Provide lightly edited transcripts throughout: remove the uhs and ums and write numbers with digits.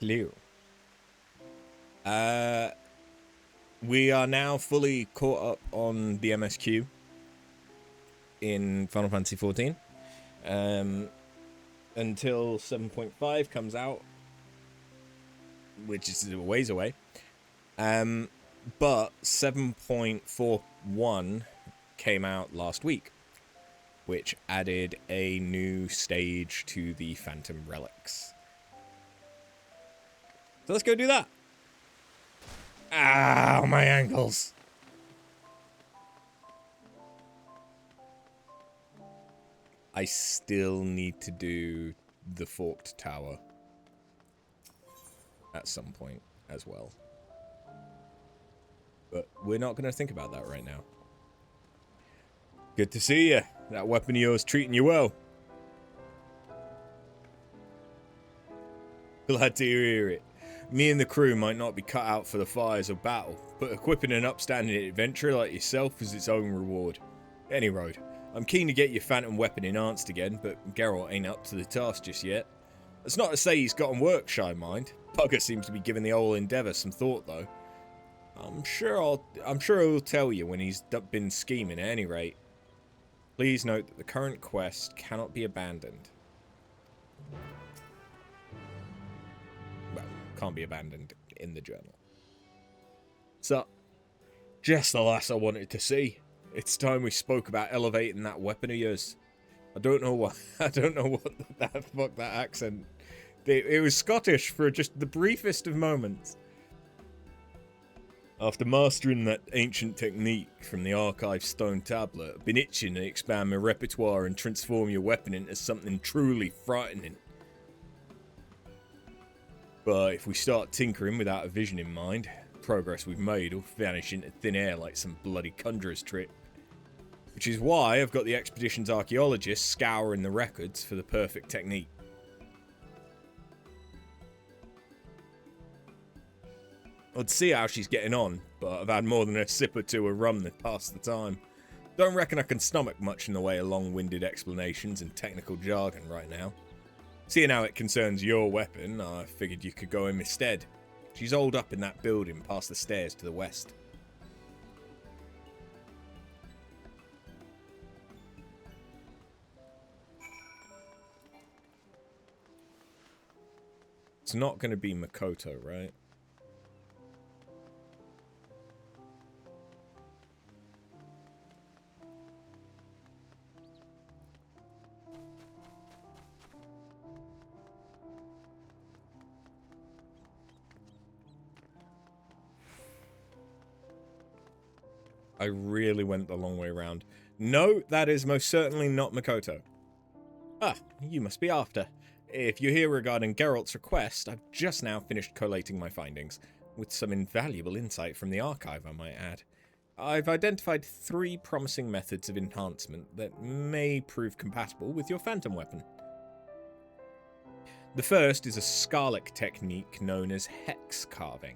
Hello. We are now fully caught up on the MSQ in Final Fantasy XIV. Until 7.5 comes out, which is a ways away. But 7.41 came out last week, which added a new stage to the Phantom Relics. So let's go do that. Ow, my ankles. I still need to do the Forked Tower at some point as well. But we're not going to think about that right now. Good to see you. That weapon of yours treating you well. Glad to hear it. Me and the crew might not be cut out for the fires of battle, but equipping an upstanding adventurer like yourself is its own reward. Any road. I'm keen to get your phantom weapon enhanced again, but Geralt ain't up to the task just yet. That's not to say he's gotten work shy, mind. Pugger seems to be giving the whole endeavour some thought, though. I'm sure he'll tell you when he's been scheming at any rate. Please note that the current quest cannot be abandoned. Well, can't be abandoned in the journal. So, just the last I wanted to see. It's time we spoke about elevating that weapon of yours. I don't know what that fuck that accent. It was Scottish for just the briefest of moments. After mastering that ancient technique from the archive stone tablet, I've been itching to expand my repertoire and transform your weapon into something truly frightening. But if we start tinkering without a vision in mind, progress we've made will vanish into thin air like some bloody conjurer's trick. Which is why I've got the expedition's archaeologists scouring the records for the perfect technique. I'd see how she's getting on, but I've had more than a sip or two of rum to pass the time. Don't reckon I can stomach much in the way of long-winded explanations and technical jargon right now. Seeing how it concerns your weapon, I figured you could go in my stead. She's holed up in that building past the stairs to the west. It's not going to be Makoto, right? I really went the long way round. No, that is most certainly not Makoto. Ah, you must be after. If you're here regarding Geralt's request, I've just now finished collating my findings, with some invaluable insight from the archive, I might add. I've identified 3 promising methods of enhancement that may prove compatible with your phantom weapon. The first is a Scarlic technique known as hex carving.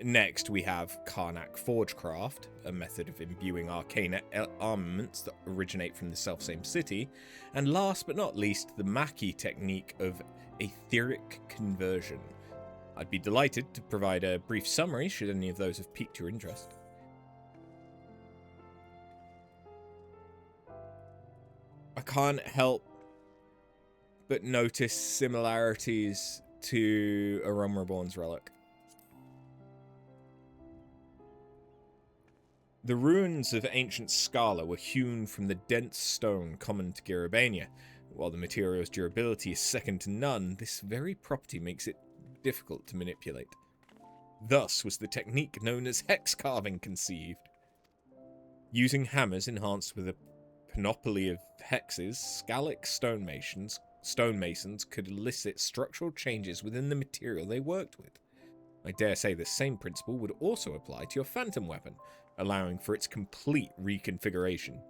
Next, we have Karnak Forgecraft, a method of imbuing arcane armaments that originate from the selfsame city. And last but not least, the Maki technique of etheric conversion. I'd be delighted to provide a brief summary should any of those have piqued your interest. I can't help but notice similarities to a Realm Reborn's relic. The ruins of ancient Scala were hewn from the dense stone common to Garabania. While the material's durability is second to none, this very property makes it difficult to manipulate. Thus was the technique known as hex carving conceived. Using hammers enhanced with a panoply of hexes, Scalic stonemasons could elicit structural changes within the material they worked with. I dare say the same principle would also apply to your phantom weapon, allowing for its complete reconfiguration.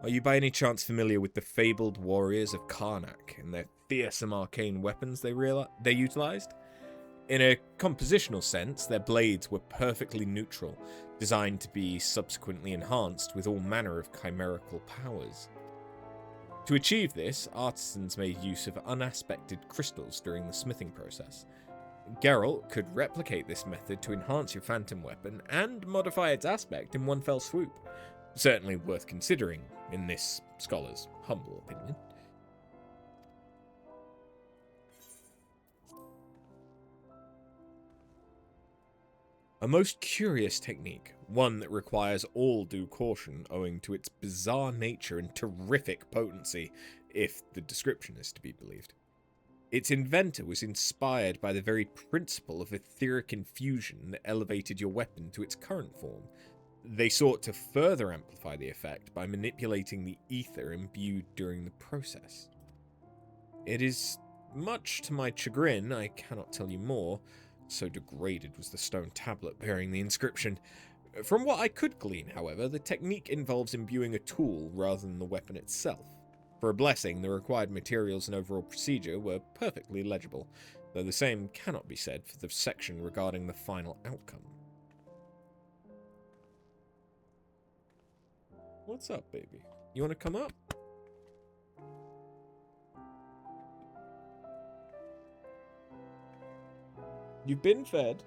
Are you by any chance familiar with the fabled warriors of Karnak and their fearsome arcane weapons they utilized? In a compositional sense, their blades were perfectly neutral, designed to be subsequently enhanced with all manner of chimerical powers. To achieve this, artisans made use of unaspected crystals during the smithing process. Geralt could replicate this method to enhance your phantom weapon and modify its aspect in one fell swoop. Certainly worth considering, in this scholar's humble opinion. A most curious technique, one that requires all due caution owing to its bizarre nature and terrific potency, if the description is to be believed. Its inventor was inspired by the very principle of etheric infusion that elevated your weapon to its current form. They sought to further amplify the effect by manipulating the ether imbued during the process. It is much to my chagrin, I cannot tell you more, so degraded was the stone tablet bearing the inscription. From what I could glean, however, the technique involves imbuing a tool rather than the weapon itself. For a blessing, the required materials and overall procedure were perfectly legible, though the same cannot be said for the section regarding the final outcome. What's up, baby? You want to come up? You've been fed.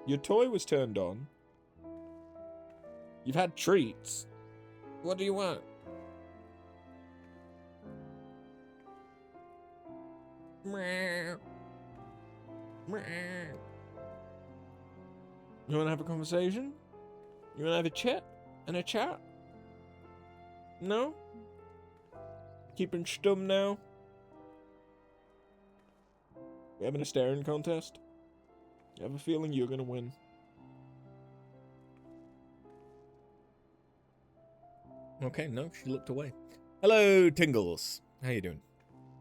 Your toy was turned on. You've had treats. What do you want? You want to have a conversation? You want to have a chat? And a chat? No? Keeping stum now? We having a staring contest? I have a feeling you're gonna win. Okay, no, she looked away. Hello, Tingles. How you doing?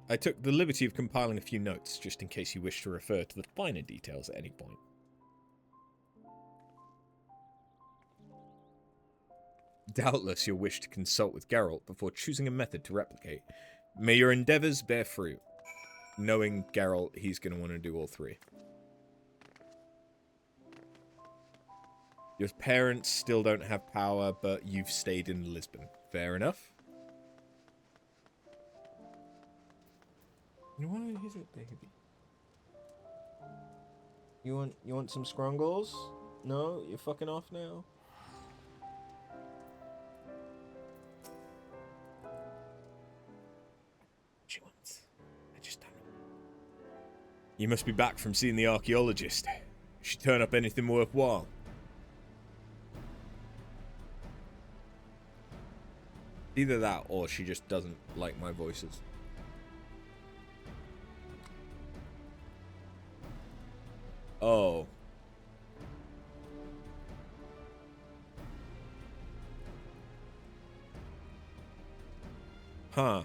I took the liberty of compiling a few notes, just in case you wish to refer to the finer details at any point. Doubtless you'll wish to consult with Geralt before choosing a method to replicate. May your endeavours bear fruit. Knowing Geralt, he's going to want to do all three. Your parents still don't have power, but you've stayed in Lisbon. Fair enough. Why is it, baby? You want some scrungles? No? You're fucking off now? She wants. I just don't know. You must be back from seeing the archaeologist. She turn up anything worthwhile? Either that, or she just doesn't like my voices. Oh. Huh.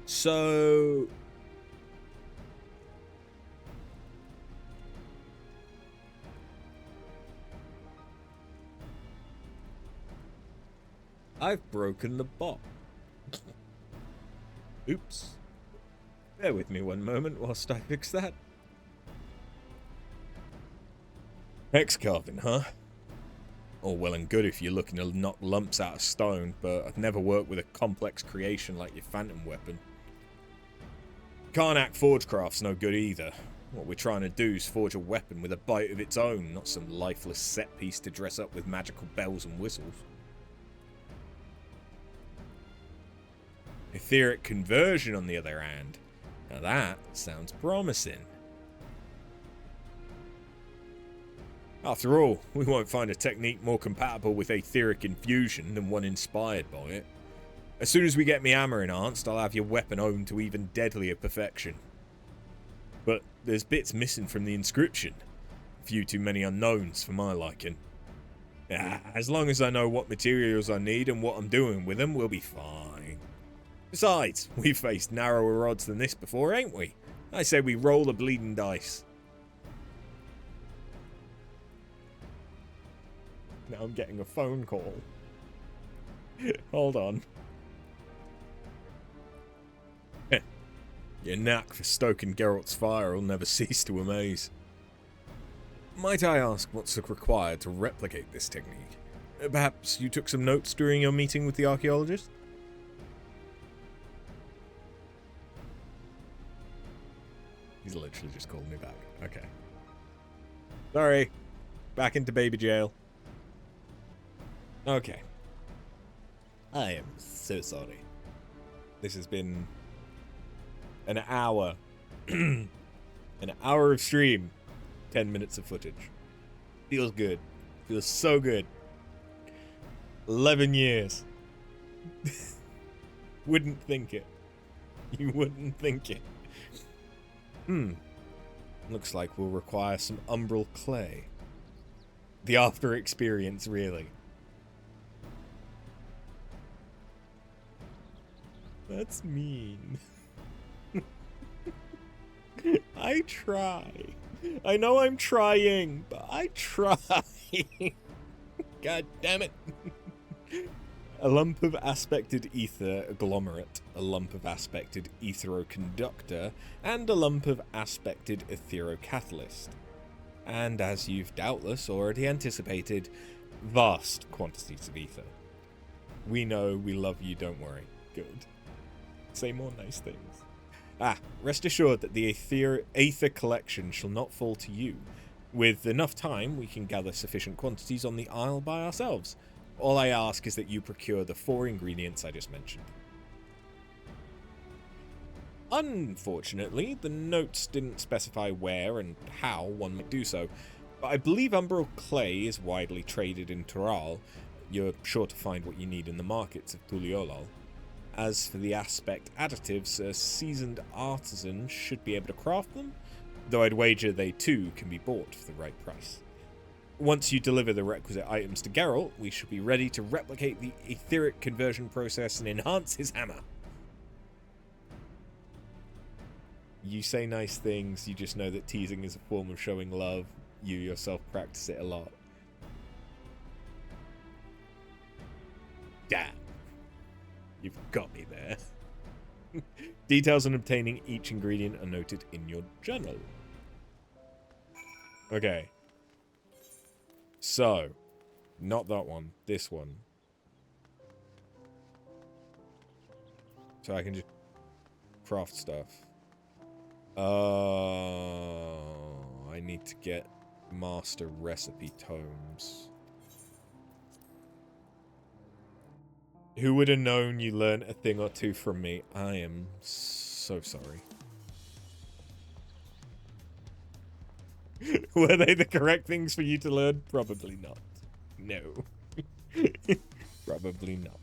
So... I've broken the bot. Oops. Bear with me one moment whilst I fix that. Hex carving, huh? All well and good if you're looking to knock lumps out of stone, but I've never worked with a complex creation like your phantom weapon. Karnak Forgecraft's no good either. What we're trying to do is forge a weapon with a bite of its own, not some lifeless set piece to dress up with magical bells and whistles. Etheric conversion, on the other hand. Now that sounds promising. After all, we won't find a technique more compatible with etheric infusion than one inspired by it. As soon as we get me hammer enhanced, I'll have your weapon honed to even deadlier perfection. But there's bits missing from the inscription. A few too many unknowns for my liking. As long as I know what materials I need and what I'm doing with them, we'll be fine. Besides, we've faced narrower odds than this before, ain't we? I say we roll the bleeding dice. Now I'm getting a phone call. Hold on. Your knack for stoking Geralt's fire will never cease to amaze. Might I ask what's required to replicate this technique? Perhaps you took some notes during your meeting with the archaeologist? He's literally just called me back. Okay. Sorry. Back into baby jail. Okay. I am so sorry. This has been an hour. An hour of stream. 10 minutes of footage. Feels good. Feels so good. 11 years. Wouldn't think it. You wouldn't think it. Looks like we'll require some umbral clay. The after experience, really. That's mean. I try. I know I'm trying, but I try. God damn it. A lump of aspected ether agglomerate, a lump of aspected etheroconductor, and a lump of aspected etherocatalyst. And as you've doubtless already anticipated, vast quantities of ether. We know, we love you, don't worry. Good. Say more nice things. Rest assured that the aether collection shall not fall to you. With enough time, we can gather sufficient quantities on the Isle by ourselves. All I ask is that you procure the 4 ingredients I just mentioned. Unfortunately, the notes didn't specify where and how one might do so, but I believe umbral clay is widely traded in Tural. You're sure to find what you need in the markets of Tuliolal. As for the aspect additives, a seasoned artisan should be able to craft them, though I'd wager they too can be bought for the right price. Once you deliver the requisite items to Geralt, we should be ready to replicate the etheric conversion process and enhance his hammer. You say nice things, you just know that teasing is a form of showing love. You yourself practice it a lot. Damn. You've got me there. Details on obtaining each ingredient are noted in your journal. Okay. So, not that one, this one. So I can just craft stuff. I need to get master recipe tomes. Who would have known you learned a thing or two from me? I am so sorry. Were they the correct things for you to learn? Probably not. No. Probably not.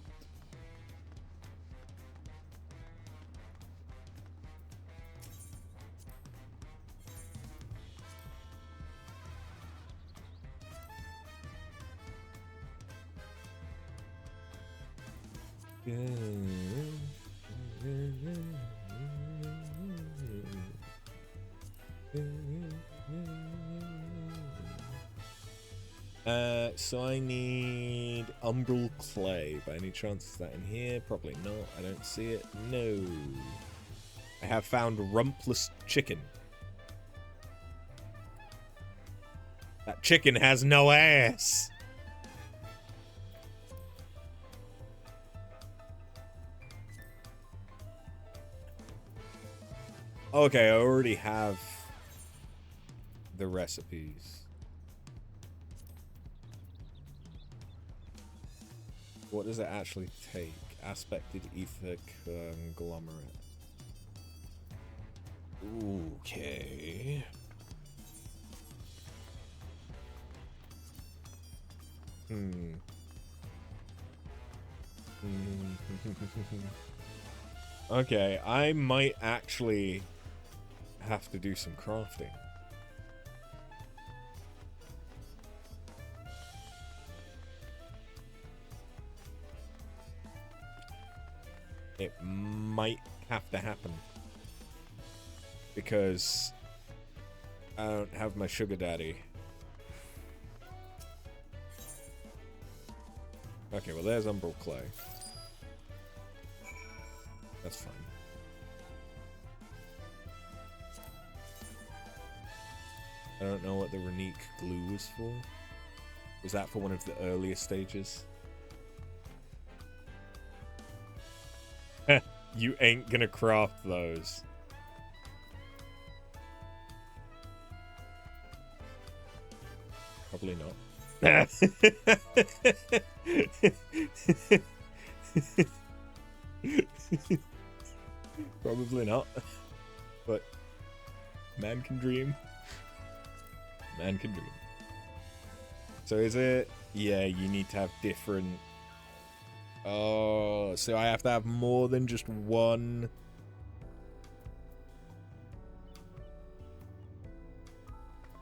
So I need umbral clay. By any chance is that in here? Probably not. I don't see it. No. I have found rumpless chicken. That chicken has no ass. Okay, I already have the recipes. What does it actually take? Aspected ether conglomerate. Okay. Okay, I might actually have to do some crafting. It might have to happen. Because I don't have my sugar daddy. Okay, well there's umbral clay. That's fine. I don't know what the Runique glue was for. Was that for one of the earlier stages? You ain't gonna craft those. Probably not. Probably not. But man can dream. Man can dream. So is it... Yeah, you need to have different... Oh, so I have to have more than just one...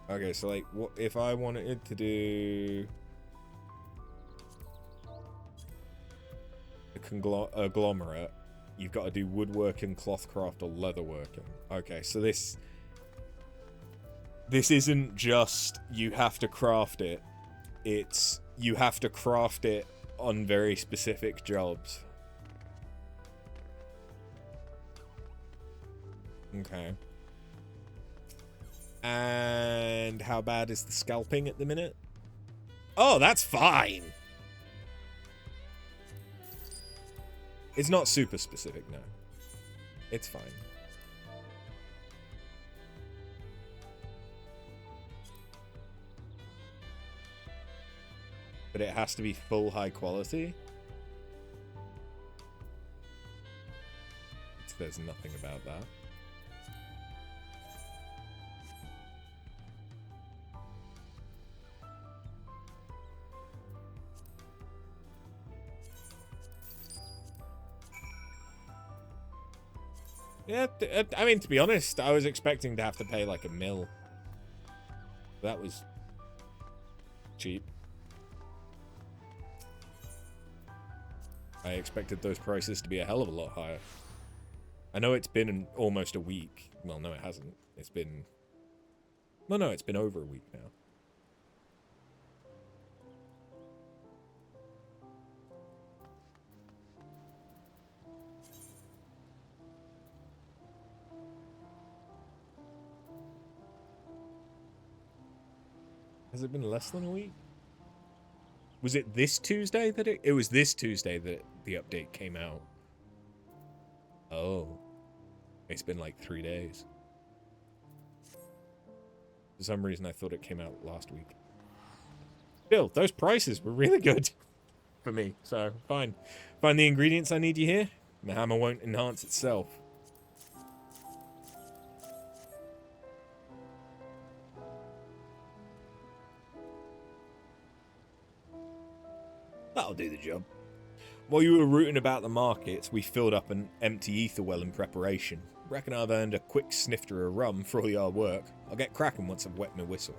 Okay, so like, what if I wanted to do... a conglomerate, you've got to do woodworking, clothcraft, or leatherworking. Okay, so this isn't just you have to craft it. It's you have to craft it on very specific jobs. Okay. And how bad is the scalping at the minute? Oh, that's fine. It's not super specific, no. It's fine. But it has to be full high quality. There's nothing about that. Yeah, I mean, to be honest, I was expecting to have to pay like $1 mil. That was cheap. I expected those prices to be a hell of a lot higher. I know it's been almost a week. Well, no, it hasn't. It's been... Well, no, it's been over a week now. Has it been less than a week? Was it this Tuesday that it was this Tuesday that the update came out? Oh. It's been like 3 days. For some reason, I thought it came out last week. Still, those prices were really good for me, so fine. Find the ingredients I need, you hear? The hammer won't enhance itself. That'll do the job. While you were rooting about the markets, we filled up an empty ether well in preparation. Reckon I've earned a quick snifter of rum for all the hard work. I'll get cracking once I've wet my whistle.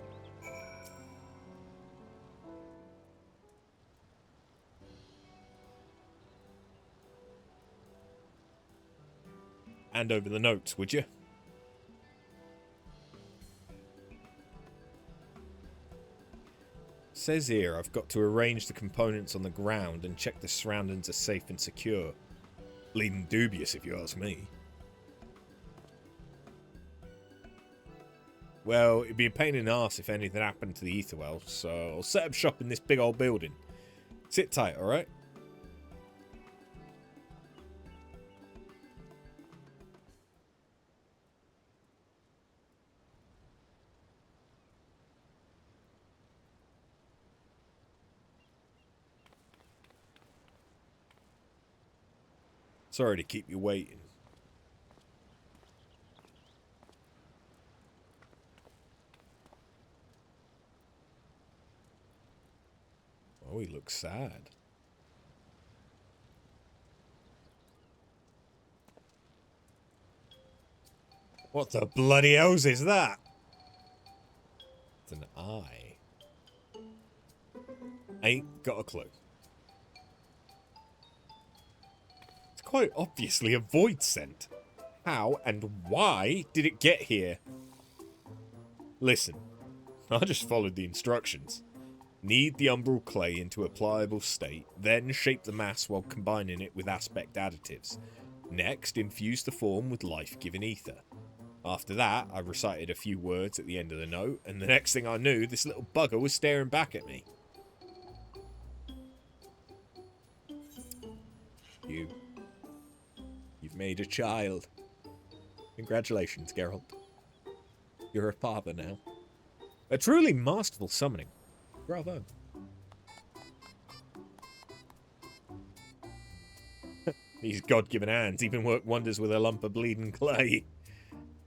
Hand over the notes, would you? Says here I've got to arrange the components on the ground and check the surroundings are safe and secure. Bleeding dubious, if you ask me. Well, it'd be a pain in the arse if anything happened to the Etherwell, so I'll set up shop in this big old building. Sit tight, alright? Sorry to keep you waiting. Oh, he looks sad. What the bloody hell's is that? It's an eye. Ain't got a clue. It's quite obviously a void scent. How and why did it get here? Listen, I just followed the instructions. Knead the umbral clay into a pliable state, then shape the mass while combining it with aspect additives. Next, infuse the form with life-giving ether. After that, I recited a few words at the end of the note, and the next thing I knew, this little bugger was staring back at me. You've made a child. Congratulations, Geralt. You're a father now. A truly masterful summoning. Bravo. These God-given hands even work wonders with a lump of bleeding clay.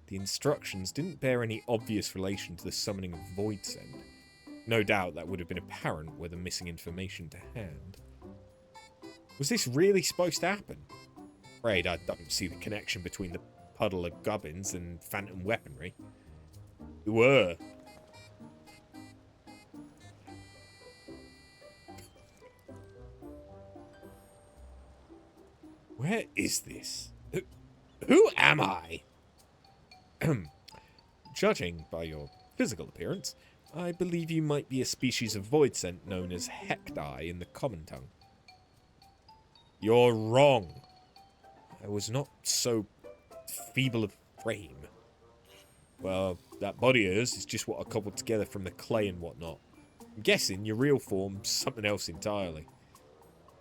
The instructions didn't bear any obvious relation to the summoning of Voidsend. No doubt that would have been apparent were the missing information to hand. Was this really supposed to happen? Afraid I don't see the connection between the puddle of gubbins and phantom weaponry. Were. Where is this? Who am I? Judging by your physical appearance, I believe you might be a species of voidsent known as Hekdai in the common tongue. You're wrong. I was not so feeble of frame. Well, that body of yours is just what I cobbled together from the clay and whatnot. I'm guessing your real form's something else entirely.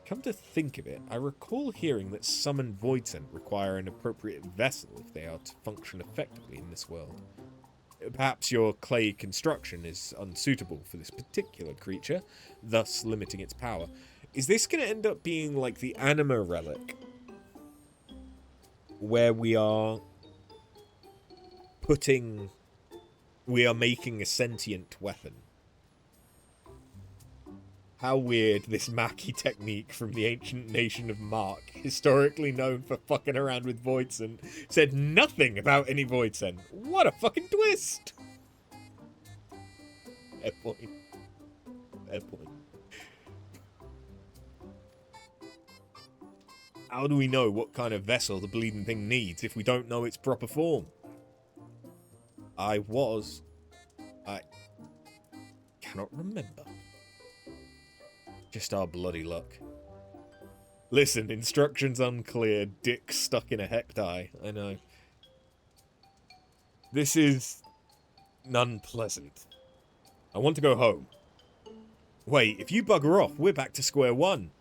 Come to think of it, I recall hearing that summoned voidsent require an appropriate vessel if they are to function effectively in this world. Perhaps your clay construction is unsuitable for this particular creature, thus limiting its power. Is this going to end up being like the anima relic? Where we are making a sentient weapon. How weird, this Maki technique from the ancient nation of Mark, historically known for fucking around with Voidsent, said nothing about any Voidsent. What a fucking twist! Fair point. Fair point. How do we know what kind of vessel the bleeding thing needs if we don't know its proper form? I cannot remember. Just our bloody luck. Listen, instructions unclear, dick stuck in a Hekdai. I know. This is unpleasant. I want to go home. Wait, if you bugger off, we're back to square one.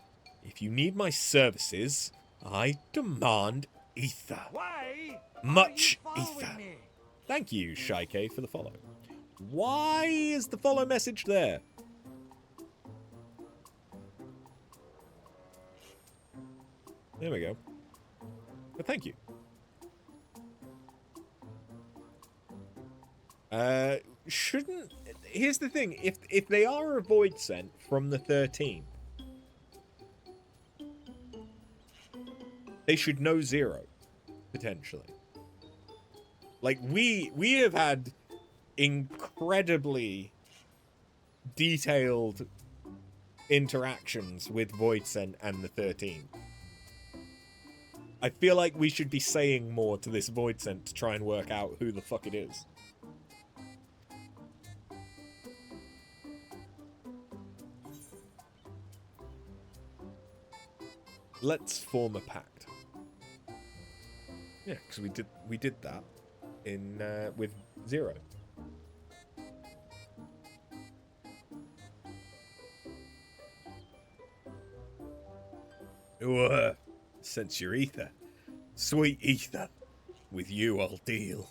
If you need my services, I demand ether. Why? Much ether. Me? Thank you, Shaike, for the follow. Why is the follow message there? There we go. But thank you. Shouldn't... Here's the thing. If they are a voidsent from the 13th, they should know 0, potentially. Like, we have had incredibly detailed interactions with voidsent and the 13th. I feel like we should be saying more to this voidsent to try and work out who the fuck it is. Let's form a pact. Yeah, because we did that in with 0. Sense your ether. Sweet ether. With you I'll deal.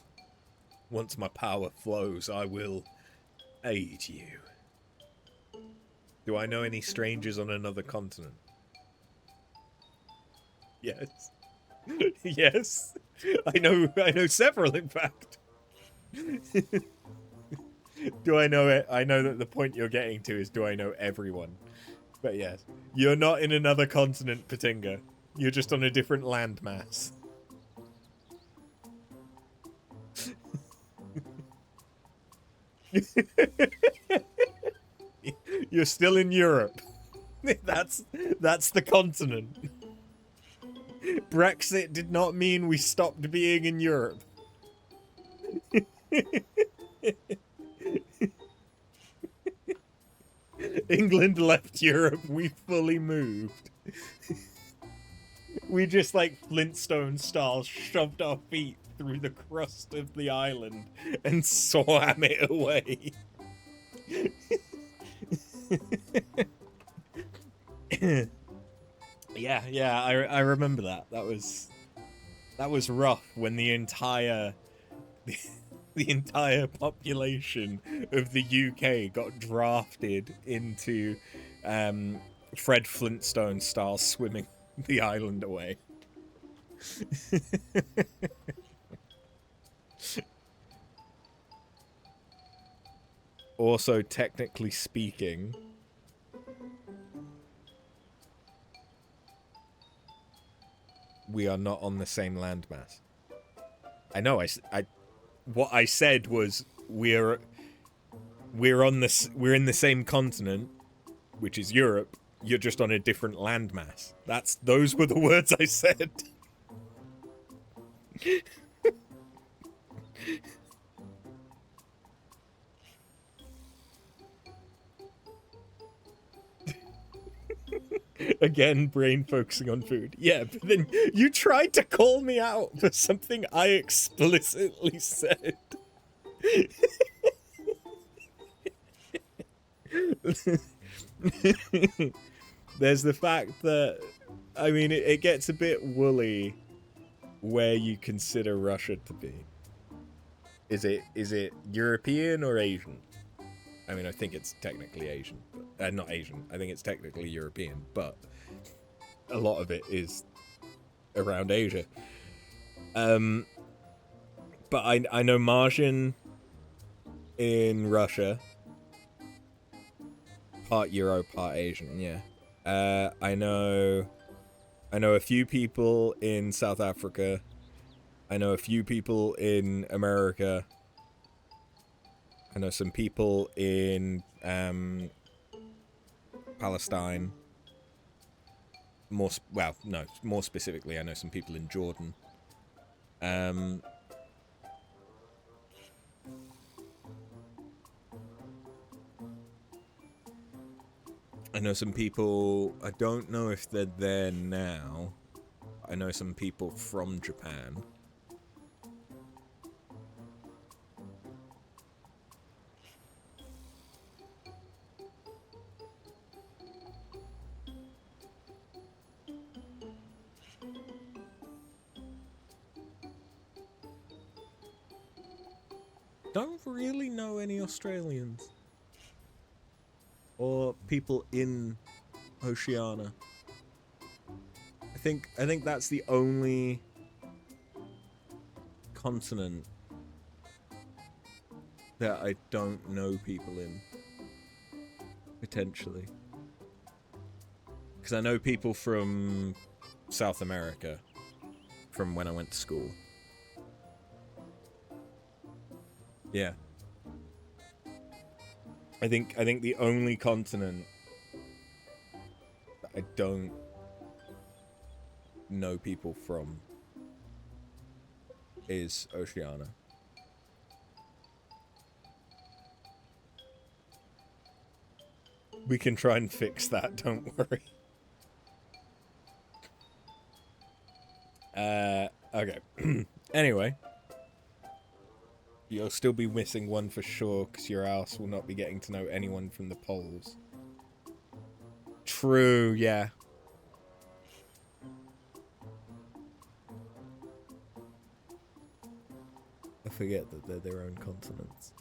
Once my power flows, I will aid you. Do I know any strangers on another continent? Yes. Yes. I know several, in fact. Do I know it? I know that the point you're getting to is, do I know everyone? But yes. You're not in another continent, Patinga. You're just on a different landmass. You're still in Europe. That's the continent. Brexit did not mean we stopped being in Europe. England left Europe, we fully moved. We just, like, Flintstone style, shoved our feet through the crust of the island and swam it away. Yeah, I remember that. That was rough when the entire population of the UK got drafted into Fred Flintstone style swimming the island away. Also, technically speaking, we are not on the same landmass. I know. What I said was we're in the same continent, which is Europe. You're just on a different landmass. Those were the words I said. Again, brain focusing on food. Yeah, but then you tried to call me out for something I explicitly said. There's the fact that, I mean, it gets a bit woolly where you consider Russia to be. Is it European or Asian? I mean, I think it's technically Asian. Not Asian. I think it's technically European, but a lot of it is around Asia. But I know Martian in Russia. Part Euro, part Asian, yeah. I know a few people in South Africa. I know a few people in America. I know some people in Palestine. More specifically, I know some people in Jordan. I know some people, I don't know if they're there now. I know some people from Japan. Don't really know any Australians. Or people in Oceania. I think that's the only continent that I don't know people in. Potentially. Because I know people from South America from when I went to school. Yeah. I think the only continent that I don't know people from is Oceania. We can try and fix that, don't worry. Okay. Anyway. You'll still be missing one for sure, because your ass will not be getting to know anyone from the polls. True, yeah. I forget that they're their own continents.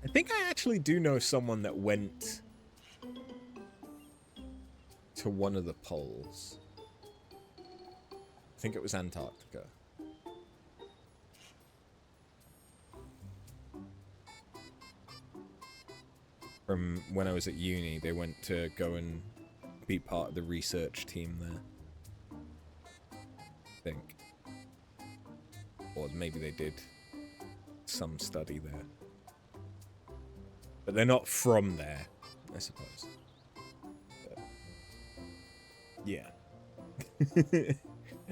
I think I actually do know someone that went to one of the poles. I think it was Antarctica. From when I was at uni, they went to go and be part of the research team there. I think. Or maybe they did some study there. But they're not from there, I suppose. But, yeah.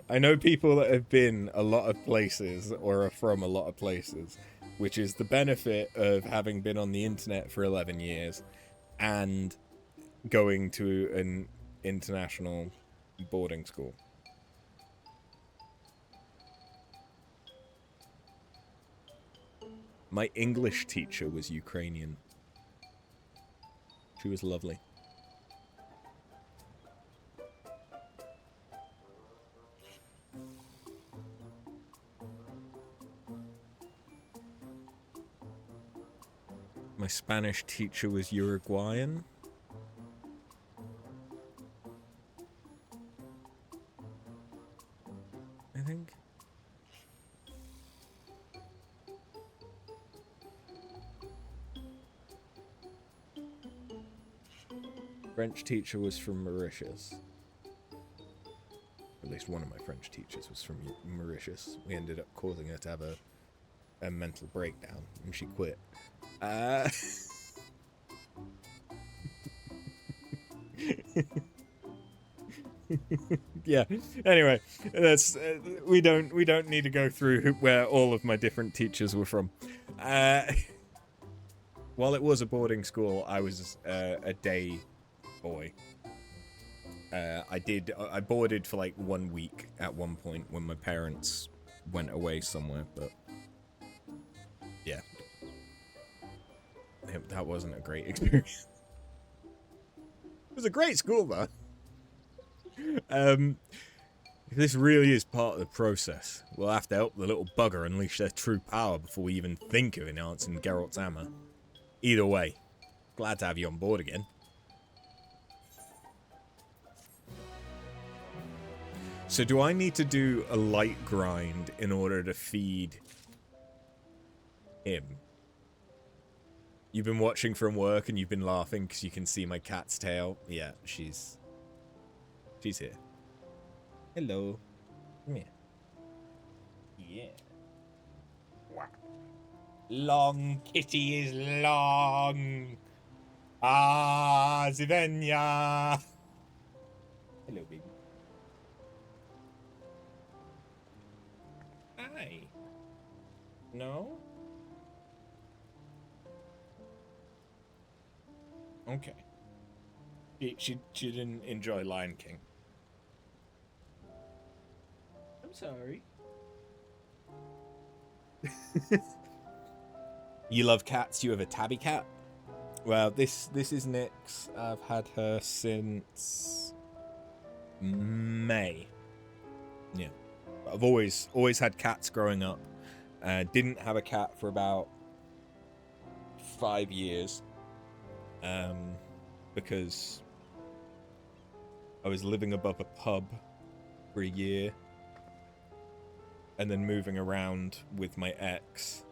I know people that have been a lot of places or are from a lot of places, which is the benefit of having been on the internet for 11 years and going to an international boarding school. My English teacher was Ukrainian. She was lovely. My Spanish teacher was Uruguayan. I think. French teacher was from Mauritius. At least one of my French teachers was from Mauritius. We ended up causing her to have a mental breakdown, and she quit. Yeah. Anyway, that's we don't need to go through where all of my different teachers were from. While it was a boarding school, I was a day boy. I boarded for like 1 week at one point when my parents went away somewhere, but yeah, that wasn't a great experience. It was a great school though. If this really is part of the process, we'll have to help the little bugger unleash their true power before we even think of enhancing Geralt's hammer. Either way, glad to have you on board again. So do I need to do a light grind in order to feed him? You've been watching from work and you've been laughing because you can see my cat's tail. Yeah, she's here. Hello. Come here. Yeah. Wow. Long kitty is long. Ah, Zivenya. Hello, baby. Hi. No? Okay. She didn't enjoy Lion King. I'm sorry. You love cats? You have a tabby cat? Well, this is Nyx. I've had her since May. Yeah. I've always had cats growing up. Didn't have a cat for about 5 years. Because I was living above a pub for a year and then moving around with my ex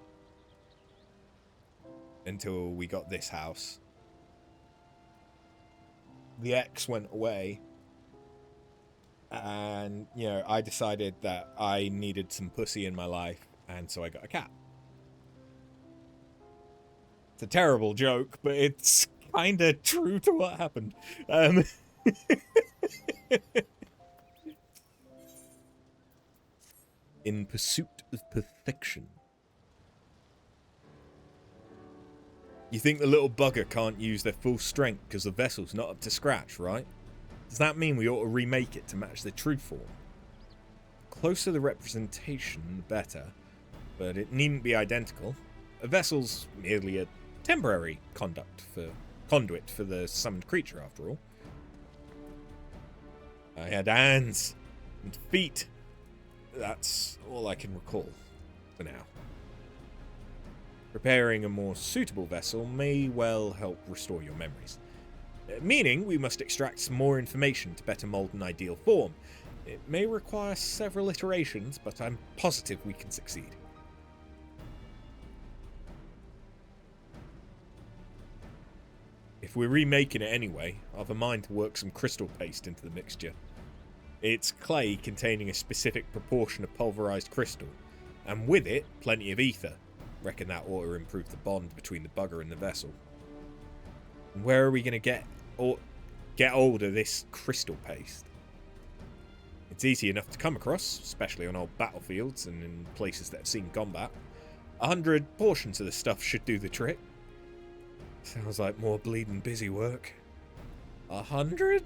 until we got this house. The ex went away and, you know, I decided that I needed some pussy in my life, and so I got a cat. It's a terrible joke, but it's kind of true to what happened. In pursuit of perfection. You think the little bugger can't use their full strength because the vessel's not up to scratch, right? Does that mean we ought to remake it to match the true form? Closer the representation, the better, but it needn't be identical. A vessel's merely a temporary conduit for the summoned creature, after all. I had hands and feet. That's all I can recall for now. Preparing a more suitable vessel may well help restore your memories. Meaning we must extract some more information to better mold an ideal form. It may require several iterations, but I'm positive we can succeed. If we're remaking it anyway, I've a mind to work some crystal paste into the mixture. It's clay containing a specific proportion of pulverized crystal, and with it, plenty of ether. Reckon that ought to improve the bond between the bugger and the vessel. And where are we going to get hold of this crystal paste? It's easy enough to come across, especially on old battlefields and in places that have seen combat. 100 portions of the stuff should do the trick. Sounds like more bleeding busy work. 100?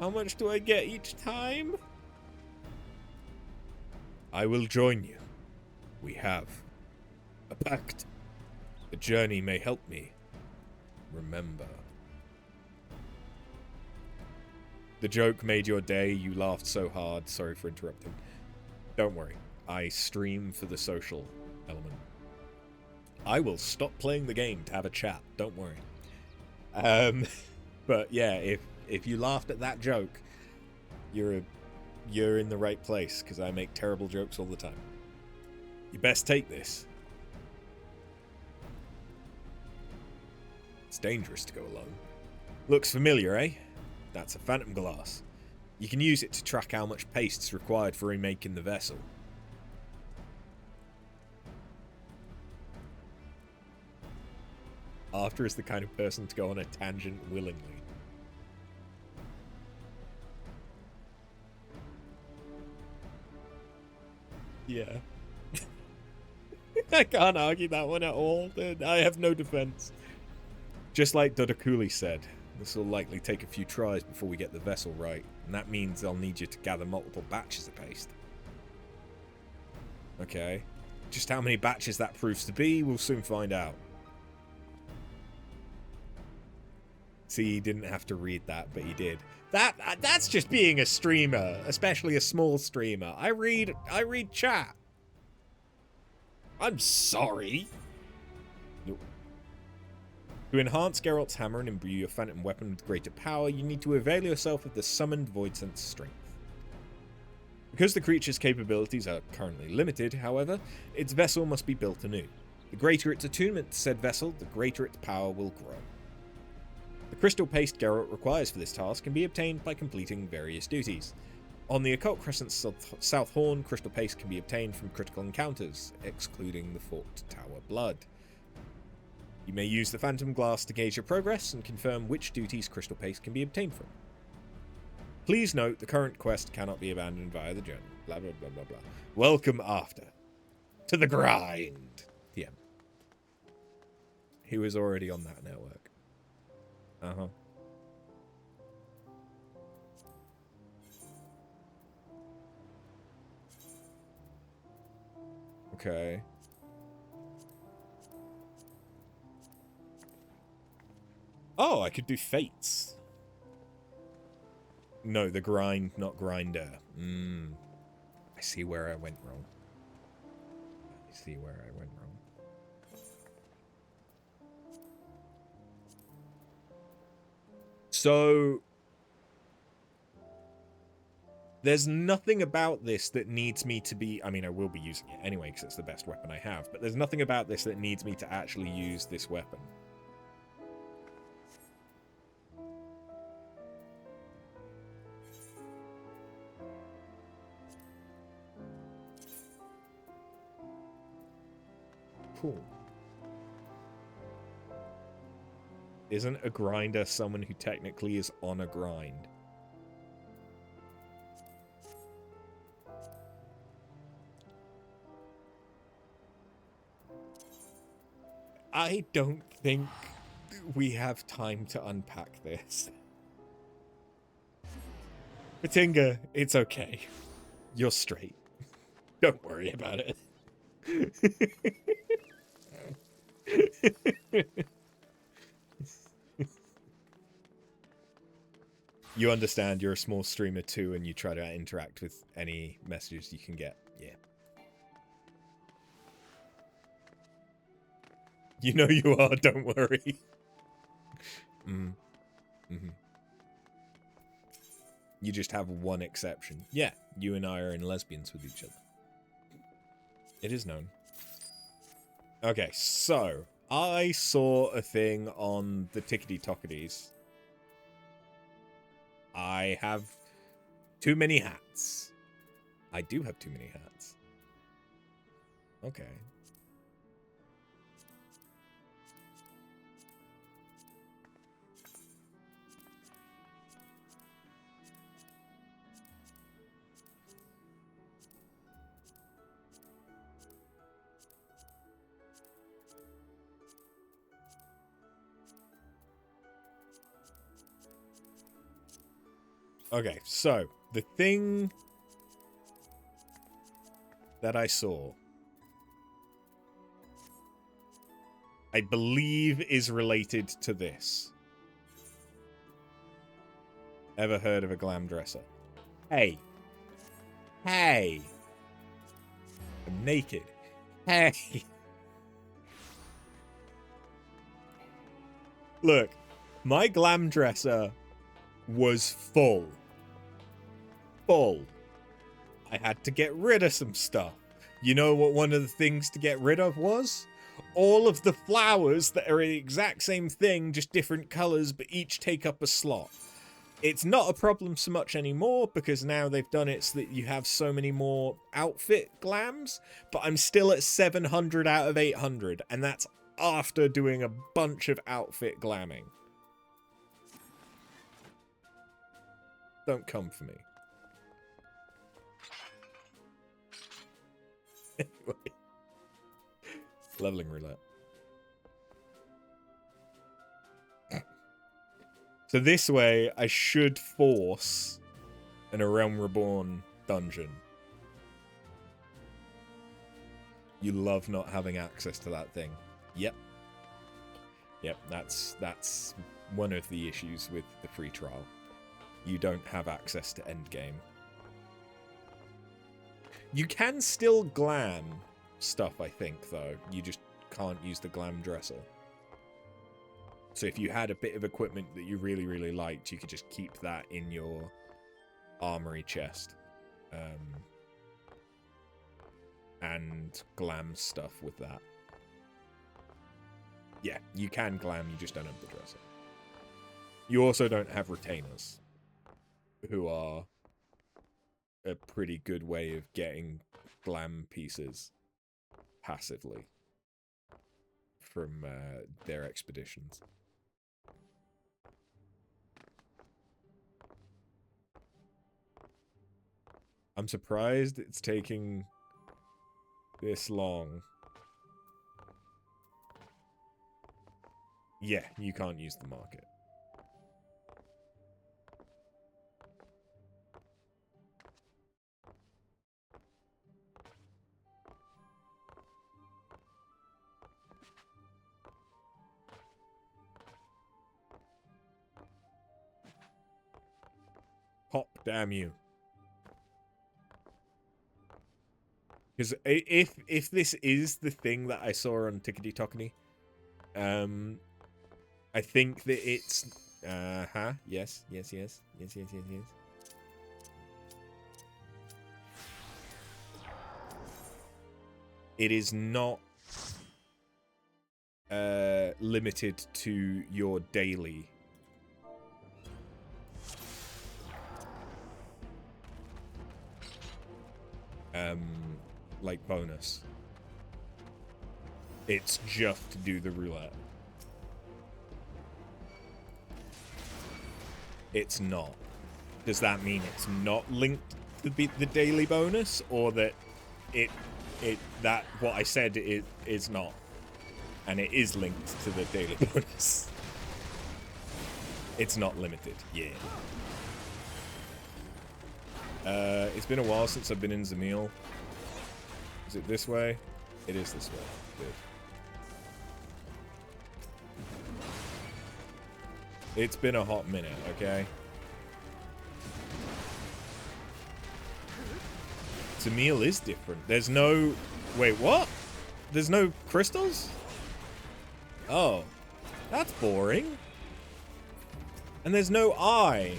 How much do I get each time? I will join you. We have a pact. The journey may help me remember. The joke made your day. You laughed so hard. Sorry for interrupting. Don't worry. I stream for the social element. I will stop playing the game to have a chat. Don't worry. But yeah, if you laughed at that joke, you're in the right place, because I make terrible jokes all the time. You best take this. It's dangerous to go alone. Looks familiar, eh? That's a phantom glass. You can use it to track how much paste is required for remaking the vessel. Arthur is the kind of person to go on a tangent willingly. Yeah. I can't argue that one at all. I have no defense. Just like Dodokuli said, this will likely take a few tries before we get the vessel right, and that means I'll need you to gather multiple batches of paste. Okay. Just how many batches that proves to be, we'll soon find out. See, he didn't have to read that, but he did. That's just being a streamer, especially a small streamer. I read chat. I'm sorry. To enhance Geralt's hammer and imbue your phantom weapon with greater power, you need to avail yourself of the summoned Void Sense strength. Because the creature's capabilities are currently limited, however, its vessel must be built anew. The greater its attunement to said vessel, the greater its power will grow. The crystal paste Geralt requires for this task can be obtained by completing various duties. On the Occult Crescent's South Horn, crystal paste can be obtained from critical encounters, excluding the Fort Tower Blood. You may use the Phantom Glass to gauge your progress and confirm which duties crystal paste can be obtained from. Please note the current quest cannot be abandoned via the journey. Blah blah blah blah blah. Welcome after. To the grind. TM. He was already on that network. Uh-huh. Okay. Oh, I could do fates. No, the grind, not grinder. I see where I went wrong. So, there's nothing about this that needs me to be... I mean, I will be using it anyway, because it's the best weapon I have. But there's nothing about this that needs me to actually use this weapon. Cool. Isn't a grinder someone who technically is on a grind? I don't think we have time to unpack this. Batinga, it's okay. You're straight. Don't worry about it. You understand you're a small streamer too, and you try to interact with any messages you can get. Yeah. You know you are, don't worry. You just have one exception. Yeah, you and I are in lesbians with each other. It is known. Okay, so I saw a thing on the Tickety Tocketies. I have too many hats. I do have too many hats. Okay. Okay, so the thing that I saw, I believe is related to this. Ever heard of a glam dresser? Hey. Hey. I'm naked. Hey. Look, my glam dresser was full. Full. I had to get rid of some stuff. You know what one of the things to get rid of was? All of the flowers that are the exact same thing, just different colors, but each take up a slot. It's not a problem so much anymore because now they've done it so that you have so many more outfit glams, but I'm still at 700 out of 800, and that's after doing a bunch of outfit glamming. Don't come for me. Anyway. Leveling roulette. So this way, I should force an A Realm Reborn dungeon. You love not having access to that thing. Yep. Yep, that's one of the issues with the free trial. You don't have access to endgame. You can still glam stuff, I think, though. You just can't use the glam dresser. So if you had a bit of equipment that you really, really liked, you could just keep that in your armory chest. And glam stuff with that. Yeah, you can glam, you just don't have the dresser. You also don't have retainers, who are a pretty good way of getting glam pieces passively from their expeditions. I'm surprised it's taking this long. Yeah, you can't use the market. Hop, damn you. Because if this is the thing that I saw on Tickety Tockety, I think that it's yes. It is not limited to your daily. Like bonus. It's just to do the roulette. It's not. Does that mean it's not linked to the daily bonus, or that that what I said is not, and it is linked to the daily bonus? It's not limited. Yeah. It's been a while since I've been in Zamil. Is it this way? It is this way. Good. It's been a hot minute, okay? Zamil is different. There's no... Wait, what? There's no crystals? Oh. That's boring. And there's no eye.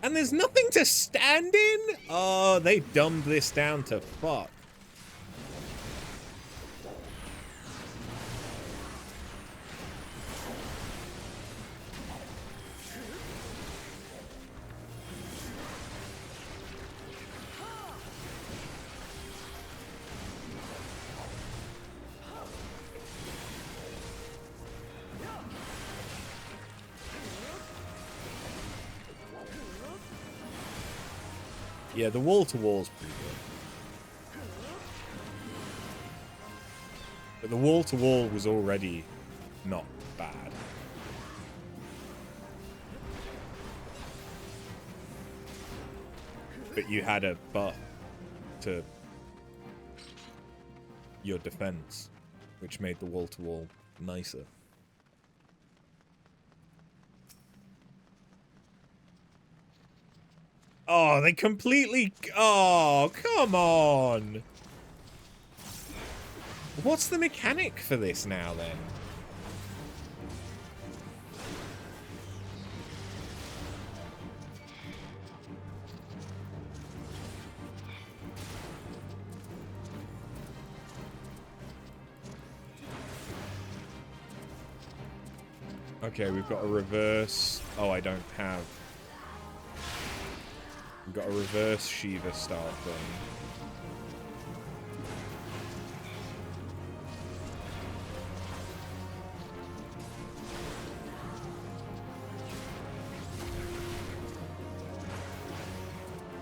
And there's nothing to stand in? Oh, they dumbed this down to fuck. Yeah, the wall-to-wall's pretty good. But the wall-to-wall was already not bad. but you had a buff to your defense, which made the wall-to-wall nicer. Oh, they completely... Oh, come on! What's the mechanic for this now, then? Okay, we've got a reverse... Oh, I don't have... We've got a reverse Shiva start thing.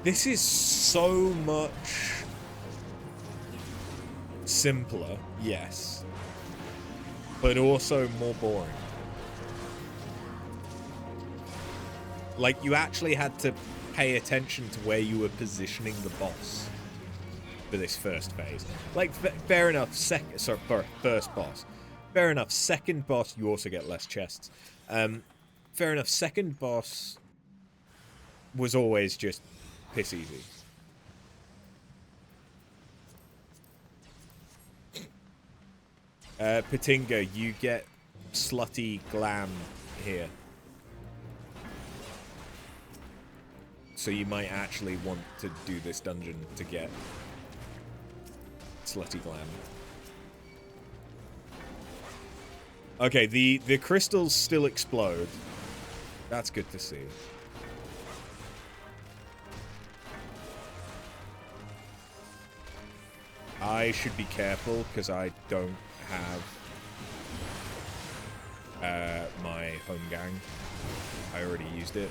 This is so much simpler, yes, but also more boring. Like, you actually had to pay attention to where you were positioning the boss for this first phase. Like, fair enough, first boss. Fair enough, second boss, you also get less chests. Fair enough, second boss was always just piss easy. Patinga, you get slutty glam here. So you might actually want to do this dungeon to get slutty glam. Okay, the crystals still explode. That's good to see. I should be careful because I don't have my home gang. I already used it.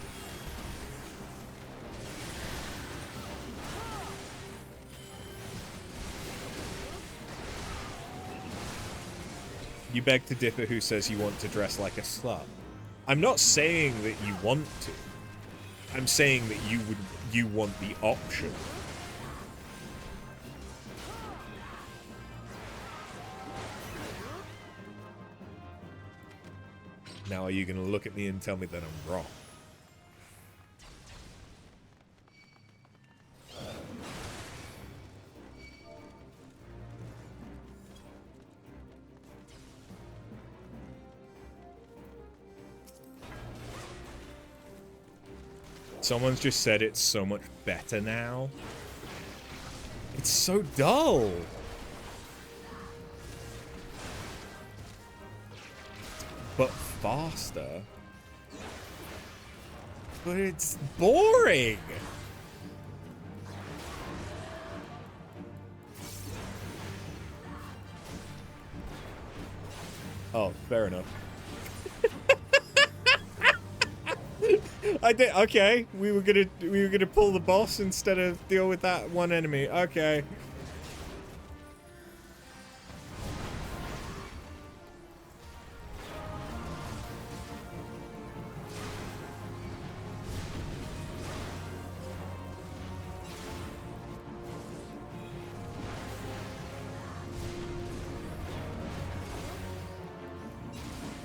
You beg to differ who says you want to dress like a slut. I'm not saying that you want to. I'm saying that you want the option. Now are you going to look at me and tell me that I'm wrong? Someone's just said it's so much better now. It's so dull. But faster. But it's boring. Oh, fair enough. I did. Okay, we were gonna pull the boss instead of deal with that one enemy. Okay.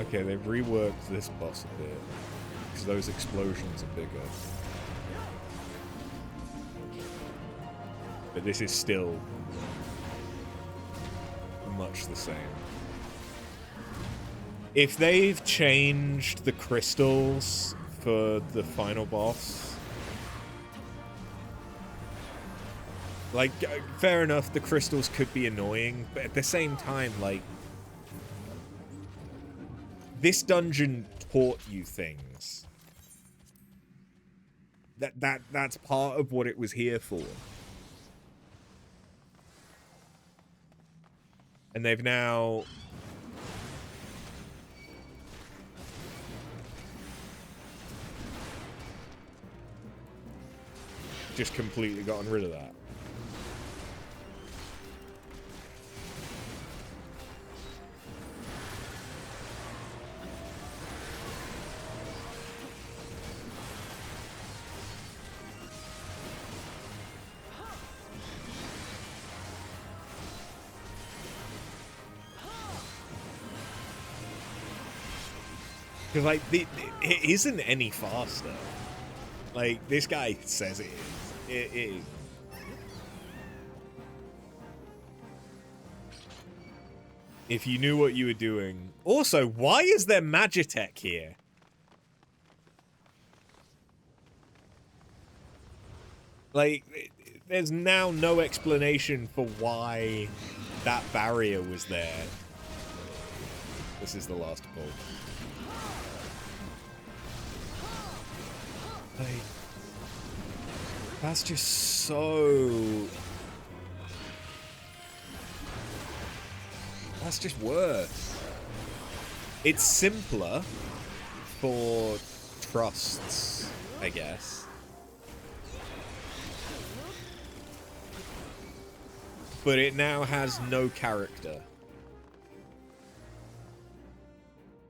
Okay, they've reworked this boss a bit. Because those explosions are bigger. But this is still much the same. If they've changed the crystals for the final boss... Like, fair enough, the crystals could be annoying, but at the same time, like... This dungeon taught you things. That's part of what it was here for. And they've now just completely gotten rid of that. Because, like, it isn't any faster. Like, this guy says it is. It is. If you knew what you were doing. Also, why is there Magitech here? Like, there's now no explanation for why that barrier was there. This is the last pull. Like, that's just so... That's just worse. It's simpler for trusts, I guess. But it now has no character.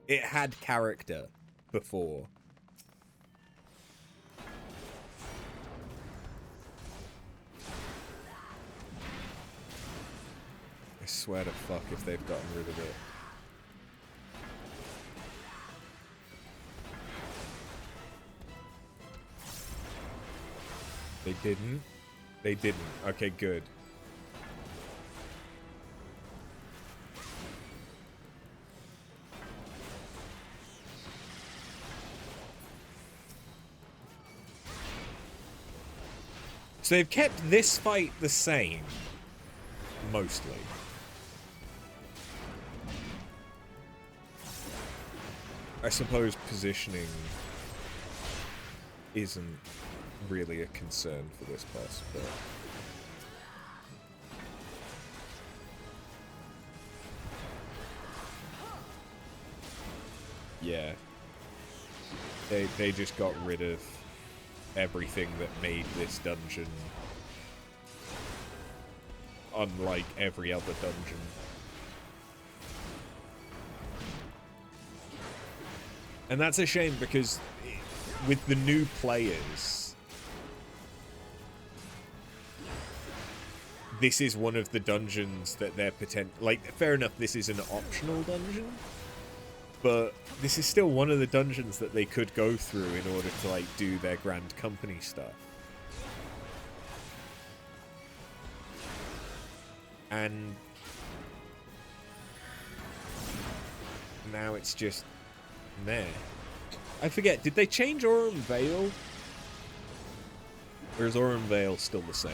It had character before. I swear to fuck if they've gotten rid of it. They didn't? They didn't. Okay, good. So they've kept this fight the same, mostly. I suppose positioning isn't really a concern for this boss, but... Yeah. They just got rid of everything that made this dungeon unlike every other dungeon. And that's a shame because with the new players, this is one of the dungeons that they're like, fair enough, this is an optional dungeon, but this is still one of the dungeons that they could go through in order to, like, do their Grand Company stuff. And now it's just there. I forget, did they change Aurum Vale? Or is Aurum Vale still the same?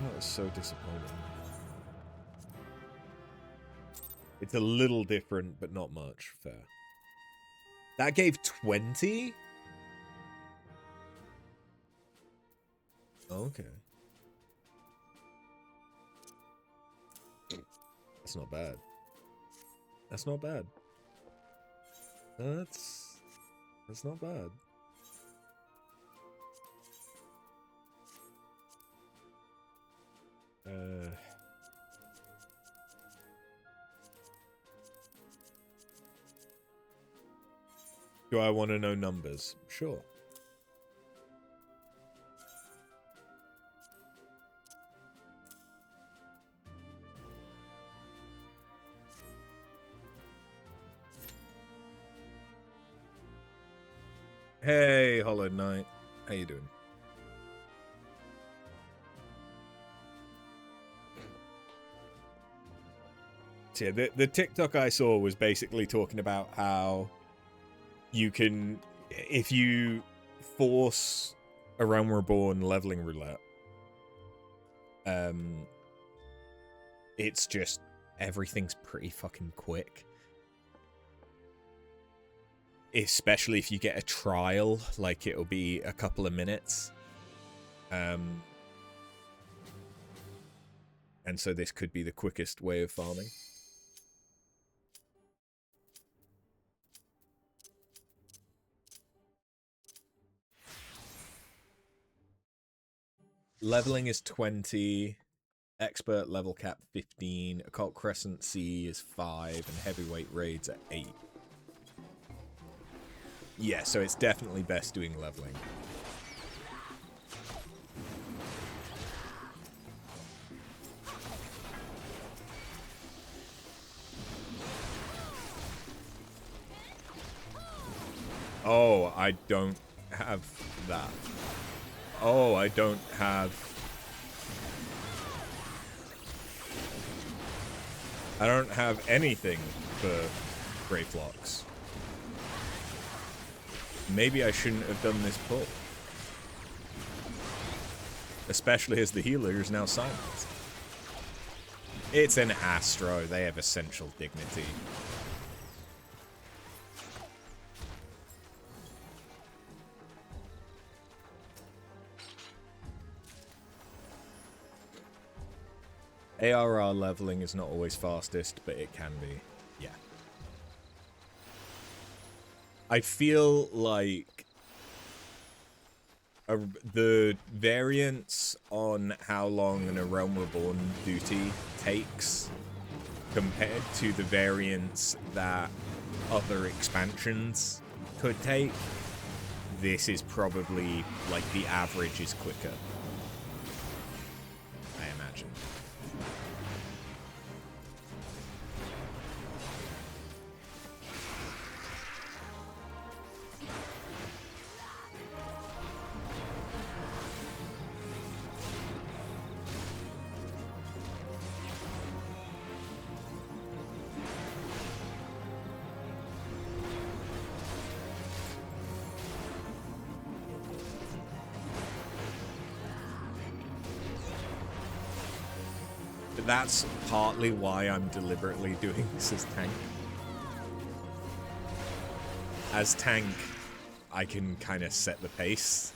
That was so disappointing. It's a little different, but not much. Fair. That gave 20? Okay. That's not bad. That's not bad. That's not bad. Do I want to know numbers? Sure. Hey, Hollow Knight. How you doing? So yeah, the TikTok I saw was basically talking about how you can, if you force a Realm Reborn leveling roulette, it's just, everything's pretty fucking quick. Especially if you get a trial, like it'll be a couple of minutes. And so this could be the quickest way of farming. Leveling is 20, expert level cap 15, occult crescent C is 5, and heavyweight raids at 8. Yeah, so it's definitely best doing leveling. Oh, I don't have that. Oh, I don't have... I don't have anything for Grey Flocks. Maybe I shouldn't have done this pull. Especially as the healer is now silenced. It's an Astro. They have essential dignity. ARR leveling is not always fastest, but it can be. Yeah. I feel like the variance on how long an A Realm Reborn duty takes compared to the variance that other expansions could take, this is probably, like, the average is quicker. I imagine. That's partly why I'm deliberately doing this as tank. As tank, I can kind of set the pace.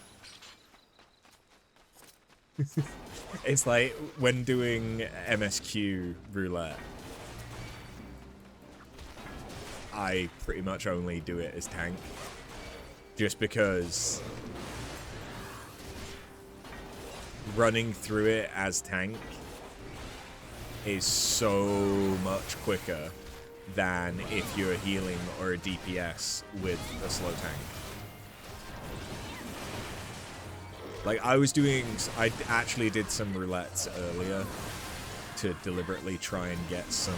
It's like when doing MSQ roulette, I pretty much only do it as tank. Just because running through it as tank is so much quicker than if you're healing or a DPS with a slow tank. Like, I actually did some roulettes earlier to deliberately try and get some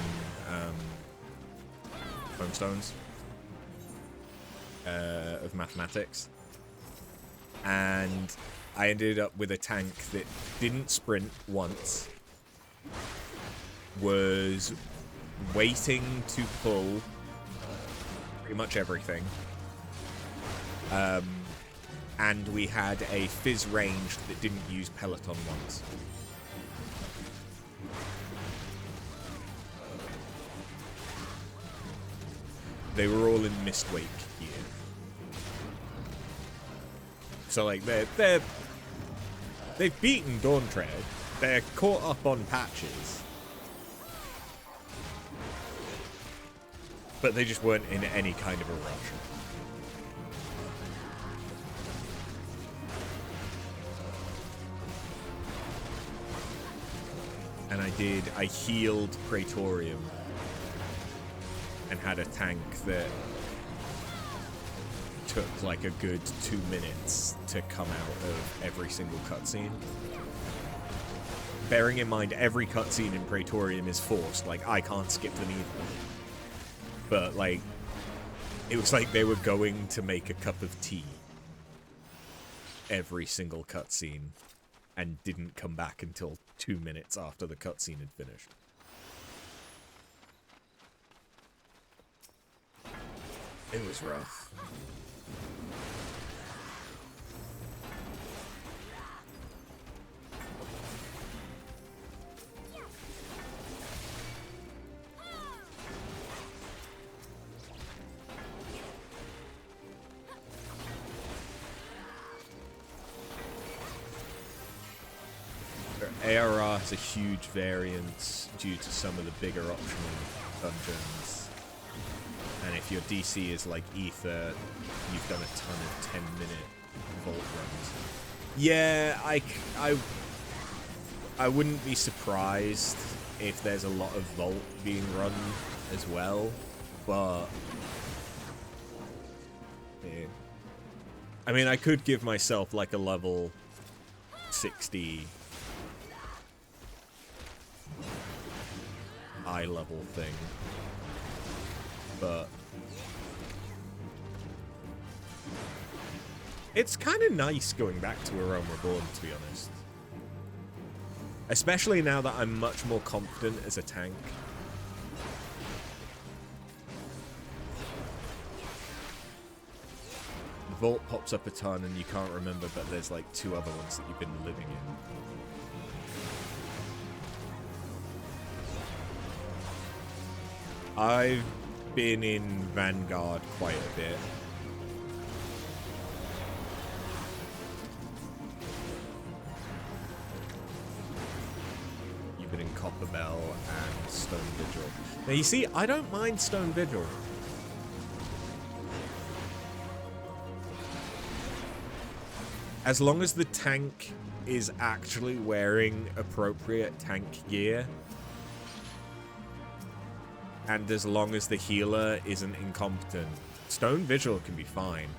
homestones of mathematics. And I ended up with a tank that didn't sprint once, was waiting to pull pretty much everything, and we had a fizz range that didn't use Peloton once. They were all in Mistwake gear. So, like, they've beaten Dawntrail. They're caught up on patches. But they just weren't in any kind of a rush. And I healed Praetorium and had a tank that took like a good 2 minutes to come out of every single cutscene. Bearing in mind every cutscene in Praetorium is forced, like I can't skip them either. But, like, it was like they were going to make a cup of tea every single cutscene and didn't come back until 2 minutes after the cutscene had finished. It was rough. ARR has a huge variance due to some of the bigger optional dungeons. And if your DC is like Ether, you've done a ton of 10-minute vault runs. Yeah, I wouldn't be surprised if there's a lot of vault being run as well, but Yeah. I mean, I could give myself like a level 60 eye level thing, but it's kind of nice going back to A Realm Reborn, to be honest. Especially now that I'm much more confident as a tank. The vault pops up a ton and you can't remember, but there's like 2 other ones that you've been living in. I've been in Vanguard quite a bit. You've been in Copper Bell and Stone Vigil. Now you see, I don't mind Stone Vigil. As long as the tank is actually wearing appropriate tank gear, and as long as the healer isn't incompetent, Stone Vigil can be fine.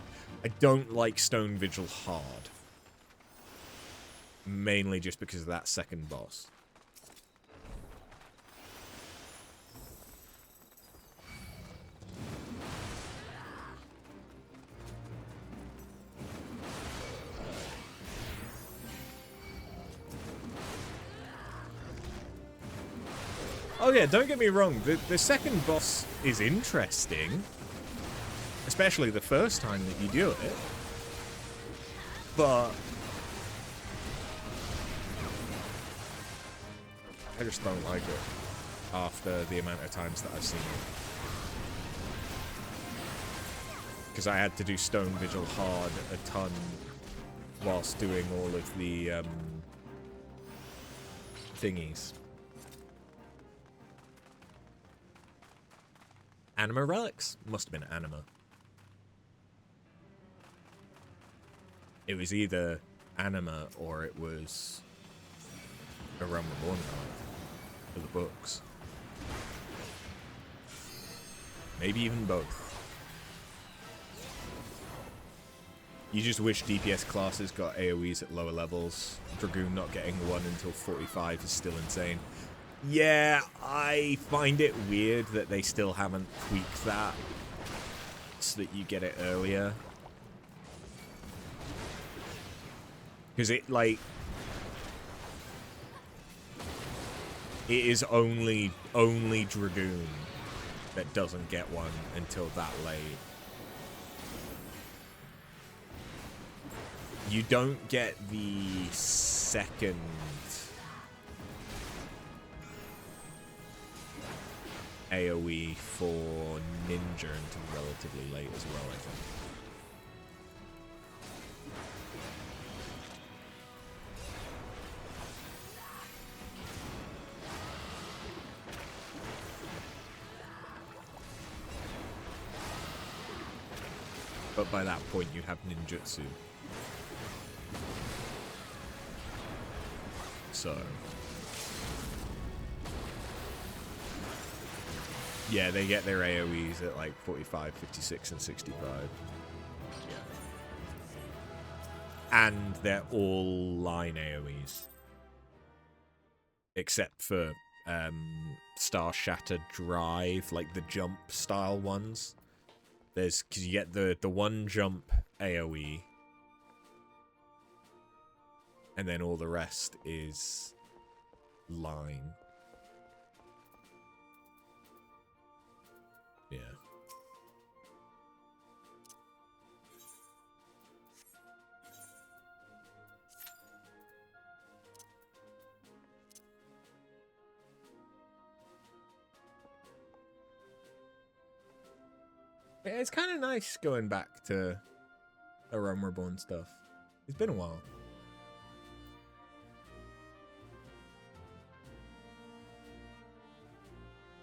I don't like Stone Vigil hard. Mainly just because of that second boss. Oh yeah, don't get me wrong, the second boss is interesting. Especially the first time that you do it. But I just don't like it after the amount of times that I've seen it. Because I had to do Stone Vigil hard a ton whilst doing all of the thingies. Anima relics? Must have been Anima. It was either Anima or it was a Realm Reborn card for the books. Maybe even both. You just wish DPS classes got AoEs at lower levels. Dragoon not getting one until 45 is still insane. Yeah, I find it weird that they still haven't tweaked that so that you get it earlier. Because it, like... It is only Dragoon that doesn't get one until that late. You don't get the second... AoE for Ninja until relatively late as well, I think. But by that point you have ninjutsu. So... yeah, they get their AoEs at like 45, 56, and 65. Yeah. And they're all line AoEs. Except for Star Shatter Drive, like the jump style ones. There's, because you get the one jump AoE. And then all the rest is line. Yeah. Yeah, it's kind of nice going back to A Realm Reborn stuff. It's been a while.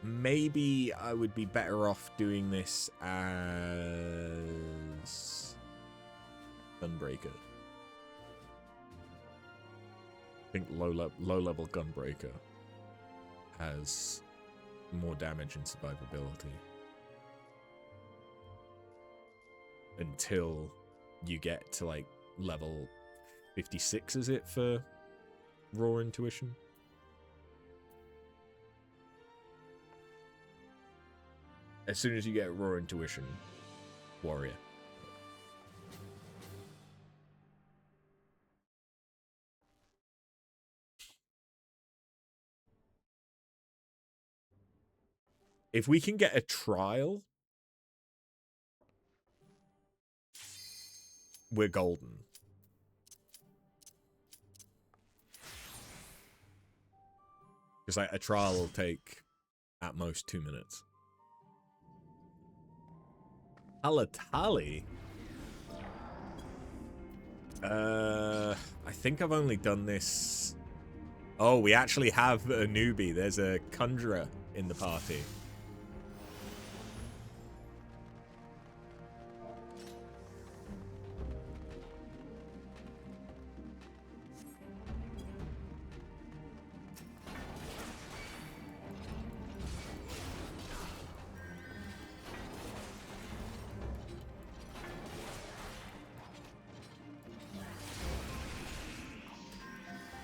Maybe I would be better off doing this as Gunbreaker. I think low level Gunbreaker has more damage and survivability. until you get to like level 56, is it, for raw intuition? As soon as you get raw intuition, warrior. If we can get a trial, we're golden. Because like a trial will take at most 2 minutes. Halatali? I think I've only done this. Oh, we actually have a newbie. There's a conjurer in the party.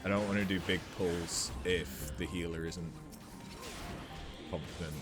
I don't want to do big pulls if the healer isn't competent.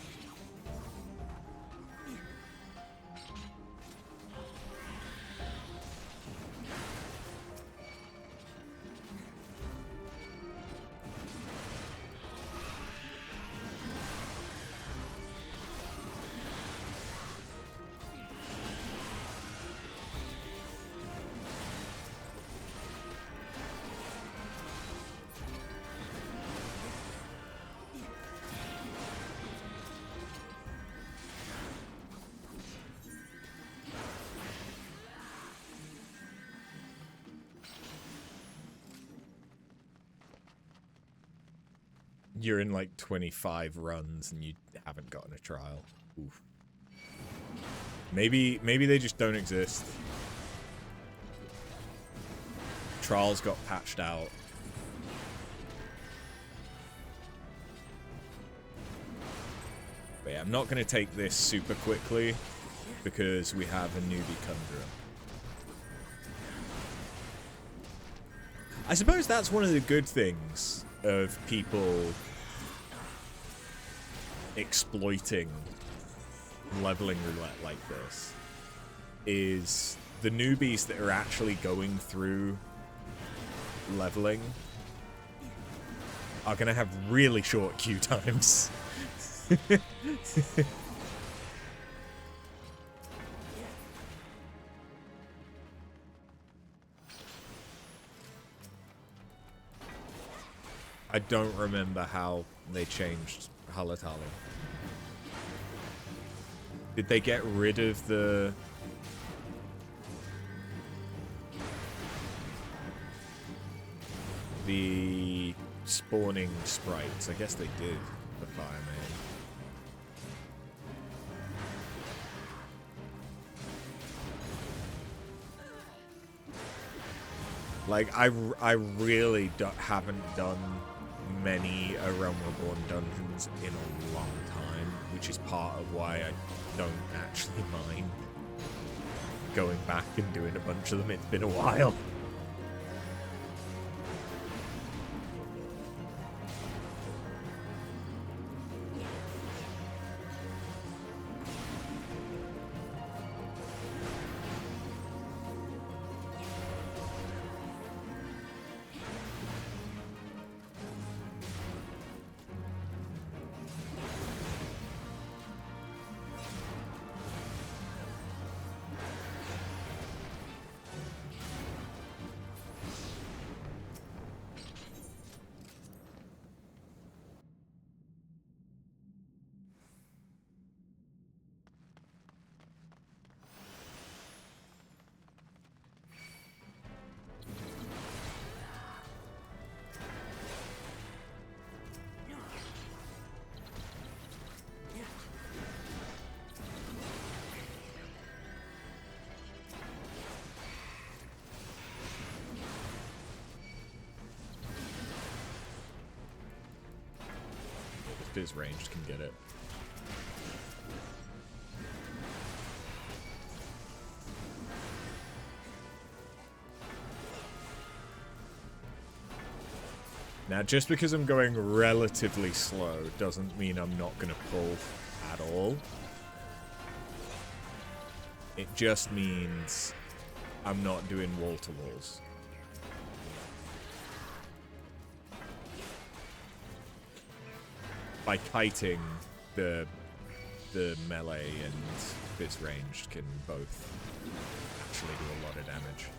You're in like 25 runs and you haven't gotten a trial. Oof. Maybe they just don't exist. Trials got patched out. But yeah, I'm not going to take this super quickly because we have a newbie conjurer. I suppose that's one of the good things of people exploiting leveling roulette like this, is the newbies that are actually going through leveling are going to have really short queue times. I don't remember how they changed Halatali. Did they get rid of the spawning sprites? I guess they did for Fireman. Like, I really haven't done many A Realm Reborn dungeons in a long time, which is part of why I don't actually mind going back and doing a bunch of them. It's been a while. His ranged can get it. Now, just because I'm going relatively slow doesn't mean I'm not going to pull at all. It just means I'm not doing wall-to-walls. By kiting, the melee and this ranged can both actually do a lot of damage.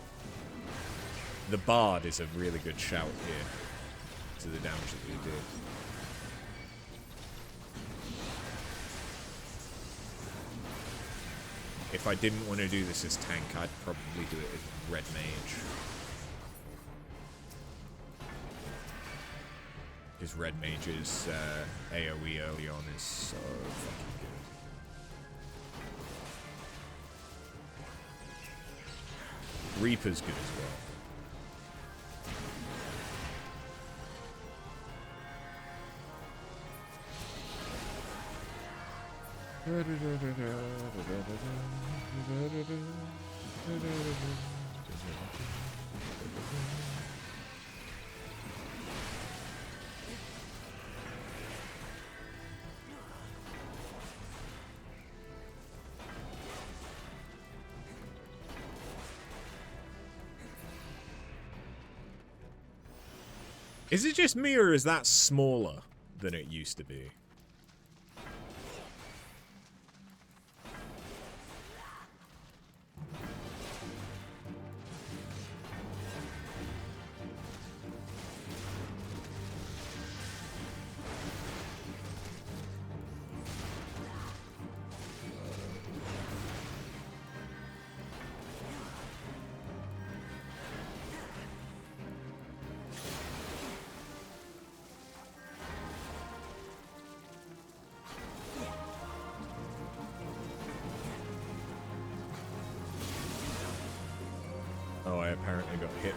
The Bard is a really good shout here to the damage that we do. If I didn't want to do this as tank, I'd probably do it as Red Mage. Because Red Mage's AoE early on is so fucking good. Reaper's good as well. Is it just me, or is that smaller than it used to be?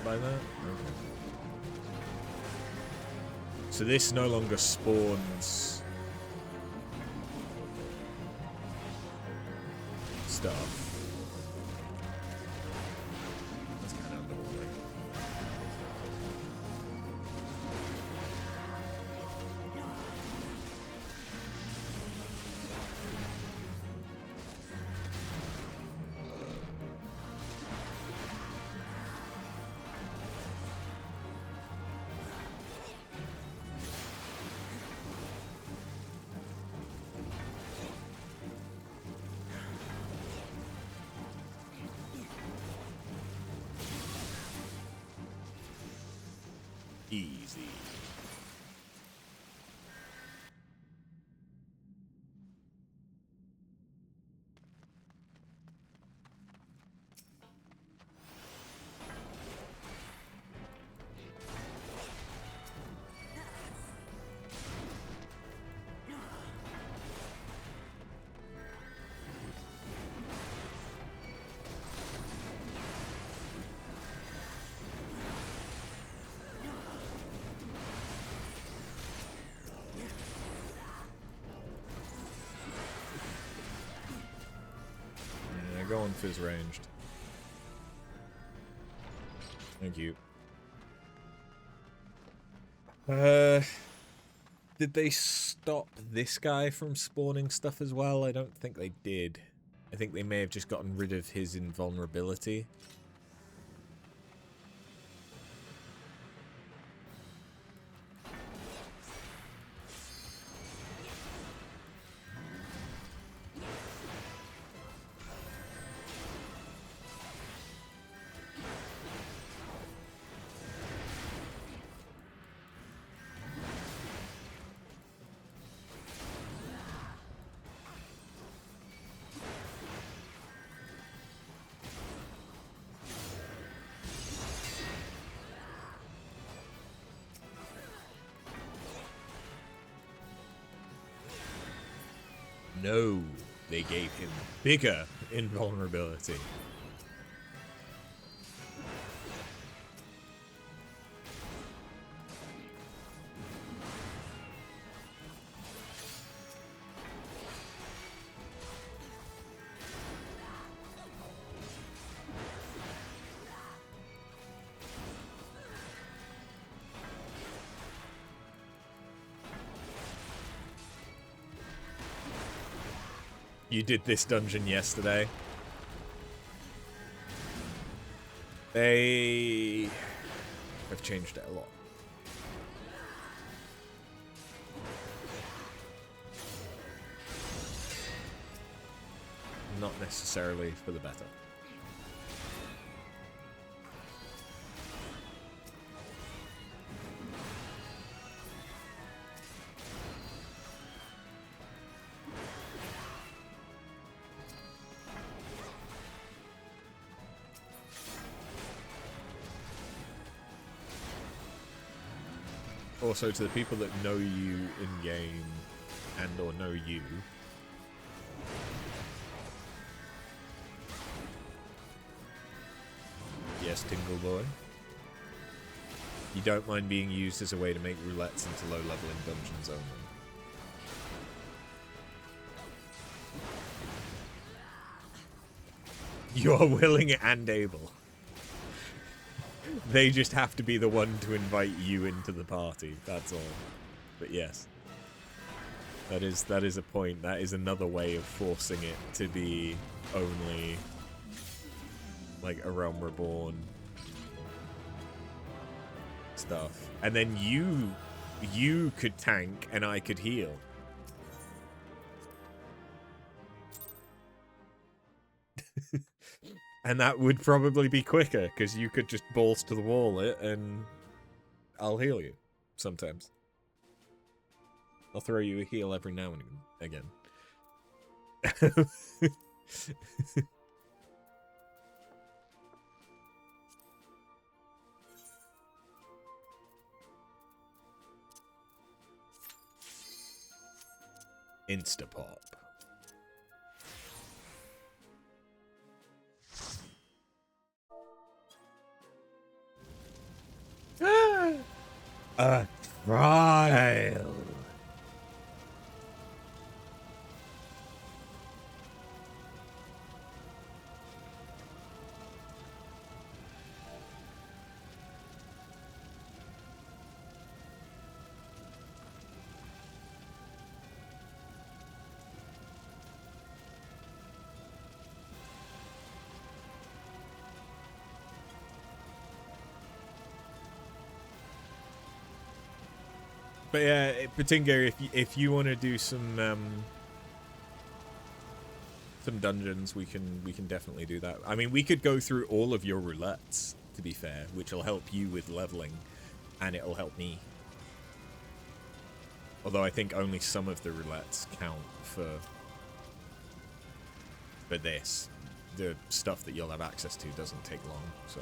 By that? Okay. So this no longer spawns stuff. That's kind of underwhelming. Easy. Go on fizz ranged. Thank you. Did they stop this guy from spawning stuff as well? I don't think they did. I think they may have just gotten rid of his invulnerability. No, they gave him bigger invulnerability. You did this dungeon yesterday. They have changed it a lot. Not necessarily for the better. Also, to the people that know you in-game and or know you, yes, Tingle Boy, you don't mind being used as a way to make roulettes into low-leveling dungeons only. You're willing and able. They just have to be the one to invite you into the party, that's all. But yes. That is a point. That is another way of forcing it to be only like a Realm Reborn stuff. And then you could tank and I could heal. And that would probably be quicker, because you could just balls to the wall it, and I'll heal you sometimes. I'll throw you a heal every now and again. Instapop. A trial. But yeah, Patinga, if you want to do some dungeons, we can definitely do that. I mean, we could go through all of your roulettes, to be fair, which will help you with leveling, and it'll help me. Although I think only some of the roulettes count for this. The stuff that you'll have access to doesn't take long, so.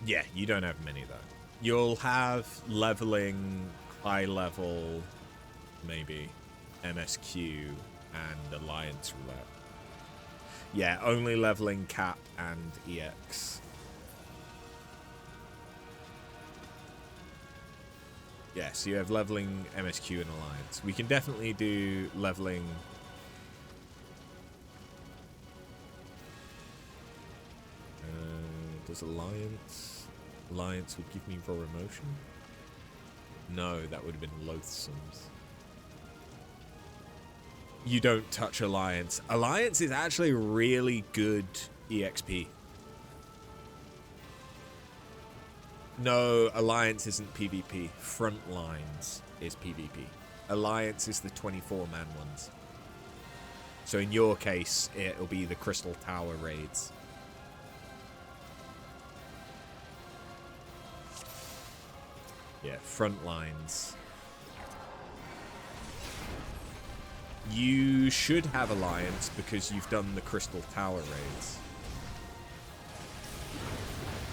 Yeah, you don't have many though. You'll have leveling, high level, maybe, MSQ, and Alliance Roulette. Yeah, only leveling Cap and EX. Yeah, so you have leveling, MSQ, and Alliance. We can definitely do leveling. Does Alliance would give me raw emotion? No, that would have been loathsomes. You don't touch Alliance. Alliance is actually really good EXP. No, Alliance isn't PvP. Frontlines is PvP. Alliance is the 24-man ones. So in your case, it'll be the Crystal Tower raids. Yeah, front lines. You should have Alliance because you've done the Crystal Tower raids.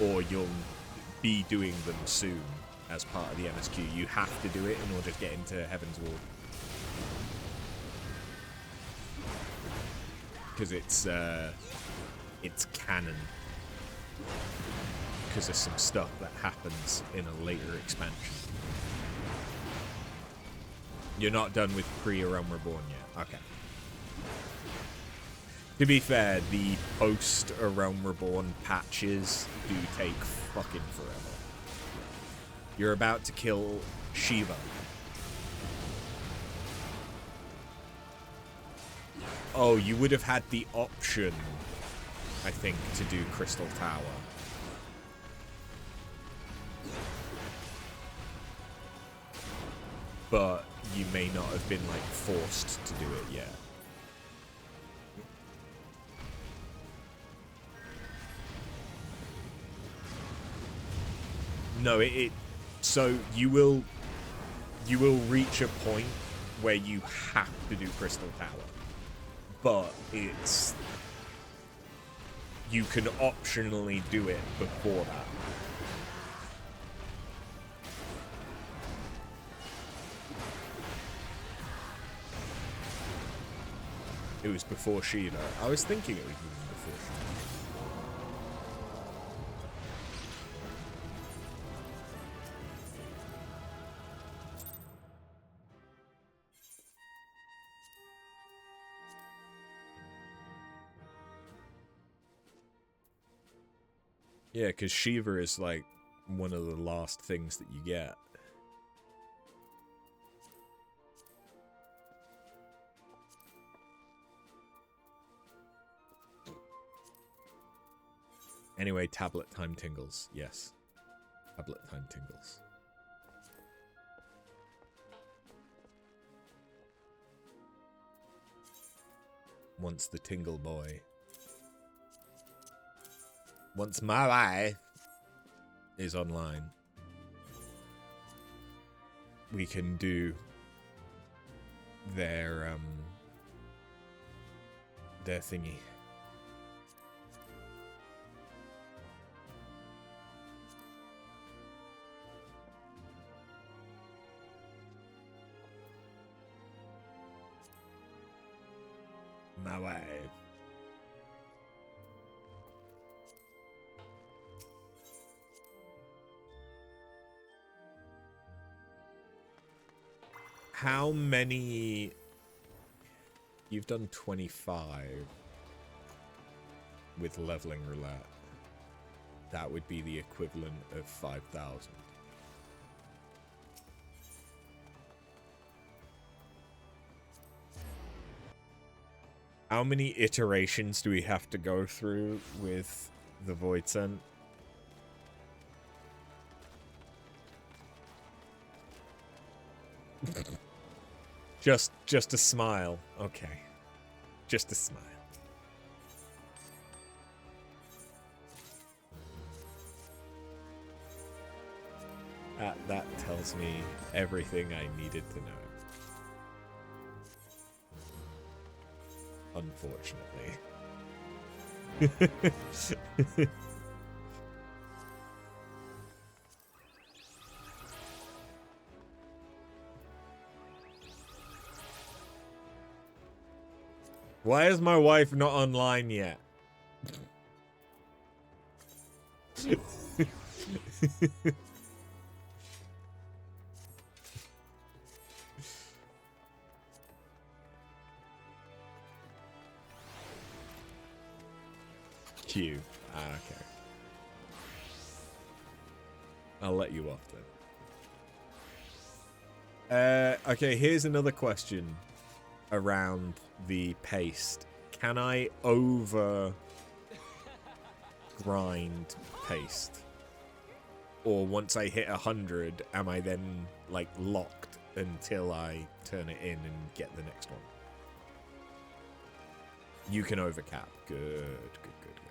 Or you'll be doing them soon as part of the MSQ. You have to do it in order to get into Heavensward. Because it's canon. Because there's some stuff that happens in a later expansion. You're not done with pre-Realm Reborn yet. Okay. To be fair, the post-Realm Reborn patches do take fucking forever. You're about to kill Shiva. Oh, you would have had the option, I think, to do Crystal Tower. But you may not have been, like, forced to do it yet. No, so you will reach a point where you have to do Crystal Tower. But you can optionally do it before that. It was before Sheila. I was thinking it was before Sheila. Yeah, because Shiva is like one of the last things that you get. Anyway, tablet time tingles. Yes. Tablet time tingles. Once the tingle boy. Once my wife is online, we can do their thingy. My wife. How many? You've done 25 with leveling roulette. That would be the equivalent of 5,000. How many iterations do we have to go through with the Void Scent? Just a smile. Okay. Just a smile. That tells me everything I needed to know. Unfortunately. Why is my wife not online yet? Q. Ah, okay. I'll let you off then. Okay, here's another question around the paste. Can I over grind paste? Or once I hit 100, am I then like locked until I turn it in and get the next one? You can overcap. Good, good, good, good.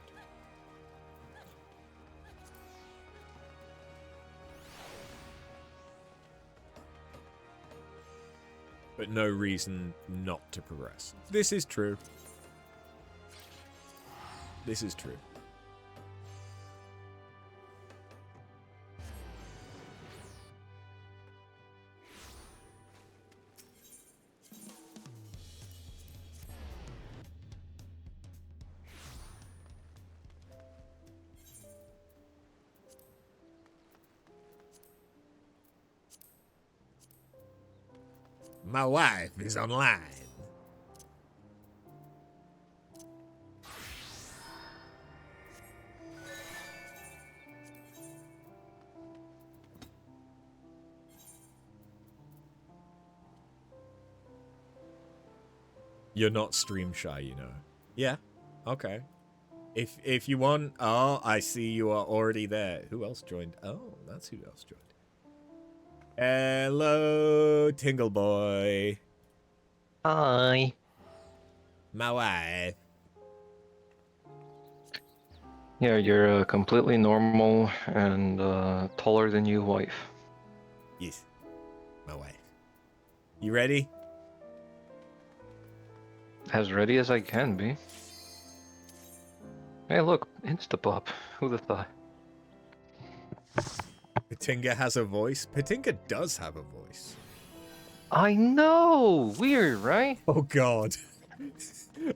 But no reason not to progress. This is true. This is true. My wife is online. You're not stream shy, you know. Yeah. Okay. If you want... Oh, I see you are already there. Who else joined? Oh, that's who else joined. Hello, Tingle Boy. Hi. My wife. Yeah, you're completely normal and taller than you, wife. Yes. My wife. You ready? As ready as I can be. Hey, look, Instapop. Who'd have thought? Patinga has a voice. Patinga does have a voice. I know! Weird, right? Oh god.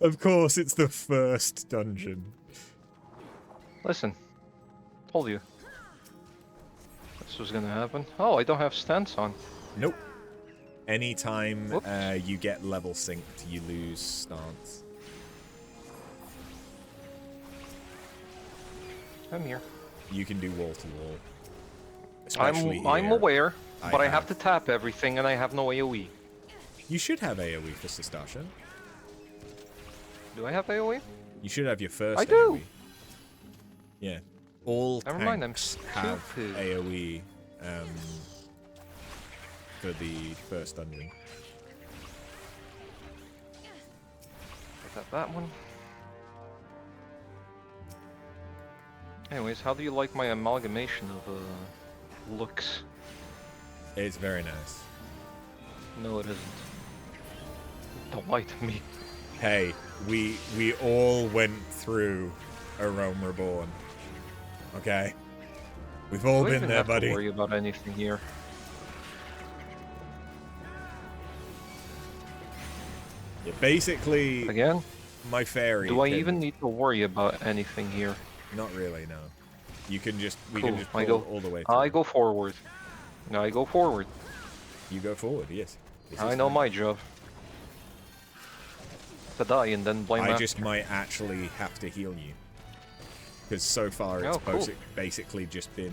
Of course, it's the first dungeon. Listen. Told you. This was gonna happen. Oh, I don't have stance on. Nope. Anytime Whoops. you get level synced, you lose stance. I'm here. You can do wall to wall. Especially I'm here. aware, but I have to tap everything and I have no AoE. You should have AoE for Sestasha. Do I have AoE? You should have your first I AoE. do! Yeah. All Never mind, I'm tanks have stupid. AoE for the first dungeon. I got that one. Anyways, how do you like my amalgamation of looks? It's very nice. No, it isn't. Don't lie to me. Hey, we all went through a Rome Reborn. Okay? We've all been there, buddy. Don't worry about anything here. Yeah, basically, Again? my fairy. Do I even need to worry about anything here? Not really, no. You can just we Cool. can just I pull go all the way through. I go forward. No, I go forward. You go forward, yes. I know my job. To die and then blame I after. just might actually have to heal you. Because so far it's cool. basically just been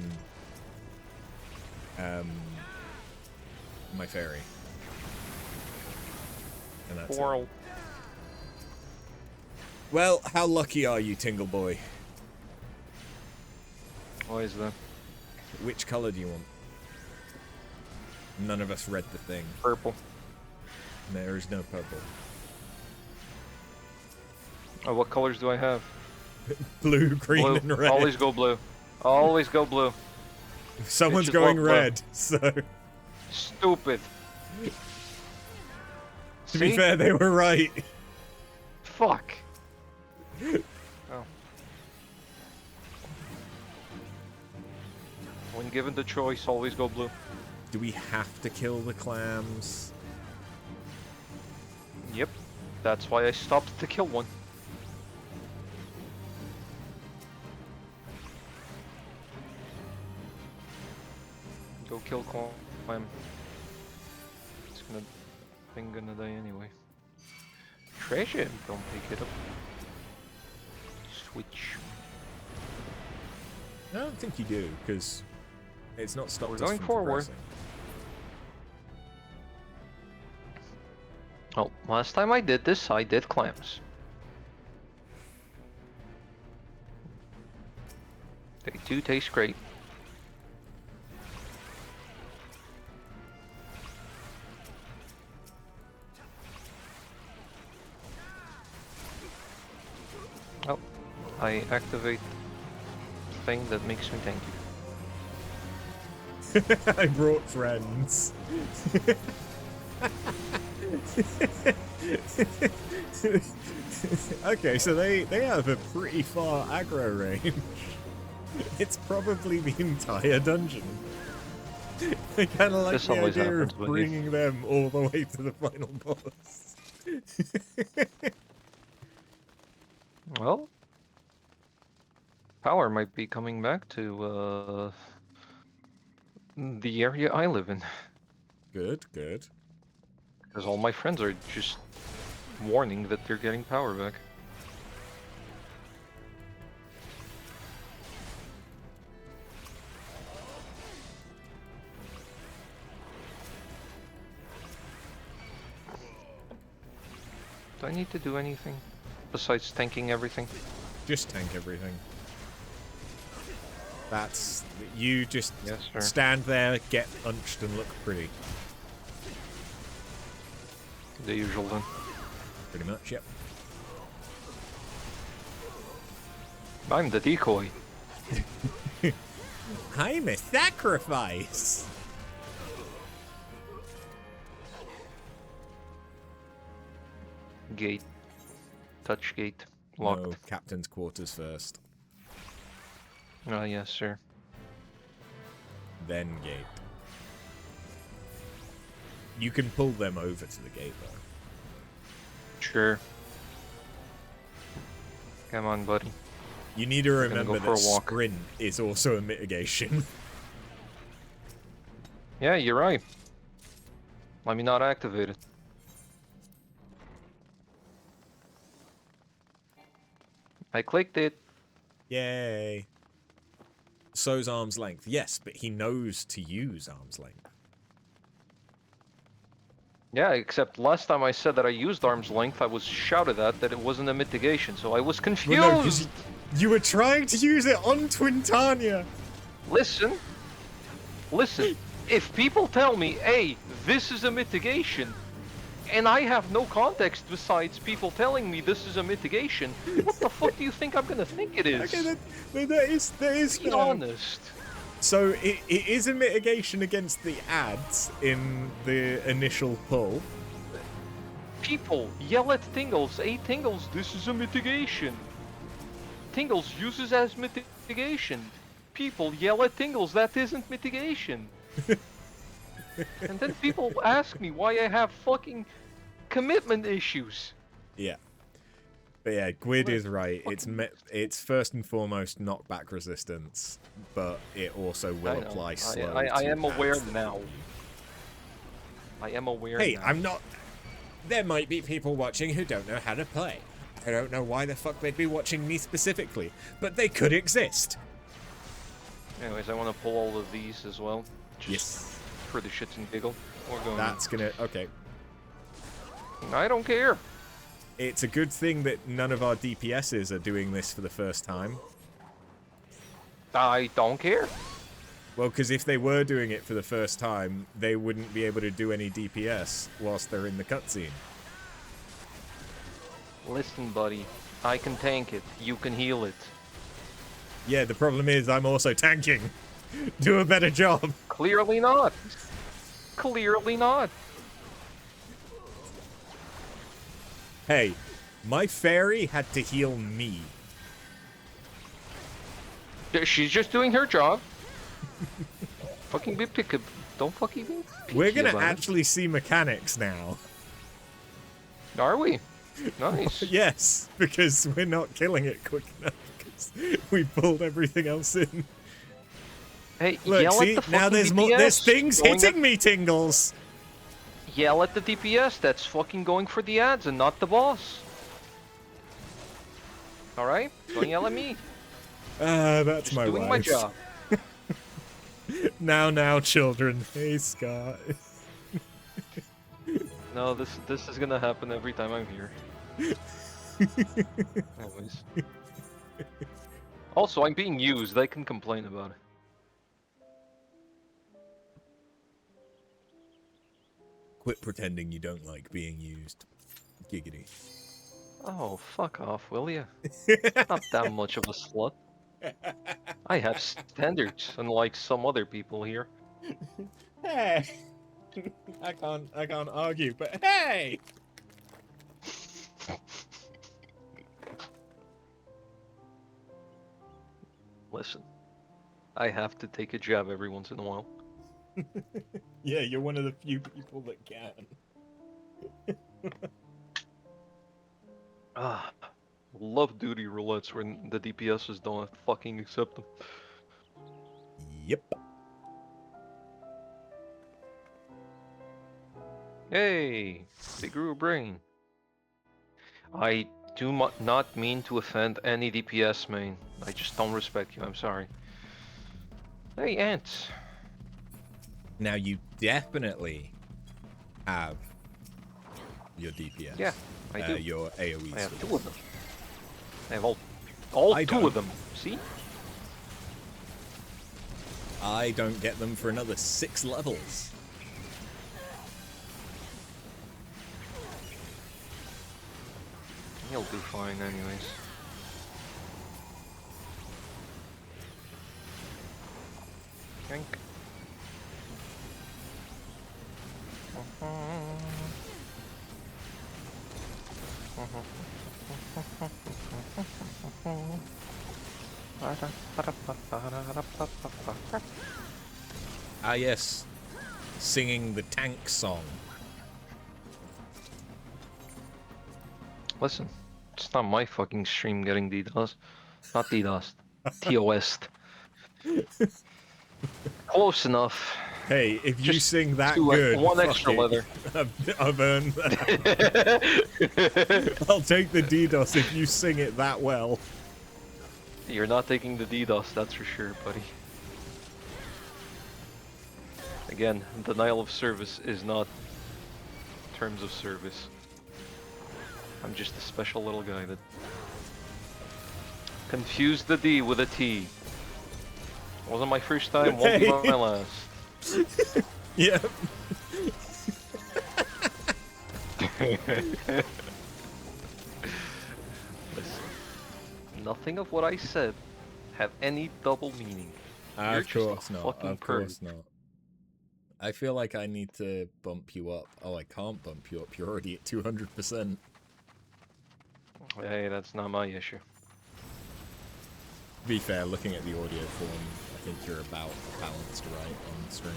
my fairy. And that's it. Whirl. Well, how lucky are you, Tingle Boy? Why is that? Which colour do you want? None of us read the thing. Purple. There is no purple. Oh, what colors do I have? Blue, green, Blue. and red. Always go blue. Always go blue. Someone's Bitches going love blue. red, so... Stupid. To be fair, they were right. Fuck. Oh. When given the choice, always go blue. Do we have to kill the clams? Yep. That's why I stopped to kill one. Go kill climb. It's gonna die anyway. Treasure, don't pick it up. Switch. I don't think you do, because it's not stopped us going from forward. progressing. Oh, last time I did this, I did clams. They do taste great. Oh, I activate the thing that makes me thank you. I brought friends. Okay, so they have a pretty far aggro range. It's probably the entire dungeon. I kind of like This the always idea of happens with you. bringing them all the way to the final boss. Well, power might be coming back to the area I live in. Good, good. Because all my friends are just warning that they're getting power back. Do I need to do anything besides tanking everything? Just tank everything. That's... You just Yes, sir. stand there, get unched, and look pretty. The usual then. Pretty much, yep. I'm the decoy. I'm a sacrifice! Gate. Touch gate. Locked. No, captain's quarters first. Ah, yes, sir. Then gate. You can pull them over to the gate, though. Sure. Come on, buddy. You need to remember go for that a walk. sprint is also a mitigation. Yeah, you're right. Let me not activate it. I clicked it. Yay. So's arm's length. Yes, but he knows to use arm's length. Yeah, except last time I said that I used arm's length, I was shouted at that it wasn't a mitigation, so I was confused. Well, no, 'cause you were trying to use it on Twintania. Listen. If people tell me, hey, this is a mitigation, and I have no context besides people telling me this is a mitigation, what the fuck do you think I'm gonna think it is? Okay, that is Be honest. So it is a mitigation against the ads in the initial pull. People yell at Tingles, hey Tingles, this is a mitigation. Tingles uses as mitigation. People yell at Tingles, that isn't mitigation. And then people ask me why I have fucking commitment issues. Yeah. But yeah, Gwyd is right. It's first and foremost knockback resistance, but it also will apply slow. I am aware ads. now. I am aware Hey, now. I'm not... There might be people watching who don't know how to play. I don't know why the fuck they'd be watching me specifically, but they could exist. Anyways, I want to pull all of these as well. Just Yes. for the shits and giggle. We're going. That's gonna... Okay. I don't care. It's a good thing that none of our DPSs are doing this for the first time. I don't care. Well, because if they were doing it for the first time, they wouldn't be able to do any DPS whilst they're in the cutscene. Listen, buddy. I can tank it. You can heal it. Yeah, the problem is I'm also tanking. Do a better job. Clearly not. Clearly not. Hey, my fairy had to heal me. She's just doing her job. Fucking be picky. Don't fucking be picky. We're gonna about it. actually see mechanics now. Are we? Nice. Yes, because we're not killing it quick enough. Because we pulled everything else in. Hey, Look, yell see, at the now fucking there's DPS more. There's things going hitting me, Tingles. Yell at the DPS that's fucking going for the ads and not the boss. Alright? Don't yell at me. That's Just my doing wife. my job. Now, children. Hey, Scott. No, this is gonna happen every time I'm here. Anyways. Also, I'm being used. They can complain about it. Quit pretending you don't like being used. Giggity. Oh, fuck off, will ya? Not that much of a slut. I have standards, unlike some other people here. Hey! I can't argue, but hey! Listen, I have to take a jab every once in a while. Yeah, you're one of the few people that can. Ah, love duty roulettes when the DPSs don't fucking accept them. Yep. Hey, they grew a brain. I do not mean to offend any DPS main. I just don't respect you, I'm sorry. Hey, ants. Now you definitely have your DPS. Yeah, I do. Your AoE I have skills. 2 of them. I have all I 2 don't. of them. See? I don't get them for another 6 levels. He'll do fine anyways. Drink. Ah yes, singing the tank song. Listen, it's not my fucking stream getting DDoS. Not DDoS. TOS. Close enough. Hey, if you Just sing that do, good, one fuck extra it. letter. I've earned that. I'll take the DDoS if you sing it that well. You're not taking the DDoS, that's for sure, buddy. Again, denial of service is not terms of service. I'm just a special little guy that confused the D with a T. Wasn't my first time, won't be my last. Yeah. Listen, nothing of what I said had any double meaning. You're Of just a course not. fucking Of course not. I feel like I need to bump you up. Oh, I can't bump you up. You're already at 200%. Hey, that's not my issue. To be fair, looking at the audio form, I think you're about balanced right on the stream.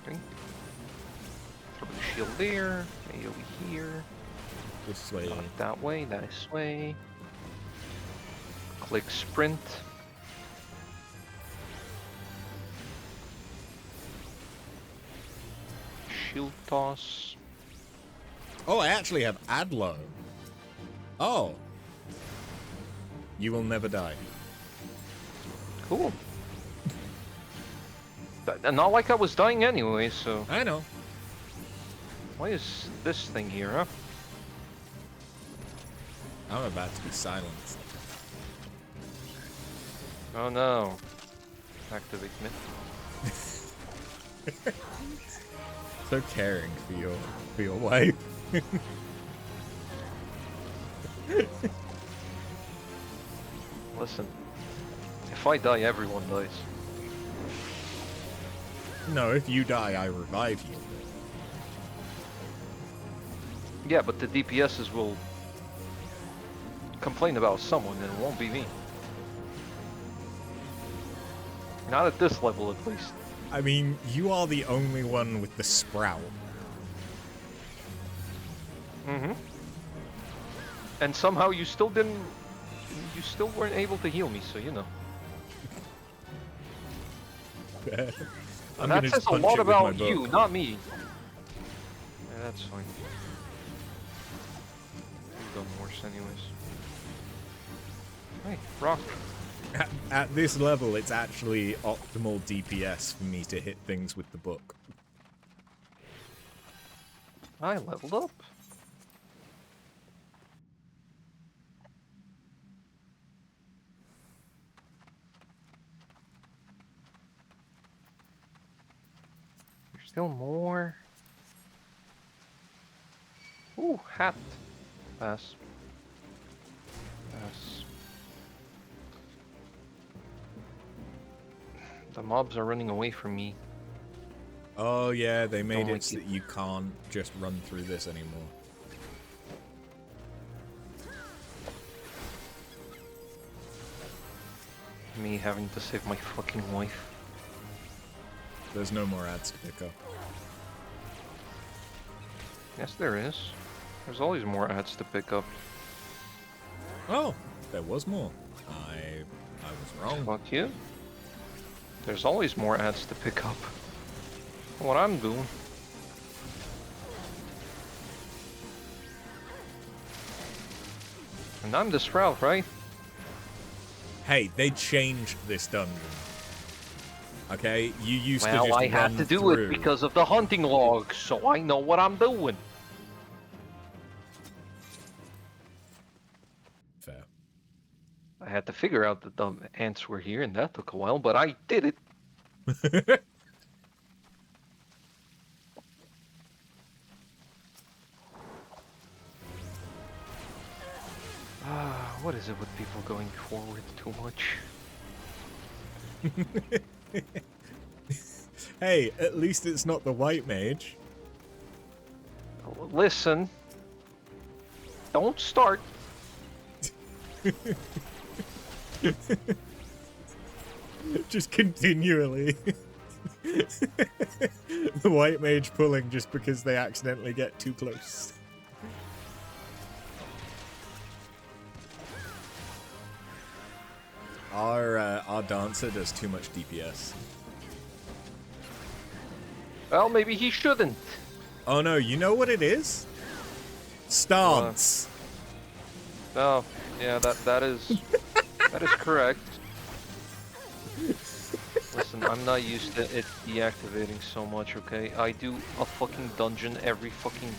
Okay. Throw the shield there, AoE here. This way. Not that way, this way. Click sprint. Shield toss. Oh, I actually have Adlo. Oh. You will never die. Cool. Not like I was dying anyway, so... I know. Why is this thing here, huh? I'm about to be silenced. Oh no. Activate mid. So caring for your wife. Listen. If I die, everyone dies. No, if you die, I revive you. Yeah, but the DPSs will complain about someone and it won't be me. Not at this level, at least. I mean, you are the only one with the sprout. Mm-hmm. And somehow you still didn't... You still weren't able to heal me, so you know. I'm That gonna says a punch lot it with my about book. you, not me. Yeah, that's fine. We've done worse anyways. Hey, rock. At this level, it's actually optimal DPS for me to hit things with the book. I leveled up. There's still more. Ooh, hat. Pass. Pass. The mobs are running away from me. Oh yeah, they made Don't it like so it. that you can't just run through this anymore. Me having to save my fucking wife. There's no more ads to pick up. Yes, there is. There's always more ads to pick up. Oh, there was more. I was wrong. Fuck you. There's always more ads to pick up. What I'm doing. And I'm the Sprout, right? Hey, they changed this dungeon. Okay, you used to Well, just I run had to do through. it because of the hunting log, so I know what I'm doing. Fair. I had to figure out that the ants were here, and that took a while, but I did it. What is it with people going forward too much? Hey, at least it's not the white mage. Listen. Don't start. Just continually. The white mage pulling just because they accidentally get too close. Our dancer does too much DPS. Well, maybe he shouldn't. Oh no, you know what it is? Stance. Oh, yeah, that is that is correct. Listen, I'm not used to it deactivating so much, okay? I do a fucking dungeon every fucking...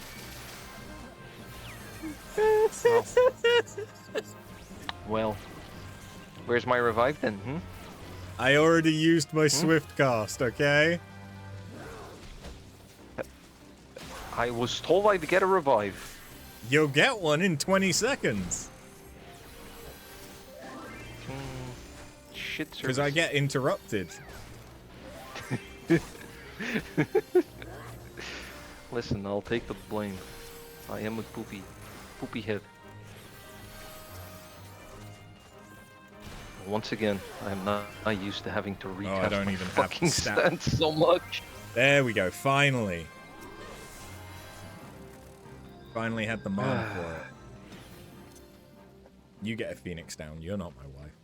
Well, where's my revive then, hmm? I already used my swift cast, okay? I was told I'd get a revive. You'll get one in 20 seconds. Shit, Because I get interrupted. Listen, I'll take the blame. I am a poopy head. Once again, I am not used to having to retest I don't my even have fucking stance so much. There we go, finally. Finally had the mana for it. You get a phoenix down, you're not my wife.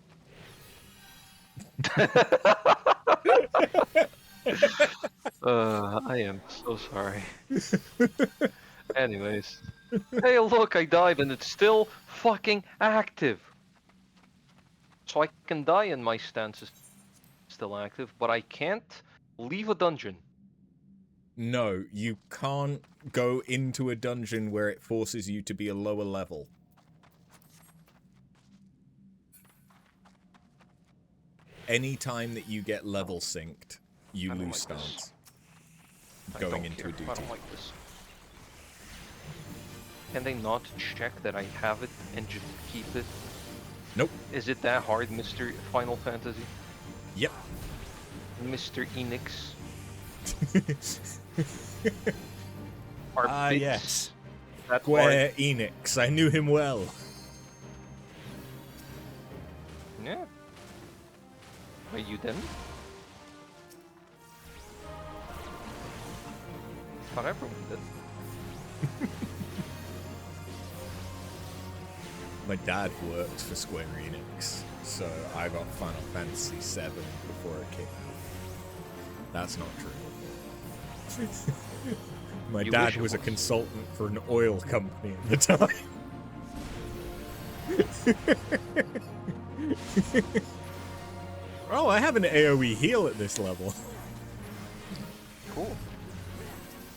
I am so sorry. Anyways. Hey, look, I died and it's still fucking active. So I can die and my stance is still active, but I can't leave a dungeon. No, you can't go into a dungeon where it forces you to be a lower level. Anytime that you get level synced, you lose stance. Going into a duty. I don't like this. Can they not check that I have it and just keep it? Nope. Is it that hard, Mr. Final Fantasy? Yep. Mr. Enix? Yes. Square Enix. I knew him well. Yeah. Are you then? Thought everyone did. My dad worked for Square Enix, so I got Final Fantasy XIV before it came out. That's not true. My dad was a consultant for an oil company at the time. Oh, I have an AoE heal at this level. Cool.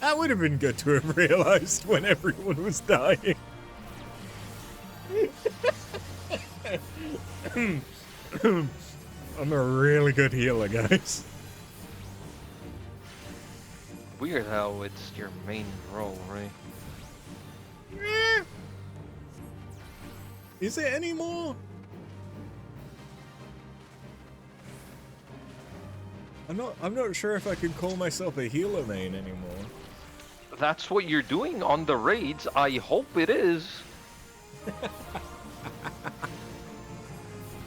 That would have been good to have realized when everyone was dying. I'm a really good healer, guys. Weird how it's your main role, right? Is it anymore? I'm not sure if I could call myself a healer main anymore. That's what you're doing on the raids. I hope it is.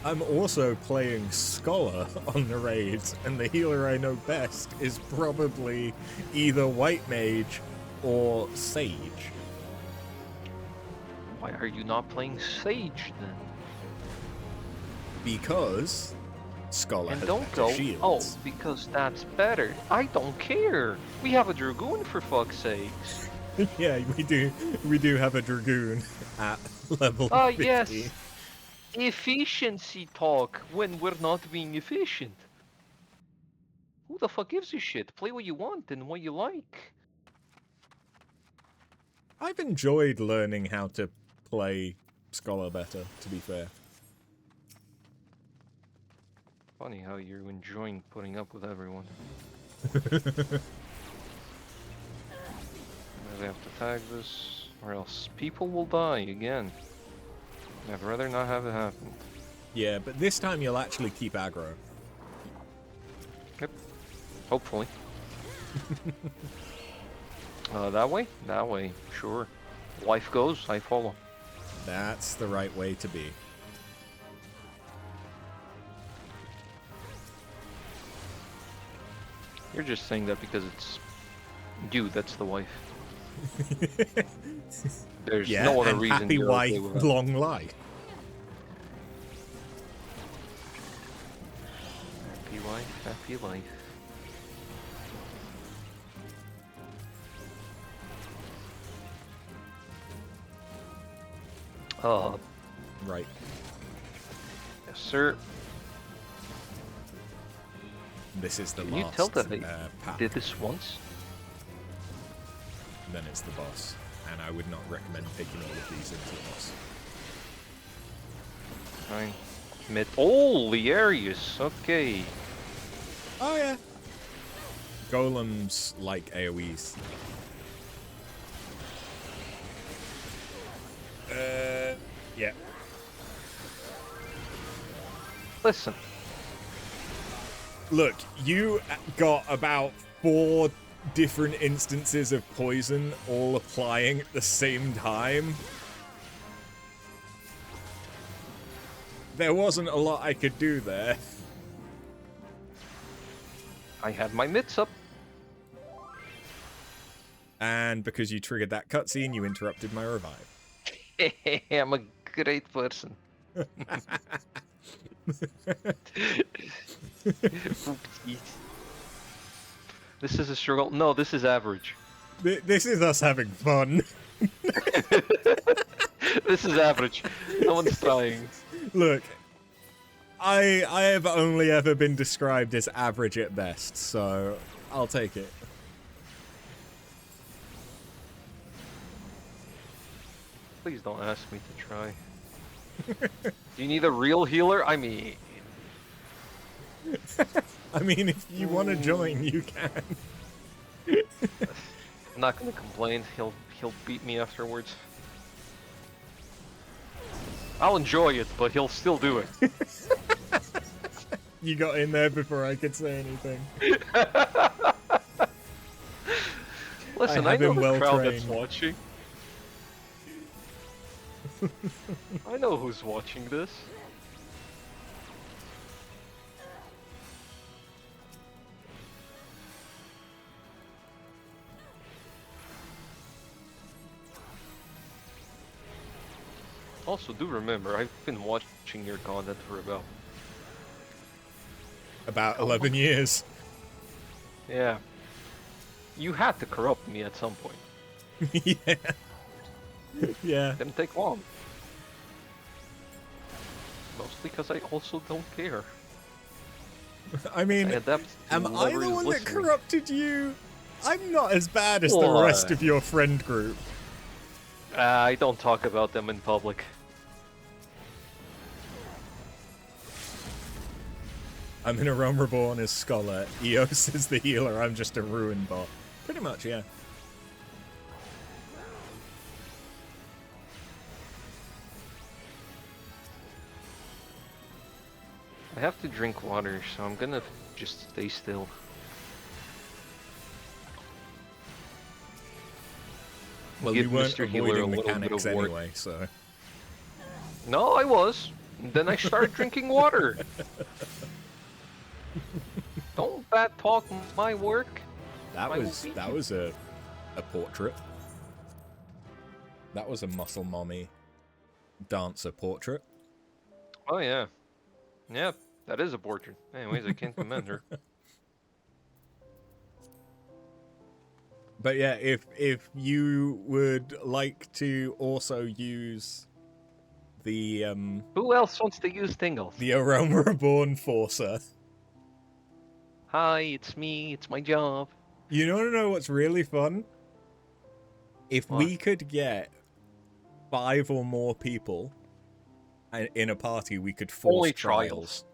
I'm also playing Scholar on the raids, and the healer I know best is probably either White Mage or Sage. Why are you not playing Sage then? Because Scholar has don't better go, shields. oh, because that's better. I don't care. We have a Dragoon for fuck's sakes. Yeah, we do have a Dragoon at level 50. Yes. Efficiency talk when we're not being efficient. Who the fuck gives a shit? Play what you want and what you like. I've enjoyed learning how to play Scholar better, to be fair. Funny how you're enjoying putting up with everyone. I have to tag this, or else people will die again. I'd rather not have it happen. Yeah, but this time you'll actually keep aggro. Yep. Hopefully. That way? That way, sure. Life goes, I follow. That's the right way to be. You're just saying that because it's you that's the wife. There's Yeah, no other and reason happy you're wife, okay with that. long life. Happy wife, happy life. Right. Yes, sir. This is the Can you last tell that I path. did this once? Then it's the boss. And I would not recommend taking all of these into the boss. Fine. Mid. Oh, the areas. Okay. Oh, yeah. Golems like AoEs. Yeah. Listen. Look, you got about 4 different instances of poison all applying at the same time. There wasn't a lot I could do there. I had my mitts up. And because you triggered that cutscene, you interrupted my revive. I'm a great person. Oopsies. This is a struggle. No, this is average. This is us having fun. This is average. No one's trying. Look, I have only ever been described as average at best, so I'll take it. Please don't ask me to try. Do you need a real healer? I mean... I mean, if you want to join, you can. I'm not gonna complain. He'll beat me afterwards. I'll enjoy it, but he'll still do it. You got in there before I could say anything. Listen, I know the crowd that's watching. I know who's watching this. Also, do remember, I've been watching your content for about 11 years. Yeah. You had to corrupt me at some point. Yeah. Yeah. Didn't take long. Mostly because I also don't care. I mean, I adapt to am I the whoever is one that listening. corrupted you? I'm not as bad as the rest of your friend group. I don't talk about them in public. I'm in a Realm Reborn as Scholar. Eos is the healer. I'm just a Ruin bot. Pretty much, yeah. I have to drink water, so I'm gonna just stay still. Well, Give you weren't Mr. Healer a avoiding little bit mechanics of work. anyway, so... No, I was. And then I started drinking water. Don't bad talk my work. That was a portrait. That was a muscle mommy dancer portrait. Oh yeah. Yeah, that is a portrait. Anyways, I can't commend her. But yeah, if you would like to also use the Who else wants to use tingles? the Realm Reborn Forcer, Hi, it's me. It's my job. You want to know what's really fun? If What? we could get 5 or more people in a party, we could force Only trials.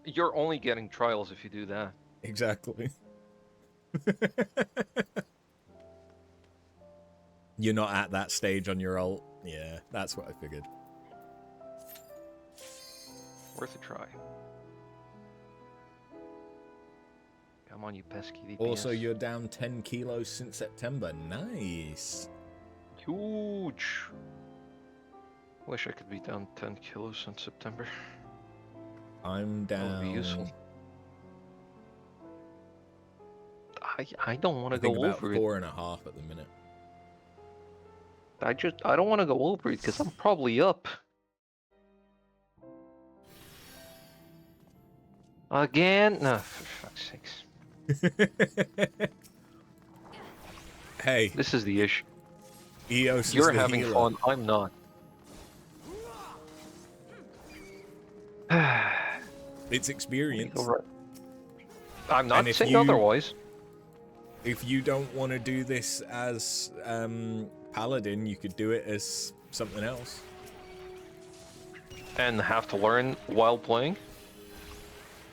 You're only getting trials if you do that. Exactly. You're not at that stage on your ult. Yeah, that's what I figured. Worth a try. Come on, you pesky DPS. Also, you're down 10 kilos since September. Nice. Huge. Wish I could be down 10 kilos in September. I'm That would be down. useful. I don't want to go about over 4.5 at the minute. it. I don't want to go over it because I'm probably up. Again? No, for fuck's sakes. Hey, This is the issue. Eos You're is the having healer. fun, I'm not. It's experience. I'm not if saying you- otherwise. If you don't want to do this as Paladin, you could do it as something else. And have to learn while playing.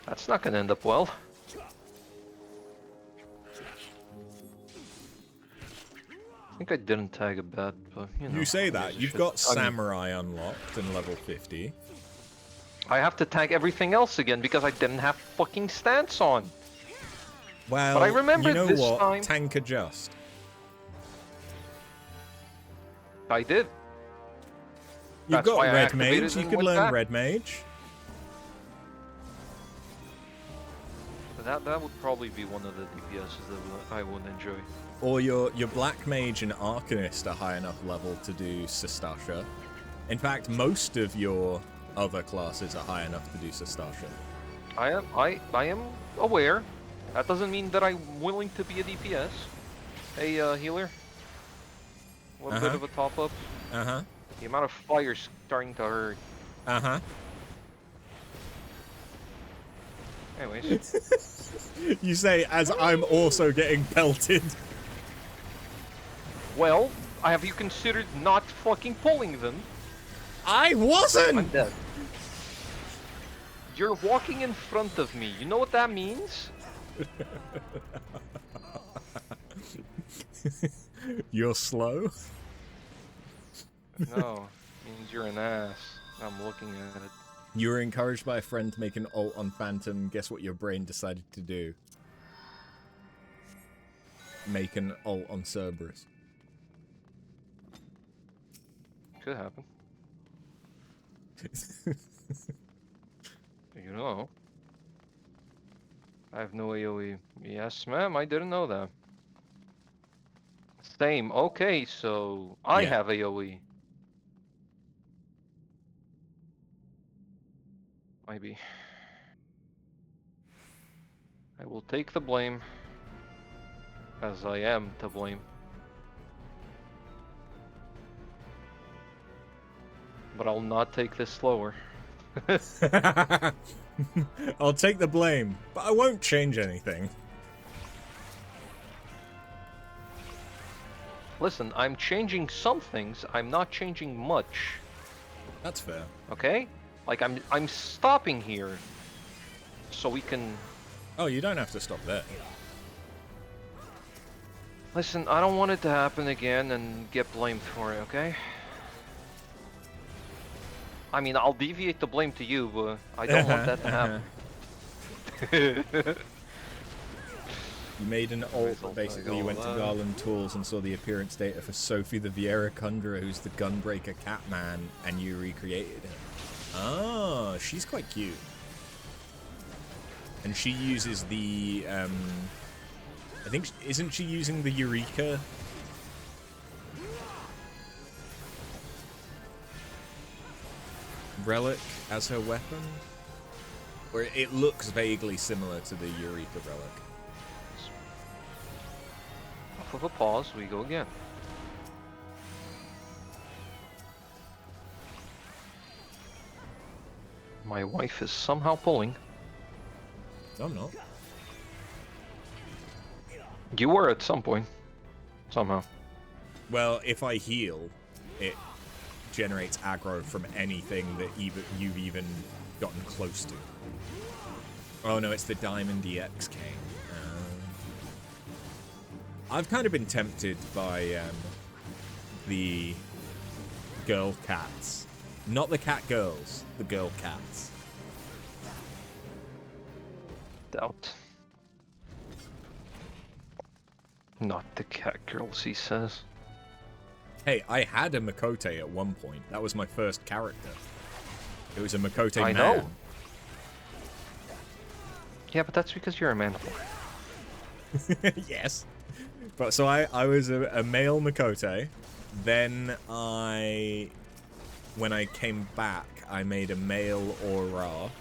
That's not going to end up well. I think I didn't tag a bad, but you know. You say who that. gives a You've shit? got I mean, Samurai unlocked and level 50. I have to tag everything else again because I didn't have fucking stance on. Well, But I remember you know this what? time- Tank adjust. I did. You've That's why got I Red activated Mage. You and could went learn back. Red Mage. That would probably be one of the DPSs that I would enjoy. Or your Black Mage and Arcanist are high enough level to do Sestasha. In fact, most of your other classes are high enough to do Sestasha. I am aware. That doesn't mean that I'm willing to be a DPS. Hey, healer. A little bit of a top up. Uh-huh. The amount of fire's starting to hurt. Uh-huh. Anyways. You say as I'm also getting pelted. Well, have you considered not fucking pulling them? I I'm wasn't! dead. You're walking in front of me. You know what that means? You're slow? No. Means you're an ass. I'm looking at it. You were encouraged by a friend to make an ult on Phantom. Guess what your brain decided to do? Make an ult on Cerberus. Could happen. You know. I have no AoE. Yes, ma'am, I didn't know that. Same. Okay, so I Yeah. have AoE. Maybe. I will take the blame. As I am to blame. But I'll not take this slower. I'll take the blame, but I won't change anything. Listen, I'm changing some things. I'm not changing much. That's fair. Okay? Like I'm stopping here. So we can Oh, you don't have to stop there. listen, I don't want it to happen again and get blamed for it, okay? I mean, I'll deviate the blame to you, but I don't want that to happen. You made an ult, Result, basically I you go, went to Garland Tools and saw the appearance data for Sophie the Vieira Kundra, who's the Gunbreaker Catman, and you recreated it. Oh, she's quite cute. And she uses the, I think, isn't she using the Eureka? Relic as her weapon? Or it looks vaguely similar to the Eureka Relic. Off of a pause, we go again. My wife is somehow pulling. No, I'm not. You were at some point. Somehow. Well, if I heal, it generates aggro from anything that you've even gotten close to. Oh no, it's the Diamond EXK. I've kind of been tempted by the girl cats. Not the cat girls, the girl cats. Doubt. Not the cat girls, he says. Hey, I had a Makote at one point. That was my first character. It was a Makote man. I know. Yeah, but that's because you're a man. Yes. But so I was a male Makote. Then when I came back, I made a male Aura.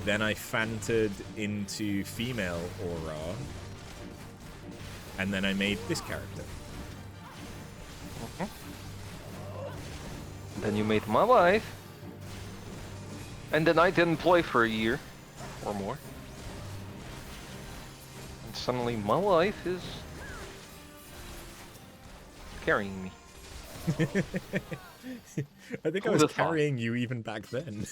Then I fanted into female Aura. And then I made this character. Okay. Then you made my life. And then I didn't play for a year or more. And suddenly my life is carrying me. I think I was carrying you even back then.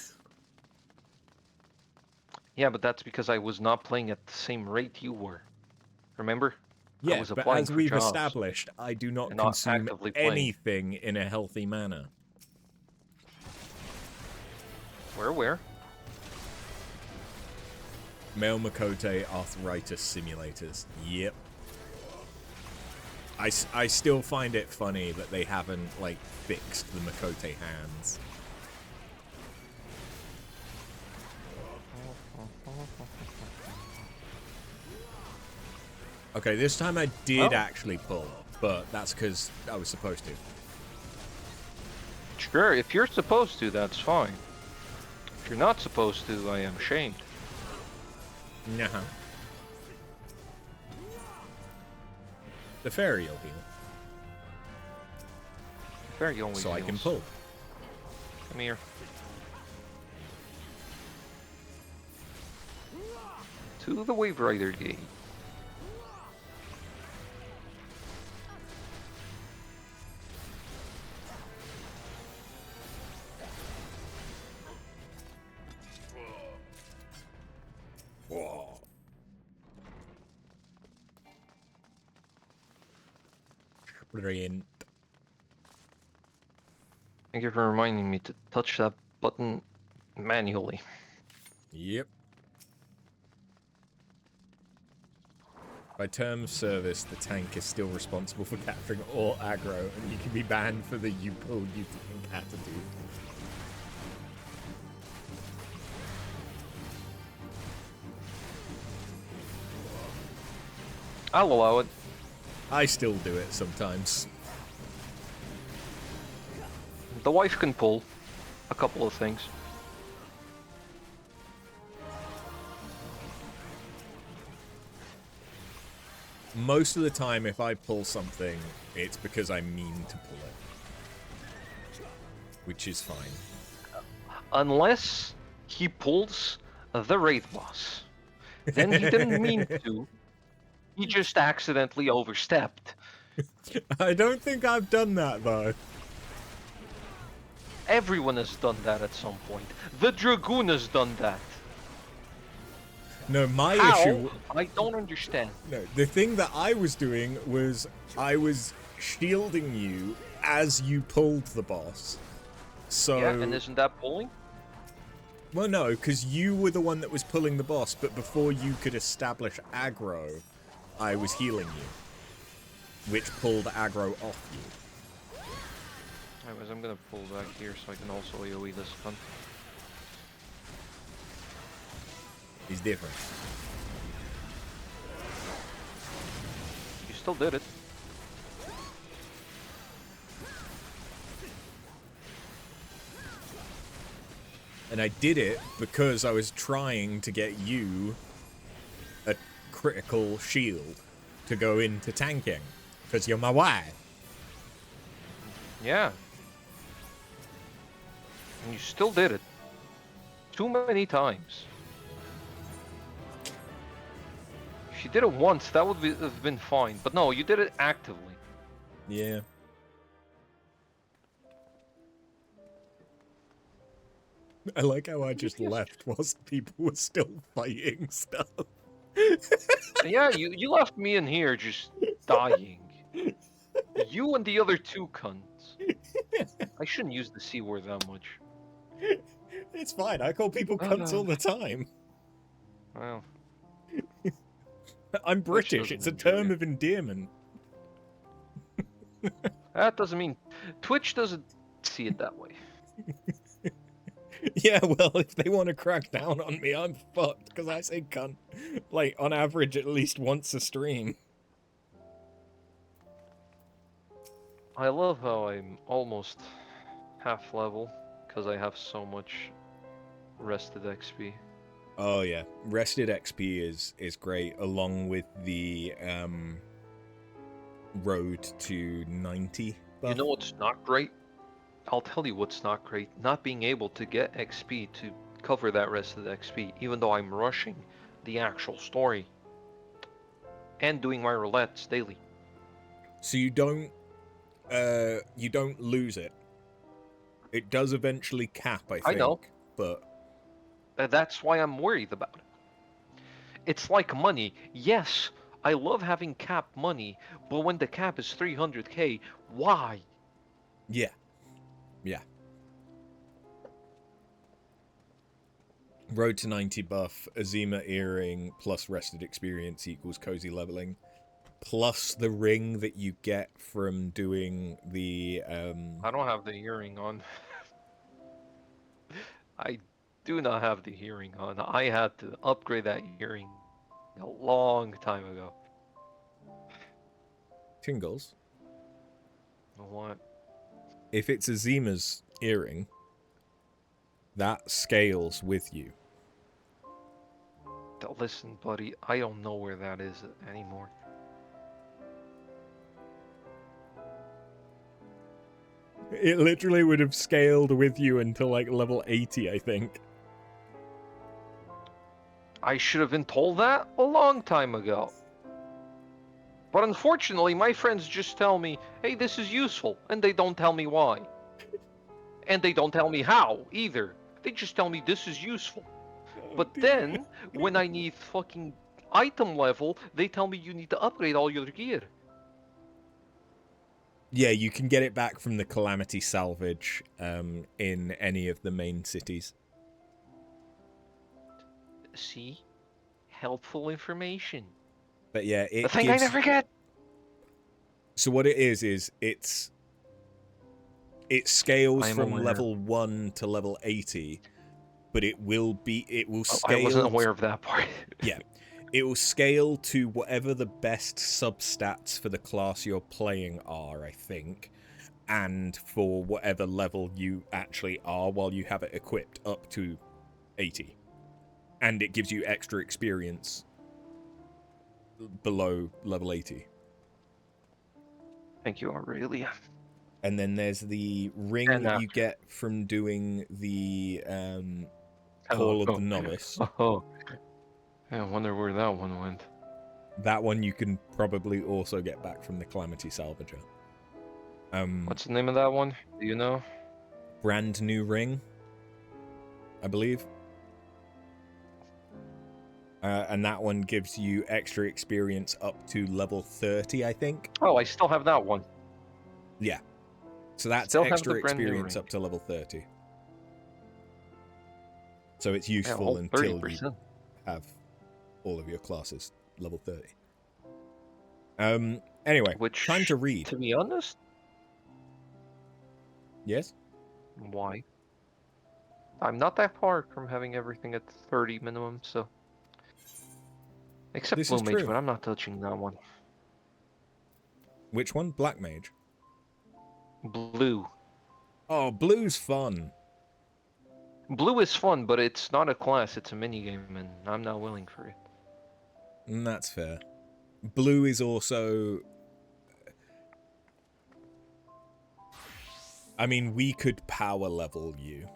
Yeah, but that's because I was not playing at the same rate you were. Remember? Yeah, but as we've established, I do not consume anything in a healthy manner. Where? Male Makote arthritis simulators. Yep. I still find it funny that they haven't, like, fixed the Makote hands. Okay, this time I did actually pull, but that's because I was supposed to. Sure, if you're supposed to, that's fine. If you're not supposed to, I am ashamed. Nah. The fairy will heal. The fairy always so heals. I can pull. Come here. To the Wave Rider gate. Whoa. Brilliant. Thank you for reminding me to touch that button manually. Yep. By term of service, the tank is still responsible for capturing all aggro, and you can be banned for the you pulled you tank attitude. I'll allow it. I still do it sometimes. The wife can pull a couple of things. Most of the time, if I pull something, it's because I mean to pull it. Which is fine. Unless he pulls the raid boss. Then he didn't mean to. He just accidentally overstepped. I don't think I've done that, though. Everyone has done that at some point. The Dragoon has done that. No, my How? issue... I don't understand. No, the thing that I was doing was I was shielding you as you pulled the boss. So... Yeah, and isn't that pulling? Well, no, because you were the one that was pulling the boss, but before you could establish aggro, I was healing you. Which pulled aggro off you. Anyways, I'm gonna pull back here so I can also AoE this one. Is different. You still did it. And I did it because I was trying to get you a critical shield to go into tanking. Because you're my wife. Yeah. And you still did it. Too many times. If you did it once, that would have been fine. But no, you did it actively. Yeah. I like how I just left whilst people were still fighting stuff. Yeah, you left me in here just dying. You and the other two cunts. I shouldn't use the C word that much. It's fine, I call people cunts all the time. Well, I'm Twitch British, doesn't it's a enjoy term it. of endearment. That doesn't mean Twitch doesn't see it that way. Yeah, well, if they want to crack down on me, I'm fucked, because I say cunt, like, on average at least once a stream. I love how I'm almost half level because I have so much rested XP. Oh yeah, rested XP is great, along with the road to 90 buff. You know what's not great? I'll tell you what's not great. Not being able to get XP to cover that rested XP, even though I'm rushing the actual story and doing my roulettes daily. So you don't lose it. It does eventually cap, I think. I know. But That's why I'm worried about it. It's like money. Yes, I love having cap money, but when the cap is 300k, why? yeah. Yeah. Road to 90 buff, Azima earring plus rested experience equals cozy leveling. Plus the ring that you get from doing the I don't have the earring on. I do not have the hearing on. I had to upgrade that hearing a long time ago. tingles. What? If it's Azima's earring, that scales with you. Listen, buddy, I don't know where that is anymore. It literally would have scaled with you until like level 80, I think. I should have been told that a long time ago. But unfortunately, my friends just tell me, hey, this is useful, and they don't tell me why. And they don't tell me how, either. They just tell me this is useful. But then, when I need fucking item level, they tell me you need to upgrade all your gear. Yeah, you can get it back from the Calamity Salvage in any of the main cities. See? Helpful information. But yeah, it The thing gives... I never get! So what it is it scales from aware. level 1 to level 80, but it will scale... I wasn't aware of that part. Yeah. It will scale to whatever the best substats for the class you're playing are, I think, and for whatever level you actually are while you have it equipped up to 80. And it gives you extra experience below level 80. Thank you, Aurelia. And then there's the ring you get from doing the Call of the Novice. Oh, I wonder where that one went. That one you can probably also get back from the Calamity Salvager. What's the name of that one? Do you know? Brand New Ring, I believe. And that one gives you extra experience up to level 30, I think. Oh, I still have that one. Yeah. So that's Still have extra the brand new experience ring. up to level 30. So it's useful Yeah, until 30%. you have all of your classes level 30. Anyway, Which, time to read. To be honest, Yes? why? I'm not that far from having everything at 30 minimum, so... Except This Blue is Mage, true. but I'm not touching that one. Which one? Black Mage? Blue. Oh, blue's fun. Blue is fun, but it's not a class, it's a minigame, and I'm not willing for it. That's fair. Blue is also... I mean, we could power level you.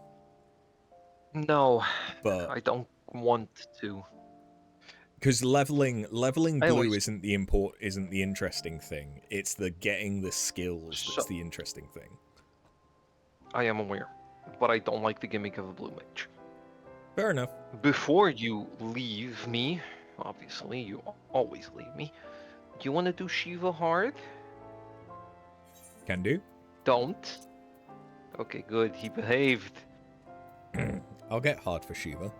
No, But I don't want to. Because leveling I blue always isn't the interesting thing. It's the getting the skills that's the interesting thing. I am aware, but I don't like the gimmick of a blue mage. Fair enough. Before you leave me, obviously you always leave me. Do you want to do Shiva hard? Can do. Don't. Okay, good. He behaved. I'll get hard for Shiva.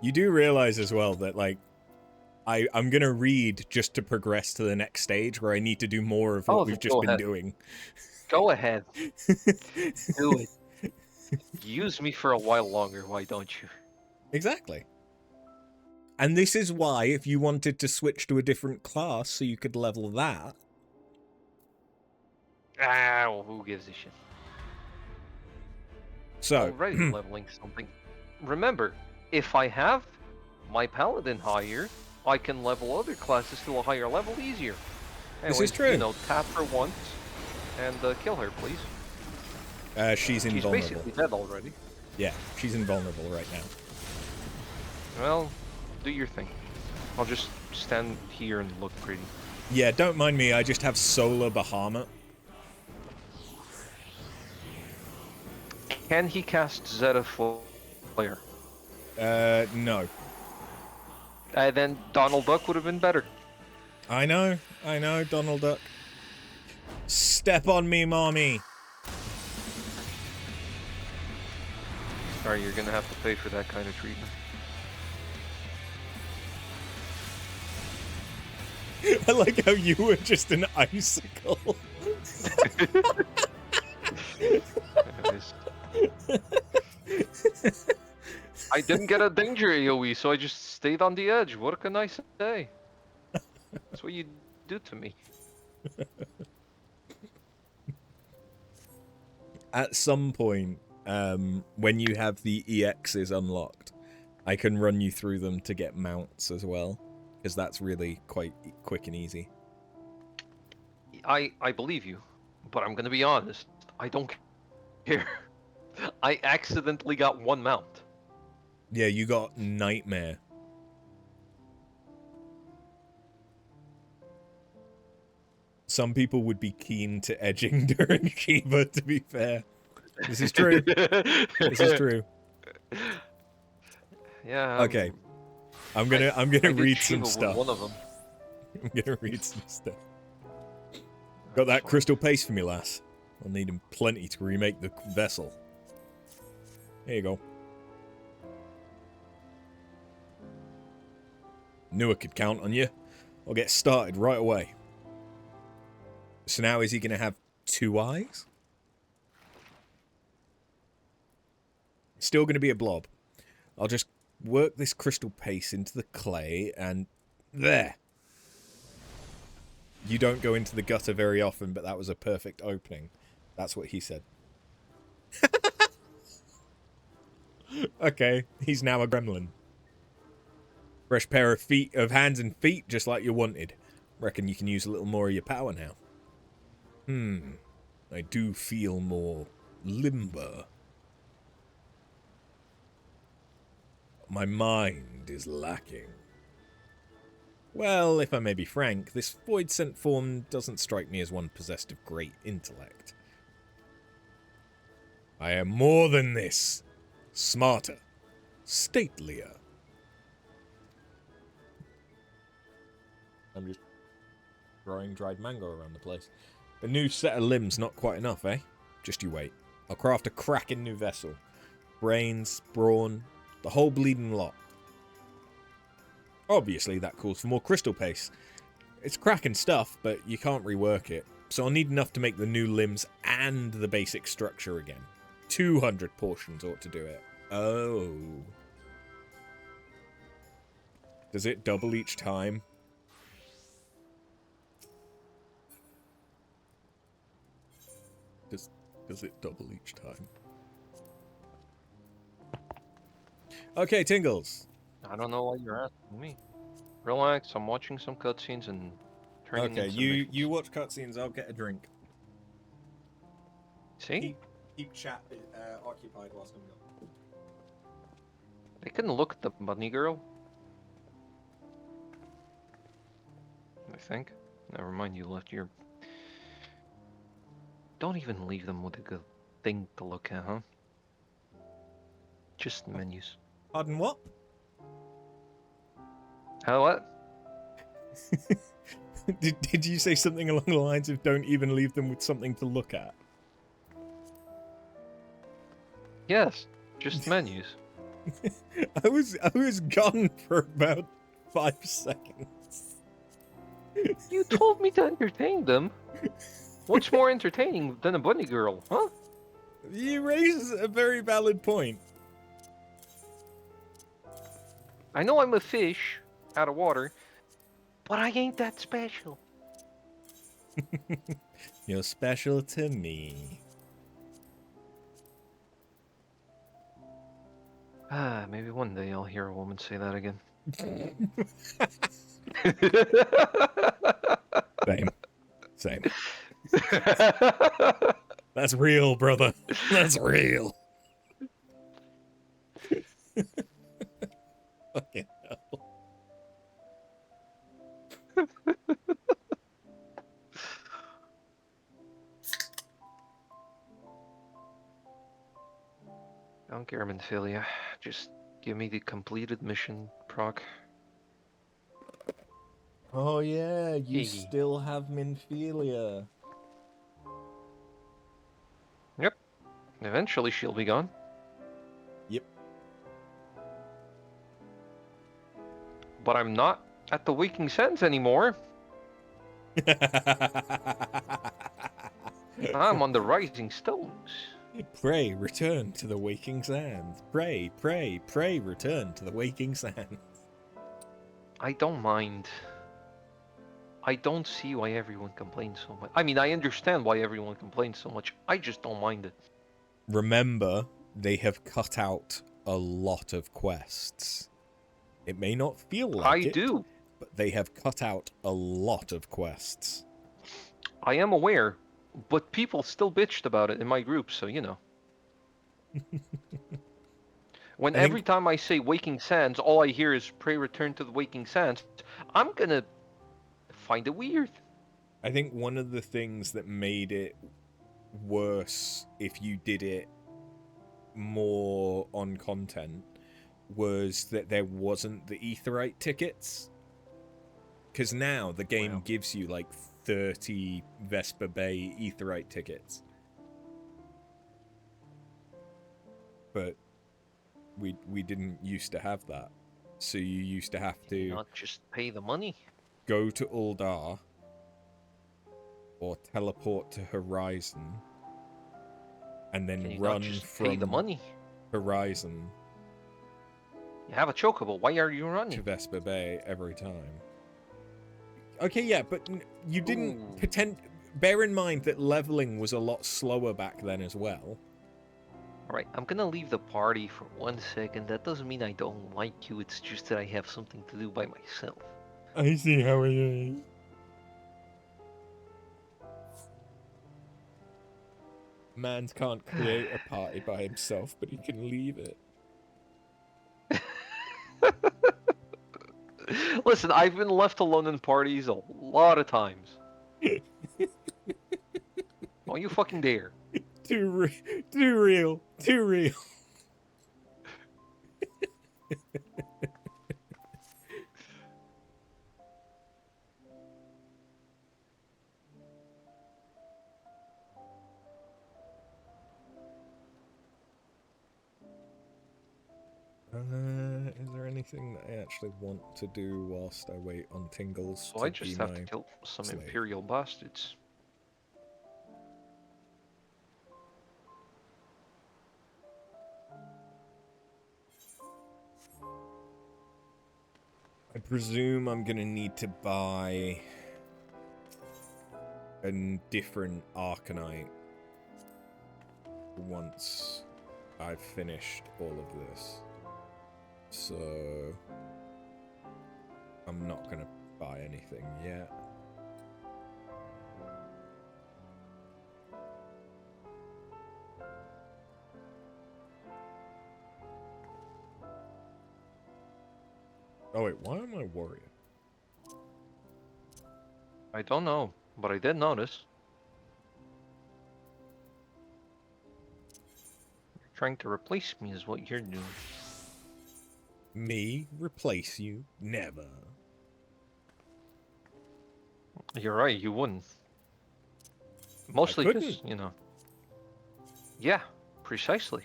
You do realize as well that, like, I'm going to read just to progress to the next stage where I need to do more of what we've just been doing. Go ahead. Do it. Use me for a while longer, why don't you? Exactly. And this is why, if you wanted to switch to a different class so you could level that... Ah, well, who gives a shit? So... Already leveling something. Remember, if I have my paladin higher, I can level other classes to a higher level easier. Anyways, this is true. You know, tap her once and kill her, please. She's invulnerable. She's basically dead already. Yeah, she's invulnerable right now. Well, do your thing. I'll just stand here and look pretty. Yeah, don't mind me, I just have Solar Bahamut. Can he cast Zeta Flare? No. Then Donald Duck would have been better. I know, Donald Duck. Step on me, mommy! Sorry, you're gonna have to pay for that kind of treatment. I like how you were just an icicle. I didn't get a danger AoE, so I just stayed on the edge. What can I say? That's what you do to me. At some point, when you have the EXs unlocked, I can run you through them to get mounts as well, because that's really quite quick and easy. I believe you, but I'm gonna be honest. I don't care. I accidentally got one mount. Yeah, you got Nightmare. Some people would be keen to edging during Shiva, to be fair. This is true. This is true. Yeah. Okay. I'm gonna read some stuff. One of them. I'm gonna read some stuff. Got that crystal paste for me, lass. I'll need him plenty to remake the vessel. There you go. Knew I could count on you. I'll get started right away. So now is he going to have 2 eyes? Still going to be a blob. I'll just work this crystal paste into the clay and... There! You don't go into the gutter very often, but that was a perfect opening. That's what he said. Okay, he's now a gremlin. Fresh pair of hands and feet, just like you wanted. Reckon you can use a little more of your power now. I do feel more limber. My mind is lacking. Well, if I may be frank, this void-sent form doesn't strike me as one possessed of great intellect. I am more than this. Smarter. Statelier. I'm just throwing dried mango around the place. A new set of limbs not quite enough, eh? Just you wait. I'll craft a cracking new vessel. Brains, brawn, the whole bleeding lot. Obviously, that calls for more crystal paste. It's cracking stuff, but you can't rework it. So I'll need enough to make the new limbs and the basic structure again. 200 portions ought to do it. Oh. Does it double each time? Does it double each time? Okay, Tingles. I don't know why you're asking me. Relax, I'm watching some cutscenes and turning Okay, in you watch cutscenes, I'll get a drink. See? keep chat occupied whilst I'm gone. I couldn't look at the bunny girl. I think. Never mind, you left your... Don't even leave them with a good thing to look at, huh? Just menus. Pardon what? What? Did you say something along the lines of don't even leave them with something to look at? Yes, just menus. I was gone for about 5 seconds. You told me to entertain them. What's more entertaining than a bunny girl, huh? You raise a very valid point. I know I'm a fish out of water, but I ain't that special. You're special to me. Maybe one day I'll hear a woman say that again. Same. That's real, brother. That's real. Fucking hell. Don't care, Minfilia. Just give me the completed mission, proc. Oh yeah, you Hey. still have Minfilia. Yep. Eventually she'll be gone. Yep. But I'm not at the Waking Sands anymore. I'm on the Rising Stones. Pray, return to the Waking Sands. Pray, pray, pray, return to the Waking Sands. I don't mind. I don't see why everyone complains so much. I mean, I understand why everyone complains so much. I just don't mind it. Remember, they have cut out a lot of quests. It may not feel like it, do. but they have cut out a lot of quests. I am aware, but people still bitched about it in my group, so you know. When every time I say Waking Sands, all I hear is pray return to the Waking Sands, I'm gonna find it weird. I think one of the things that made it worse if you did it more on content was that there wasn't the Aetheryte tickets. Because now the game gives you like 30 Vesper Bay Aetheryte tickets. But we didn't used to have that. So you used to have to Not just pay the money. go to Uldar or teleport to Horizon and then Can you run not just from pay the money? Horizon You have a chocobo. Why are you to running? Vesper Bay every time. Okay, yeah, but you didn't pretend. Bear in mind that leveling was a lot slower back then as well. Alright, I'm gonna leave the party for 1 second. That doesn't mean I don't like you, it's just that I have something to do by myself. I see how it is. Man can't create a party by himself, but he can leave it. Listen, I've been left alone in parties a lot of times. Don't you fucking dare. Too real. Too real. Is there anything that I actually want to do whilst I wait on Tingles? So I just have to kill some slave. Imperial bastards. I presume I'm gonna need to buy a different Arcanite once I've finished all of this. So I'm not gonna buy anything yet. Oh wait, why am I warrior? I don't know, but I did notice. You're trying to replace me is what you're doing. Me replace you? Never. You're right, you wouldn't. Mostly because, couldn't. you know. Yeah, precisely.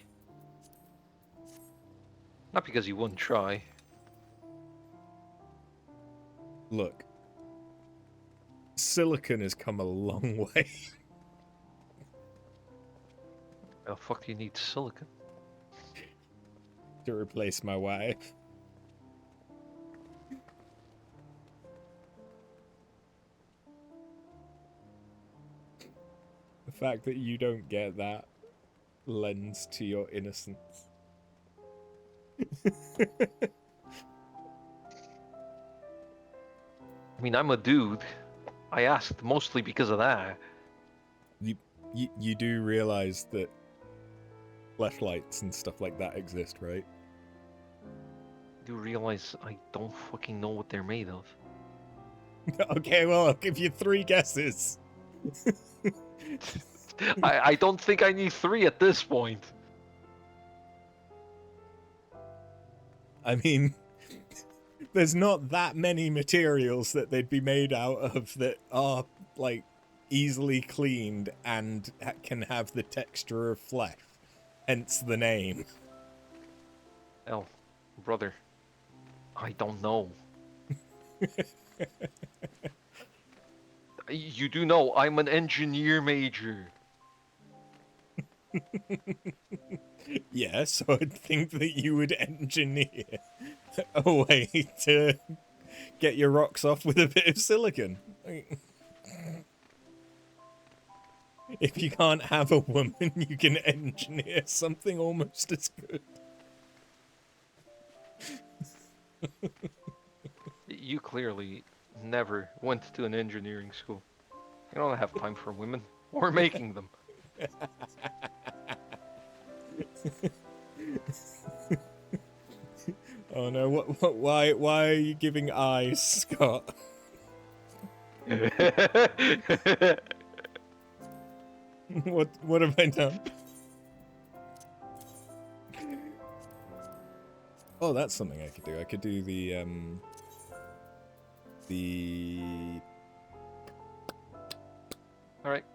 Not because you wouldn't try. Look. Silicon has come a long way. The fuck do you need silicon? To replace my wife. The fact that you don't get that lends to your innocence. I mean, I'm a dude. I asked mostly because of that. You do realize that flashlights and stuff like that exist, right? You realize I don't fucking know what they're made of. Okay, well, I'll give you 3 guesses. I don't think I need 3 at this point. I mean, there's not that many materials that they'd be made out of that are, like, easily cleaned and can have the texture of flesh. Hence the name. Oh, brother. I don't know. You do know I'm an engineer major. Yeah, so I'd think that you would engineer a way to get your rocks off with a bit of silicon. If you can't have a woman, you can engineer something almost as good. You clearly never went to an engineering school. You don't have time for women or making them. Oh no, why are you giving eyes, Scott? What have I done? Oh, that's something I could do. I could do the Alright.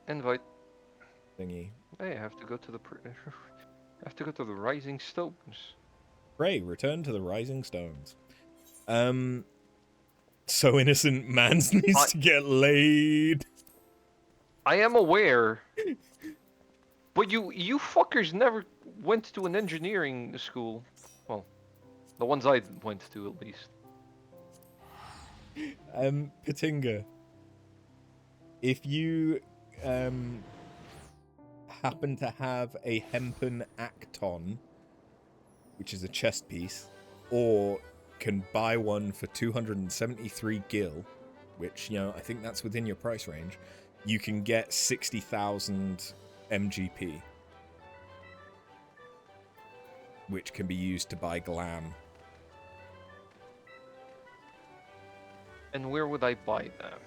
Invite. thingy. Hey, I have to go to the I have to go to the Rising Stones. Pray, return to the Rising Stones. So innocent mans needs to get laid. I am aware. But you fuckers never went to an engineering school. Well, the ones I went to at least. Patinga. If you happen to have a hempen acton, which is a chest piece, or can buy one for 273 gil, which, you know, I think that's within your price range, you can get 60,000 MGP, which can be used to buy glam. And where would I buy them?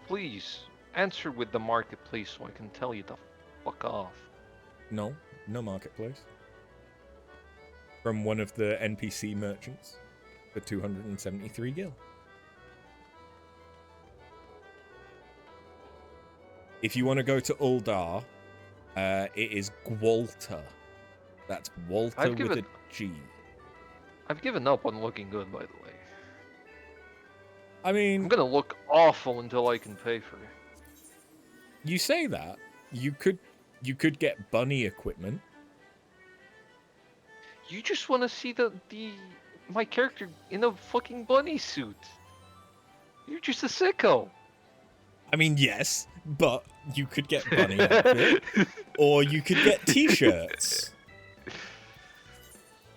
Please, answer with the marketplace so I can tell you to fuck off. No marketplace. From one of the NPC merchants for 273 gil. If you want to go to Uldar, it is Gwalta. That's Walter with a G. I've given up on looking good, by the way. I mean, I'm gonna look awful until I can pay for it. You say that. You could get bunny equipment. You just want to see my character in a fucking bunny suit. You're just a sicko. I mean, yes, but you could get bunny outfit, or you could get t-shirts.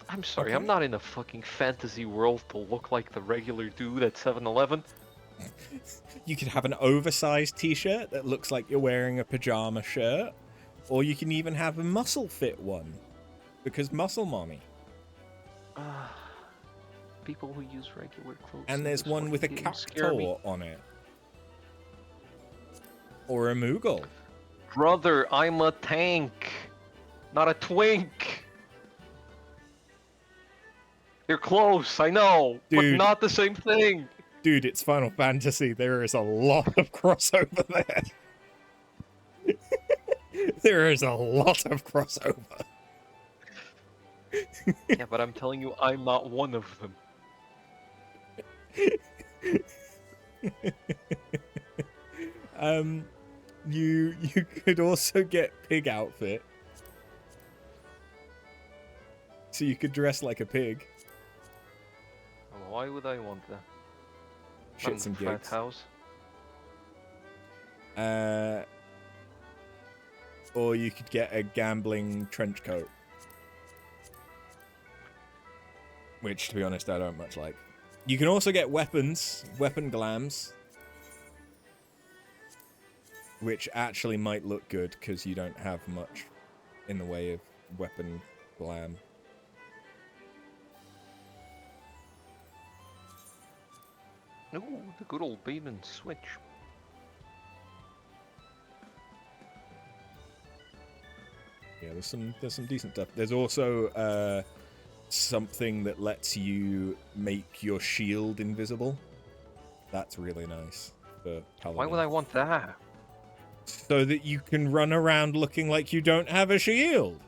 I'm sorry, Okay. I'm not in a fucking fantasy world to look like the regular dude at 7-Eleven. You could have an oversized t-shirt that looks like you're wearing a pajama shirt, or you can even have a muscle fit one, because muscle mommy. People who use regular clothes. And in there's this one with a fucking game scare me. cactuar on it. Or a Moogle. Brother, I'm a tank, not a twink. You're close, I know, Dude. but not the same thing. Dude, it's Final Fantasy. There is a lot of crossover there. There is a lot of crossover. Yeah, but I'm telling you, I'm not one of them. You could also get pig outfit. So you could dress like a pig. Why would I want that? Shits and frat gigs. house. Or you could get a gambling trench coat. Which, to be honest, I don't much like. You can also get weapons, weapon glams. Which actually might look good, because you don't have much in the way of weapon glam. Ooh, the good old bait and switch. Yeah, there's some decent stuff. There's also something that lets you make your shield invisible. That's really nice for Paladin. Why would I want that? So that you can run around looking like you don't have a shield.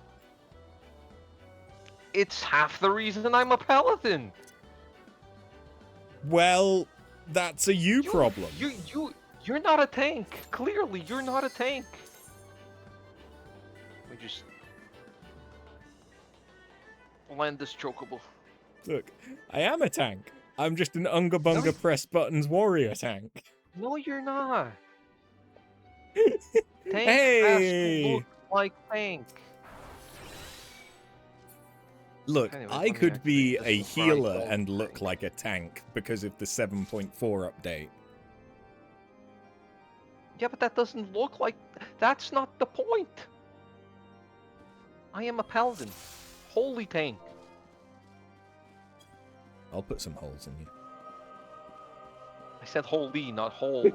It's half the reason I'm a paladin. Well, that's a you problem. You're not a tank. Clearly, you're not a tank. We just land this chocobo. Look, I am a tank. I'm just an Unga Bunga press buttons warrior tank. No, you're not. Tank Hey! has to look like tank. Look, Anyways, I let me could be actually a just describe healer all and the look tank. like a tank because of the 7.4 update. Yeah, but that doesn't look like... That's not the point. I am a paladin. Holy tank. I'll put some holes in you. I said holy, not whole.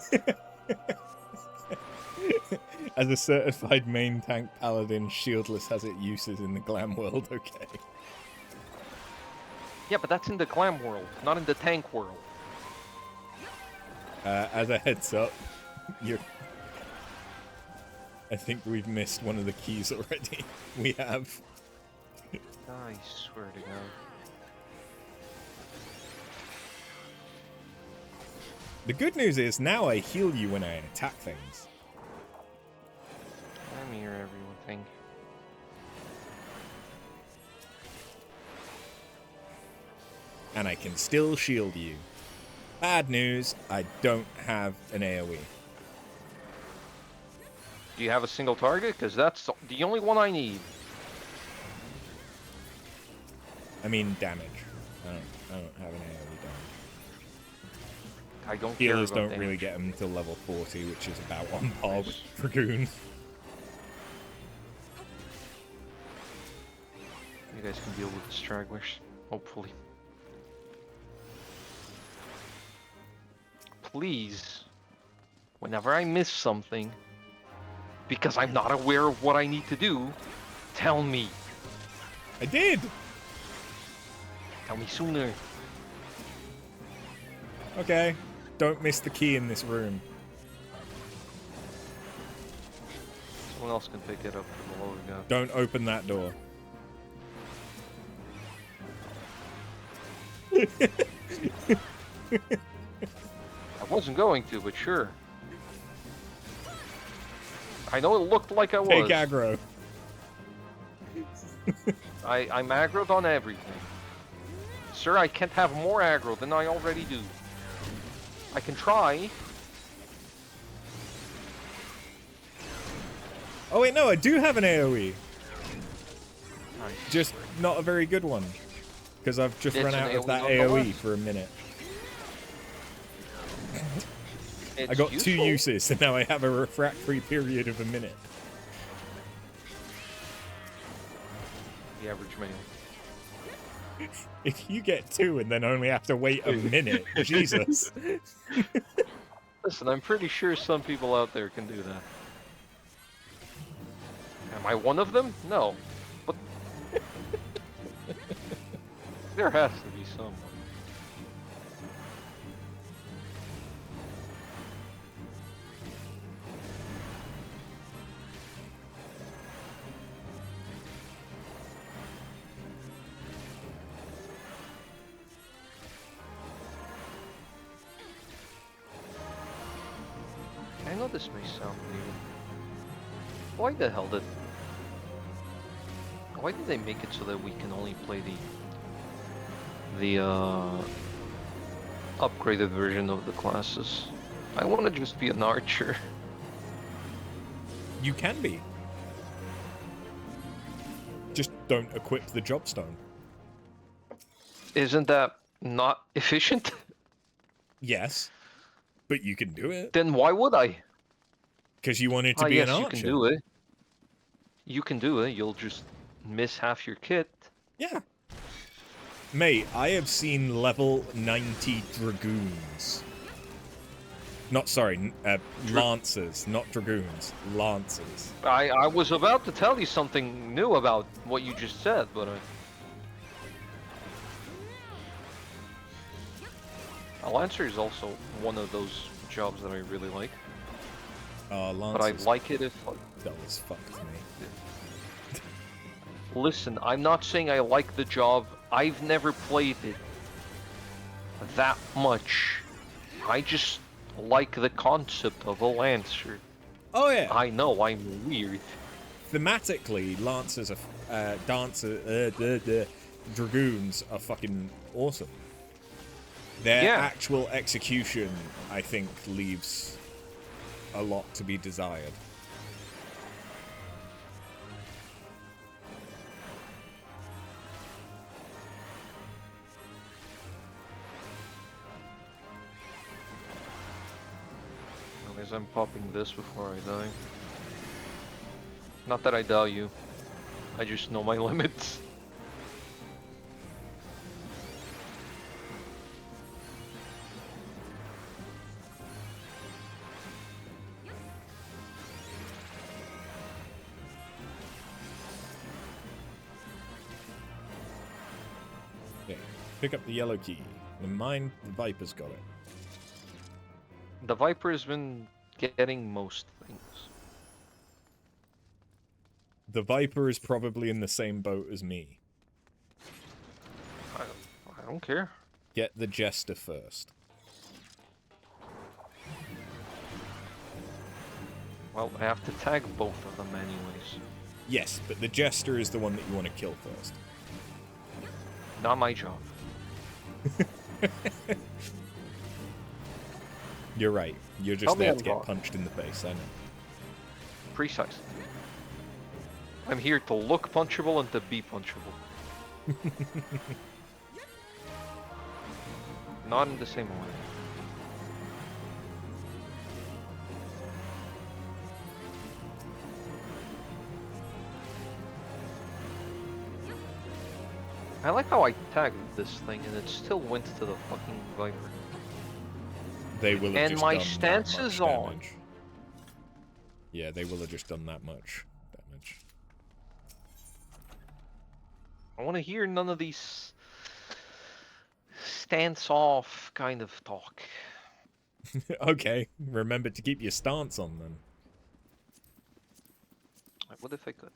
As a certified main tank paladin, shieldless has its uses in the glam world, okay. Yeah, but that's in the glam world, not in the tank world. As a heads up, I think we've missed one of the keys already. We have. I swear to God. The good news is now I heal you when I attack things. I'm here, everything. And I can still shield you. Bad news, I don't have an AoE. Do you have a single target? Because that's the only one I need. I mean damage. I don't have an AoE damage. I don't Healers care about don't really damage. get them until level 40, which is about on par with Dragoon. You guys can deal with the stragglers, hopefully. Please, whenever I miss something, because I'm not aware of what I need to do, tell me. I did! Tell me sooner. Okay. Don't miss the key in this room. Someone else can pick it up from below the gun. Don't open that door. I wasn't going to, but sure. I know it looked like I was. Take aggro. I'm aggroed on everything. Sir, I can't have more aggro than I already do. I can try. Oh wait, no, I do have an AoE. Nice. Just not a very good one. Because I've just It's run an out of that AoE AoE nonetheless. for a minute. I It's got two useful. uses, and now I have a refractory period of a minute. The average male. If you get 2 and then only have to wait a minute, Jesus. Listen, I'm pretty sure some people out there can do that. Am I one of them? No. But there has to be someone. I know this may sound weird. Why the hell did... Why did they make it so that we can only play the upgraded version of the classes? I want to just be an archer. You can be. Just don't equip the jobstone. Isn't that not efficient? Yes, but you can do it. Then why would I? Because you wanted to be yes, an archer. you can do it. You can do it. You'll just miss half your kit. Yeah. Mate, I have seen level 90 dragoons. Not, sorry, lancers, not dragoons. Lancers. I was about to tell you something new about what you just said, but a lancer is also one of those jobs that I really like. Lancers. But I like it if... That was fucked me. Listen, I'm not saying I like the job. I've never played it that much. I just like the concept of a lancer. Oh yeah. I know, I'm weird. Thematically, lancers are dragoons are fucking awesome. Their actual execution, I think, leaves a lot to be desired. As I'm popping this before I die. Not that I doubt you. I just know my limits. Okay, pick up the yellow key. And mind the Viper's got it. The Viper has been getting most things. The Viper is probably in the same boat as me. I don't care. Get the Jester first. Well, I have to tag both of them anyways. Yes, but the Jester is the one that you want to kill first. Not my job. You're right. You're just there to get punched in the face, I know. Precisely. I'm here to look punchable and to be punchable. Not in the same way. I like how I tagged this thing and it still went to the fucking Viper. They will have And just my done stance that much is on. damage. Yeah, they will have just done that much damage. I want to hear none of these stance off kind of talk. Okay, remember to keep your stance on then. What if I could?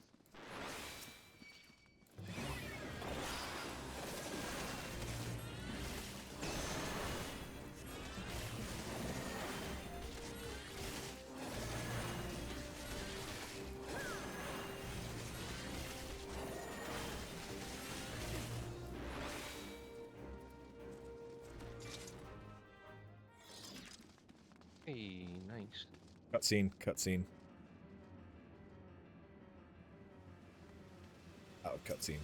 Hey, nice. Cutscene, cutscene. Out of cutscene.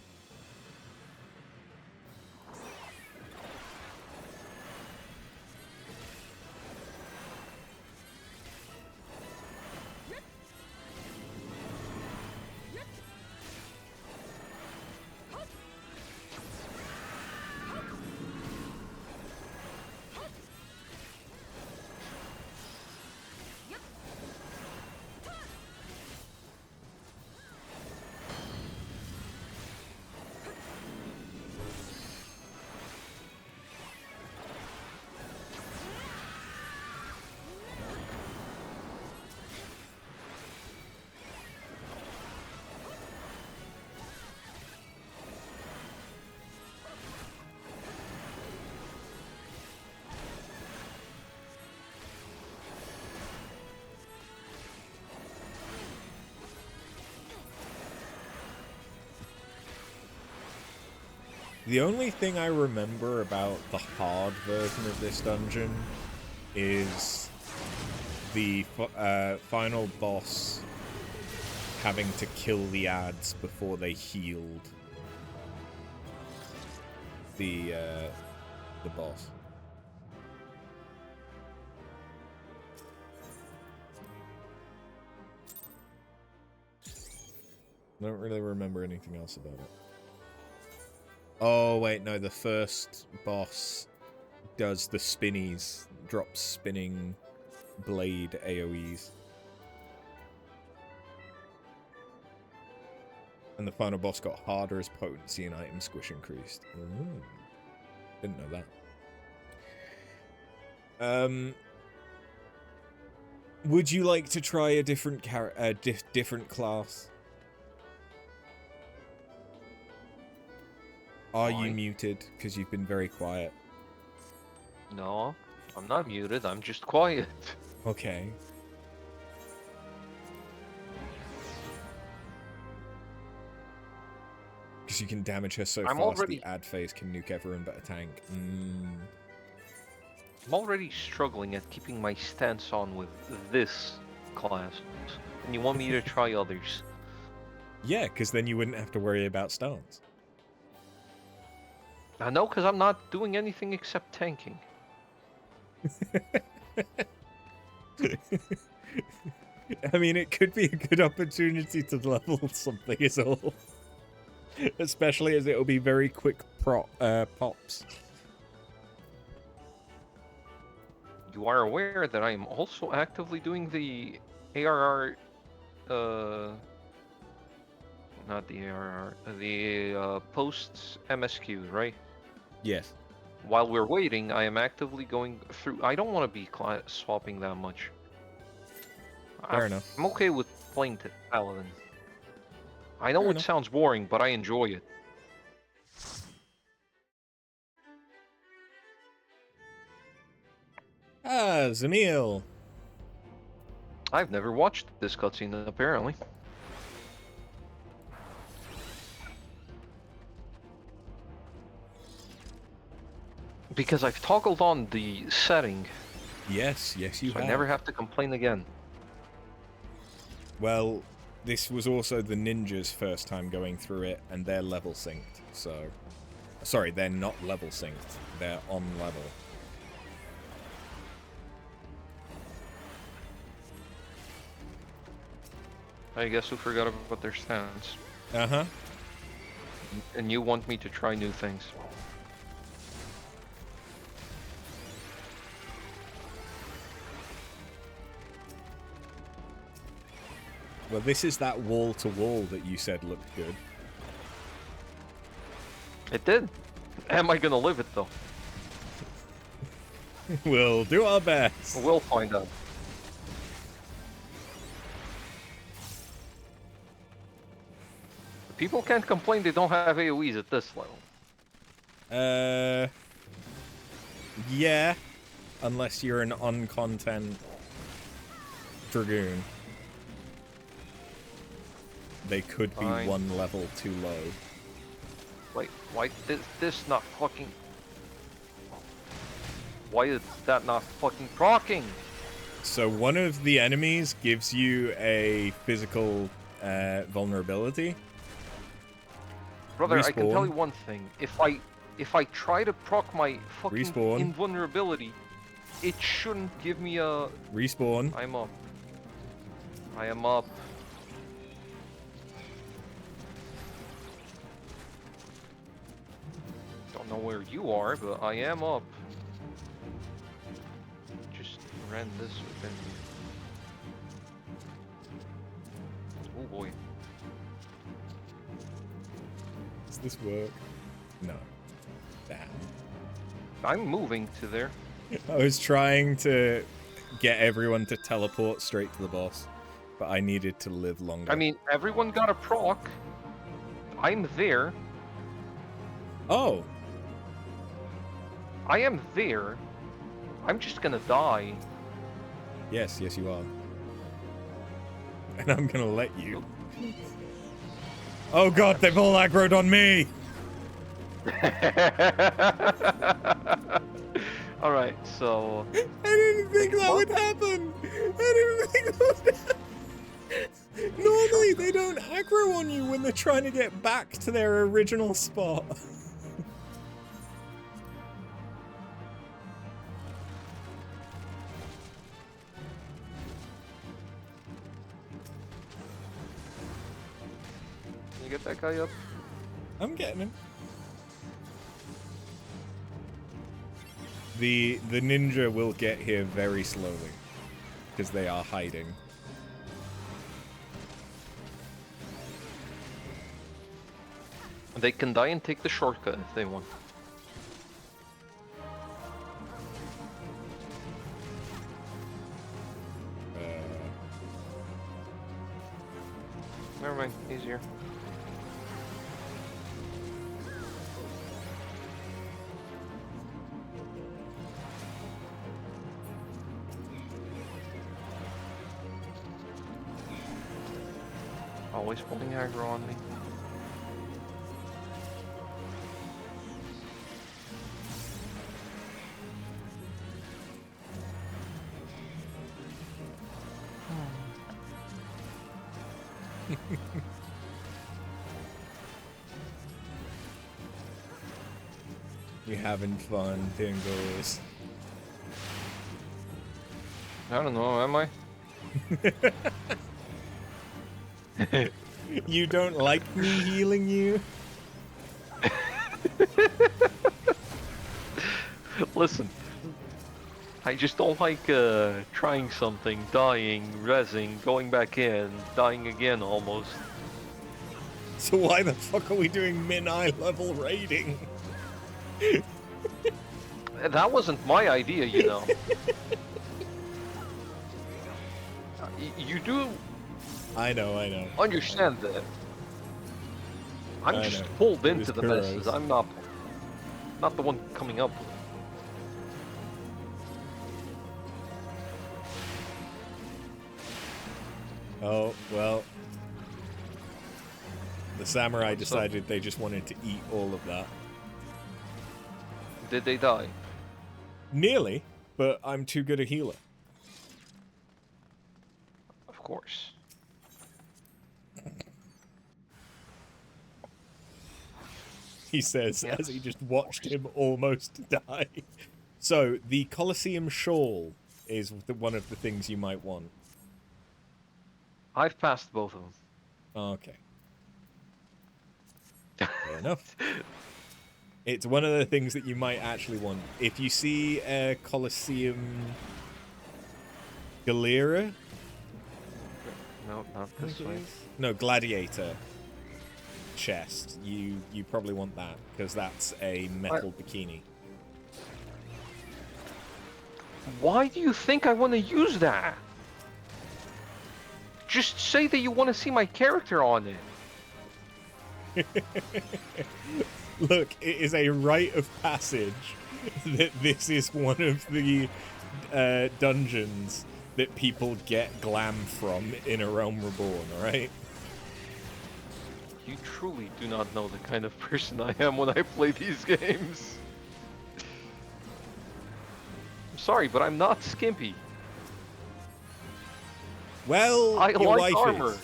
The only thing I remember about the hard version of this dungeon is the final boss having to kill the ads before they healed the boss. I don't really remember anything else about it. Oh, wait, no, the first boss does the spinnies, drops spinning blade AoEs. And the final boss got harder as potency and item squish increased. Ooh. Didn't know that. Would you like to try a different different class? Are you muted? Because you've been very quiet. No, I'm not muted. I'm just quiet. Okay. Because you can damage her so fast, the ad phase can nuke everyone but a tank. I'm already struggling at keeping my stance on with this class. And you want me to try others? Yeah, because then you wouldn't have to worry about stance. I know, because I'm not doing anything except tanking. I mean, it could be a good opportunity to level something is all. Especially as it'll be very quick pops. You are aware that I am also actively doing the ARR, not the ARR, the posts MSQ, right? Yes. While we're waiting, I am actively going through. I don't want to be swapping that much. Fair enough. I'm okay with playing Paladin. I know it sounds boring, but I enjoy it. Ah, Zamil. I've never watched this cutscene, apparently. Because I've toggled on the setting. Yes, you so have. I never have to complain again. Well, this was also the ninjas' first time going through it, and they're level synced, so... Sorry, they're not level synced. They're on level. I guess who forgot about their stance. Uh-huh. And you want me to try new things. Well, this is that wall-to-wall that you said looked good. It did. Am I gonna live it, though? We'll do our best. We'll find out. People can't complain they don't have AoEs at this level. Yeah. Unless you're an on-content Dragoon. They could be one level too low. Wait, why is this not fucking... Why is that not fucking proccing? So one of the enemies gives you a physical vulnerability. Brother, Respawn. I can tell you one thing. If I try to proc my fucking invulnerability, it shouldn't give me a... Respawn. I'm up. I am up. Don't know where you are, but I am up. Just ran this within. Oh boy. Does this work? No. Damn. I'm moving to there. I was trying to get everyone to teleport straight to the boss, but I needed to live longer. I mean, everyone got a proc. I'm there. Oh. I am there. I'm just gonna die. Yes, you are. And I'm gonna let you. Oh god, they've all aggroed on me! All right, so I didn't think that would happen. I didn't think that would happen. Normally, they don't aggro on you when they're trying to get back to their original spot. can you get that guy up? I'm getting him. The ninja will get here very slowly because they are hiding. They can die and take the shortcut if they want. Never mind, easier. Always pulling aggro on me. You having fun, Tingles? I don't know, am I? You don't like me healing you? Listen, I just don't like trying something, dying, rezzing, going back in, dying again almost. So why the fuck are we doing min-eye level raiding? That wasn't my idea, you know. You do I know. understand that. I'm I just know. pulled It was into the Kuro's. messes. I'm not the one coming up with it. Oh, well. The samurai decided they just wanted to eat all of that. Did they die? Nearly, but I'm too good a healer. Of course. He says, Yes, as he just watched him almost die. So, the Colosseum Shawl is one of the things you might want. I've passed both of them. Okay. Fair enough. It's one of the things that you might actually want. If you see a Colosseum Galera, No, not this way. no, Gladiator chest, you probably want that because that's a metal bikini. Why do you think I want to use that? Just say that you want to see my character on it. Look, it is a rite of passage that this is one of the dungeons that people get glam from in A Realm Reborn, alright? You truly do not know the kind of person I am when I play these games. I'm sorry, but I'm not skimpy. Well, I your like wife armor. is.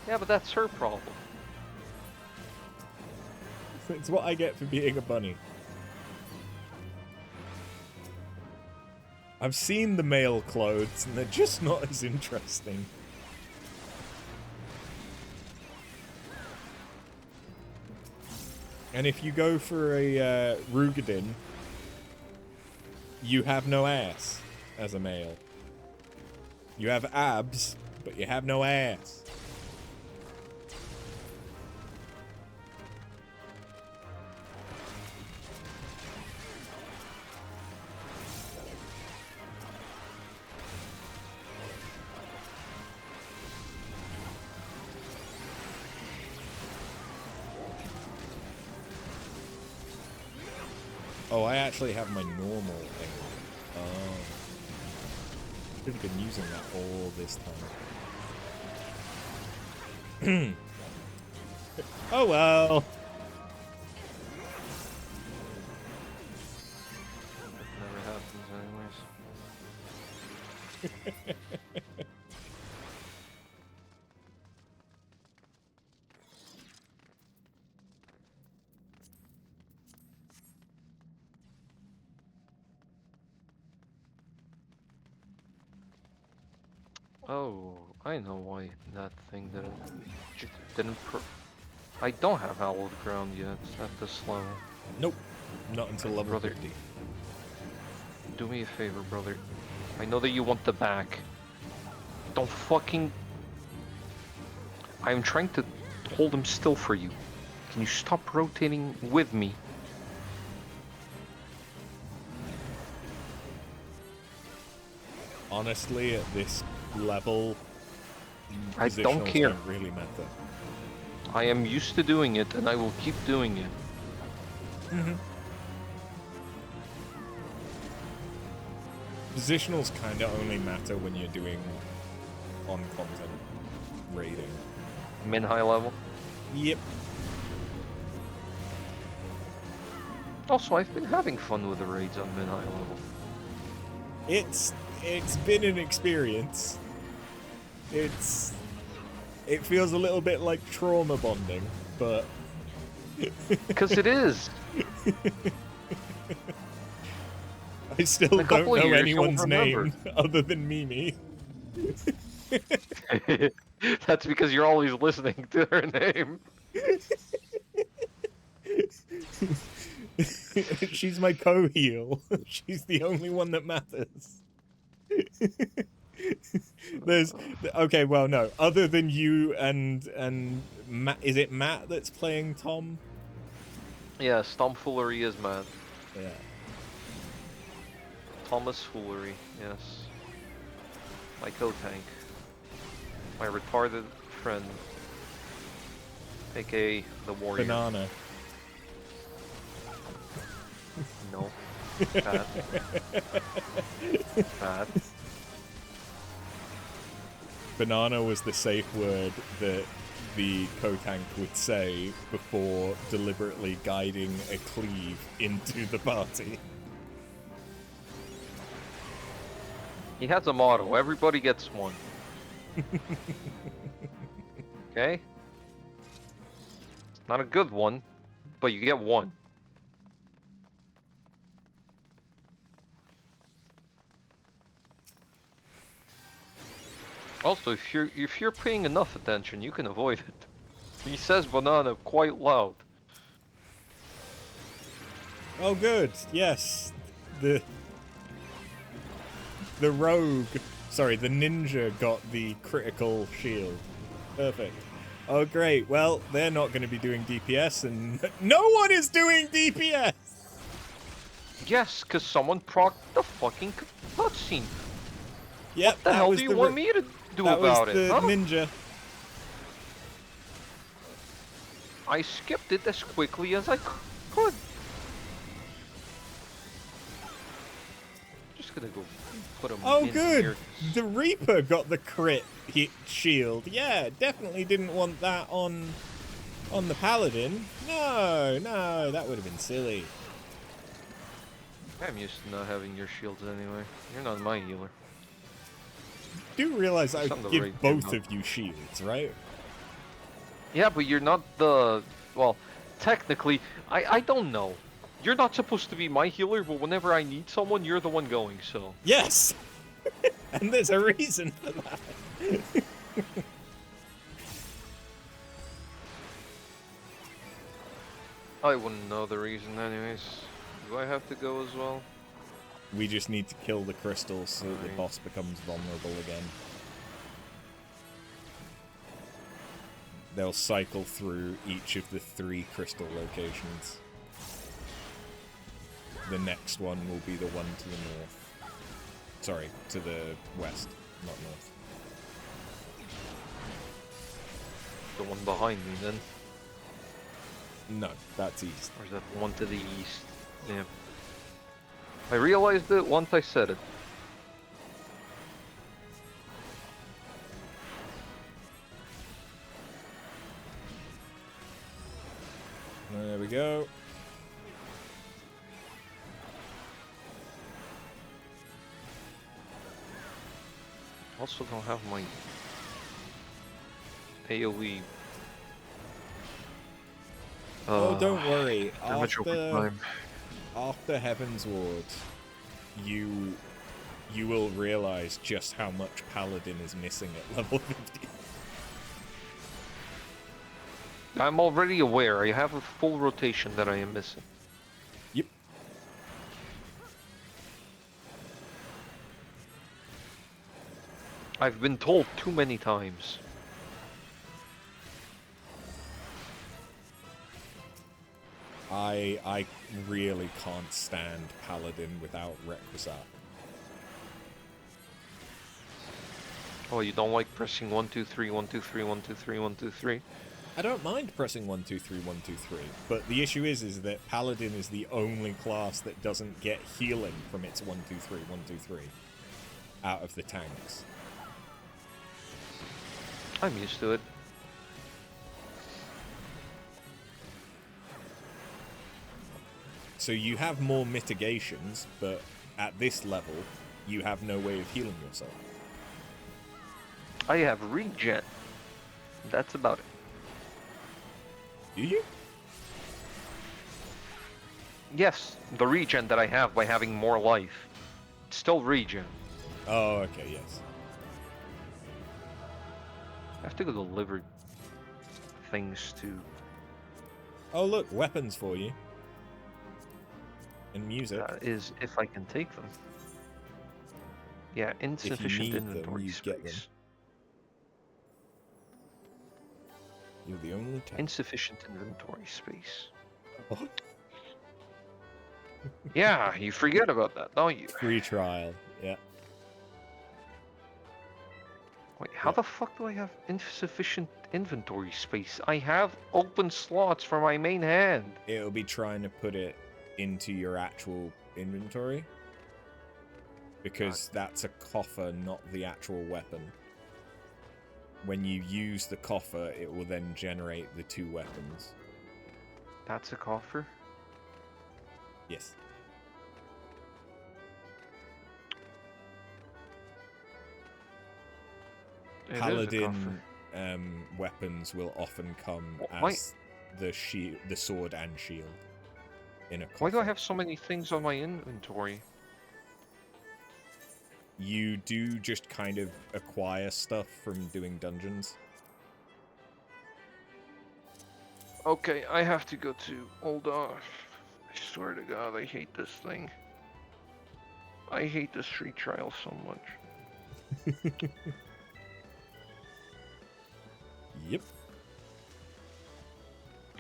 Yeah, but that's her problem. It's what I get for being a bunny. I've seen the male clothes, and they're just not as interesting. And if you go for a Rugadin, you have no ass as a male. You have abs, but you have no ass. Oh, I actually have my normal thing. Oh. Should have been using that all this time. Oh well. Oh, I know why that thing didn't I don't have Hallowed Ground yet at this level. Nope, not until level Brother. 50. Do me a favor, brother. I know that you want the back. Don't fucking... I'm trying to hold him still for you. Can you stop rotating with me? Honestly, at this level, I don't positionals care. don't really matter. I am used to doing it, and I will keep doing it. Positionals kind of only matter when you're doing on-content raiding. Min-high level. Yep. Also, I've been having fun with the raids on min-high level. It's been an experience. It feels a little bit like trauma bonding, but Because it is. I still In a don't couple of know years, anyone's you'll name remember. other than Mimi. That's because you're always listening to her name. She's my co-heal. She's the only one that matters. Okay, well, no. Other than you and Matt, is it Matt that's playing Tom? Yes, Tomfoolery is mad. Yeah. Thomas Foolery, yes. My co-tank. My retarded friend. AKA the warrior. Banana. No. Bad. Bad. Banana was the safe word that the co-tank would say before deliberately guiding a cleave into the party. He has a motto, everybody gets one. Okay? Not a good one, but you get one. Also, if you're paying enough attention, you can avoid it. He says banana quite loud. Oh, good. Yes. The rogue, sorry, the ninja got the critical shield. Perfect. Oh, great. Well, they're not going to be doing DPS, and no one is doing DPS! Yes, because someone procced the fucking cutscene. Yep, What the hell do you want me to do about it, That huh? was the ninja. I skipped it as quickly as I could. Just gonna go put him Oh, in good. here. The Reaper got the crit hit shield. Yeah, definitely didn't want that on the Paladin. No, that would have been silly. I'm used to not having your shields anyway. You're not my healer. Do realize I It's on the give right both hand. of you shields, right? Yeah, but you're not the... Well, technically, I don't know. You're not supposed to be my healer, but whenever I need someone, you're the one going, so... Yes! And there's a reason for that. I wouldn't know the reason anyways. Do I have to go as well? We just need to kill the crystals so that the Right. boss becomes vulnerable again. They'll cycle through each of the 3 crystal locations. The next one will be the one to the north. Sorry, to the west, not north. The one behind me then? No, that's east. Or is that the one to the east? Yeah. I realized it once I said it. There we go. Also don't have my AoE. Oh, don't worry. Damage over time. After Heavensward, you you will realize just how much Paladin is missing at level 50. I'm already aware. I have a full rotation that I am missing. Yep. I've been told too many times. I really can't stand Paladin without Requisite. Oh, you don't like pressing 1, 2, 3, 1, 2, 3, 1, 2, 3, 1, 2, 3? I don't mind pressing 1, 2, 3, 1, 2, 3, but the issue is that Paladin is the only class that doesn't get healing from its 1, 2, 3, 1, 2, 3 out of the tanks. I'm used to it. So you have more mitigations, but at this level, you have no way of healing yourself. I have regen. That's about it. Do you? Yes, the regen that I have by having more life. It's still regen. Oh, okay, yes. I have to go deliver things to... Oh, look, weapons for you. And music. That is, if I can take them. Yeah, insufficient need them, inventory you get them. space. You're the only tank. Insufficient inventory space. What? Yeah, you forget about that, don't you? Free trial, yeah. Wait, how Yeah. the fuck do I have insufficient inventory space? I have open slots for my main hand. It'll be trying to put it into your actual inventory. Because that's a coffer, not the actual weapon. When you use the coffer, it will then generate the two weapons. That's a coffer? Yes. It is a Paladin coffer. weapons will often come Why- as the shield, the sword and shield in a coffer. Why do I have so many things on my inventory? You do just kind of acquire stuff from doing dungeons. Okay, I have to go to... Hold on. I swear to God, I hate this thing. I hate this free trial so much. Yep.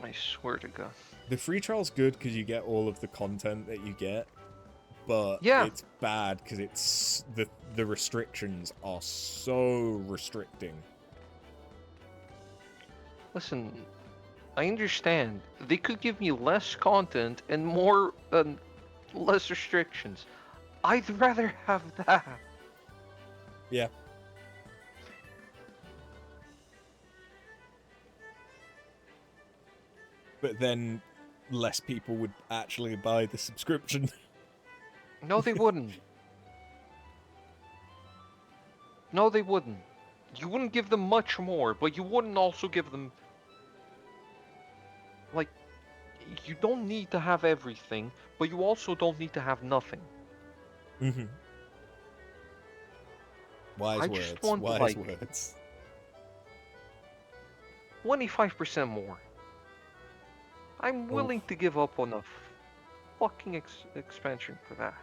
I swear to God. The free trial's good because you get all of the content that you get, but Yeah. it's bad because it's the restrictions are so restricting. Listen, I understand. They could give me less content and more, less restrictions. I'd rather have that. Yeah. But then less people would actually buy the subscription. No, they wouldn't. No, they wouldn't. You wouldn't give them much more, but you wouldn't also give them... Like, you don't need to have everything, but you also don't need to have nothing. Mm-hmm. Wise I words. just want, Wise like- words. 25% more. I'm willing to give up on a fucking expansion for that.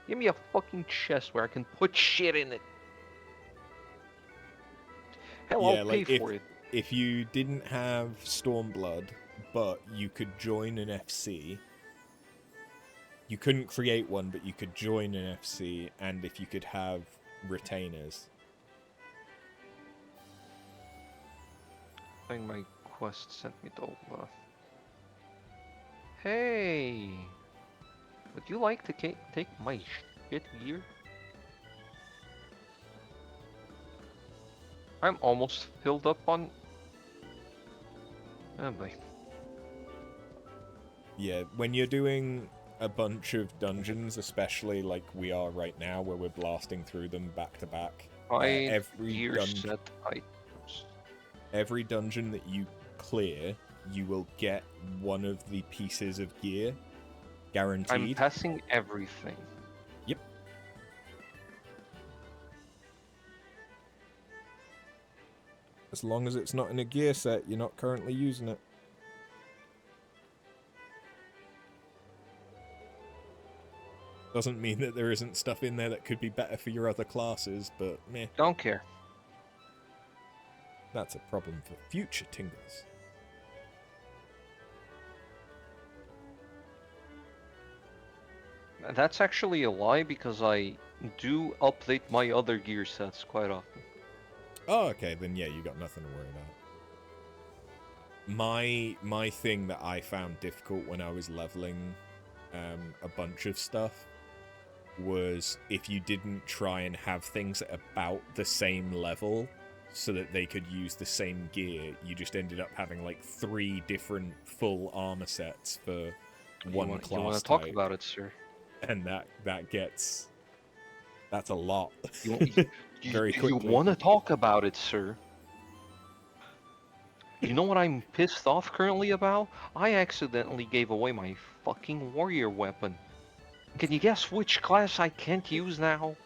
Give me a fucking chest where I can put shit in it. Hell, Yeah, I'll like, pay for it. If you didn't have Stormblood, but you could join an FC, you couldn't create one, but you could join an FC, and if you could have retainers. I think my quest sent me to Ulva. Hey! Would you like to take my shit gear? I'm almost filled up on... Oh boy. Yeah, when you're doing a bunch of dungeons, especially like we are right now, where we're blasting through them back to back, every Gear dungeon, set items. every dungeon that you clear, you will get one of the pieces of gear, I'm guaranteed. passing everything. As long as it's not in a gear set, you're not currently using it. Doesn't mean that there isn't stuff in there that could be better for your other classes, but meh. Don't care. That's a problem for future Tingles. That's actually a lie because I do update my other gear sets quite often. Oh, okay, then yeah, you got nothing to worry about. My thing that I found difficult when I was leveling a bunch of stuff was if you didn't try and have things at about the same level so that they could use the same gear, you just ended up having like 3 different full armor sets for one class. You want to talk about it, sir? And that's a lot. Very quickly. You want to talk about it, sir? You know what I'm pissed off currently about? I accidentally gave away my fucking warrior weapon. Can you guess which class I can't use now?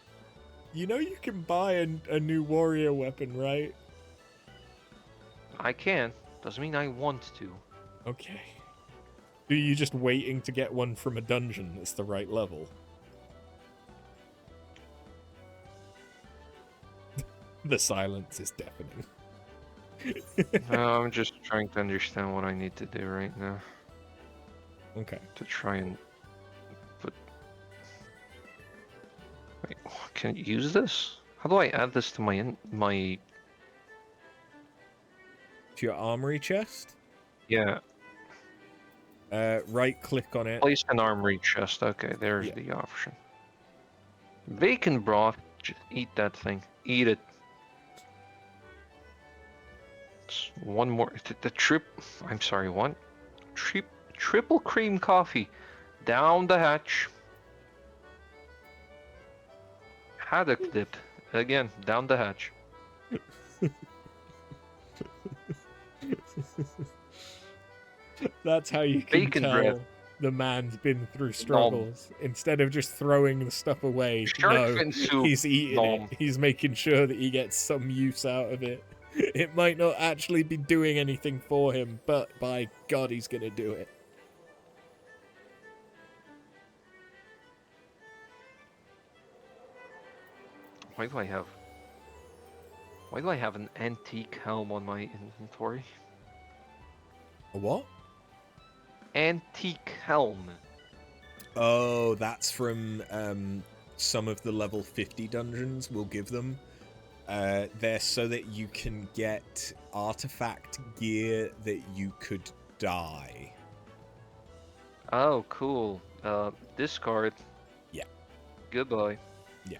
You know you can buy a new warrior weapon, right? I can. Doesn't mean I want to. Okay. Are you just waiting to get one from a dungeon that's the right level? The silence is deafening. I'm just trying to understand what I need to do right now. Okay. To try and put... Wait, can I use this? How do I add this to my... To your armory chest? Yeah. Right click on it. Place an armory chest. Okay, there's the option. Bacon broth. Just eat that thing. Eat it. It's one more. I'm sorry, one. Triple cream coffee. Down the hatch. Haddock dip. Again, down the hatch. That's how you can Bacon tell bread. the man's been through struggles. Instead of just throwing the stuff away, no, he's eating it. He's making sure that he gets some use out of it. It might not actually be doing anything for him, but by God, he's gonna do it. Why do I have an antique helm on my inventory? A what? Antique helm. Oh, that's from some of the level 50 dungeons we'll give them. They're so that you can get artifact gear that you could dye. Oh, cool. Discard. Yeah. Goodbye. Yeah.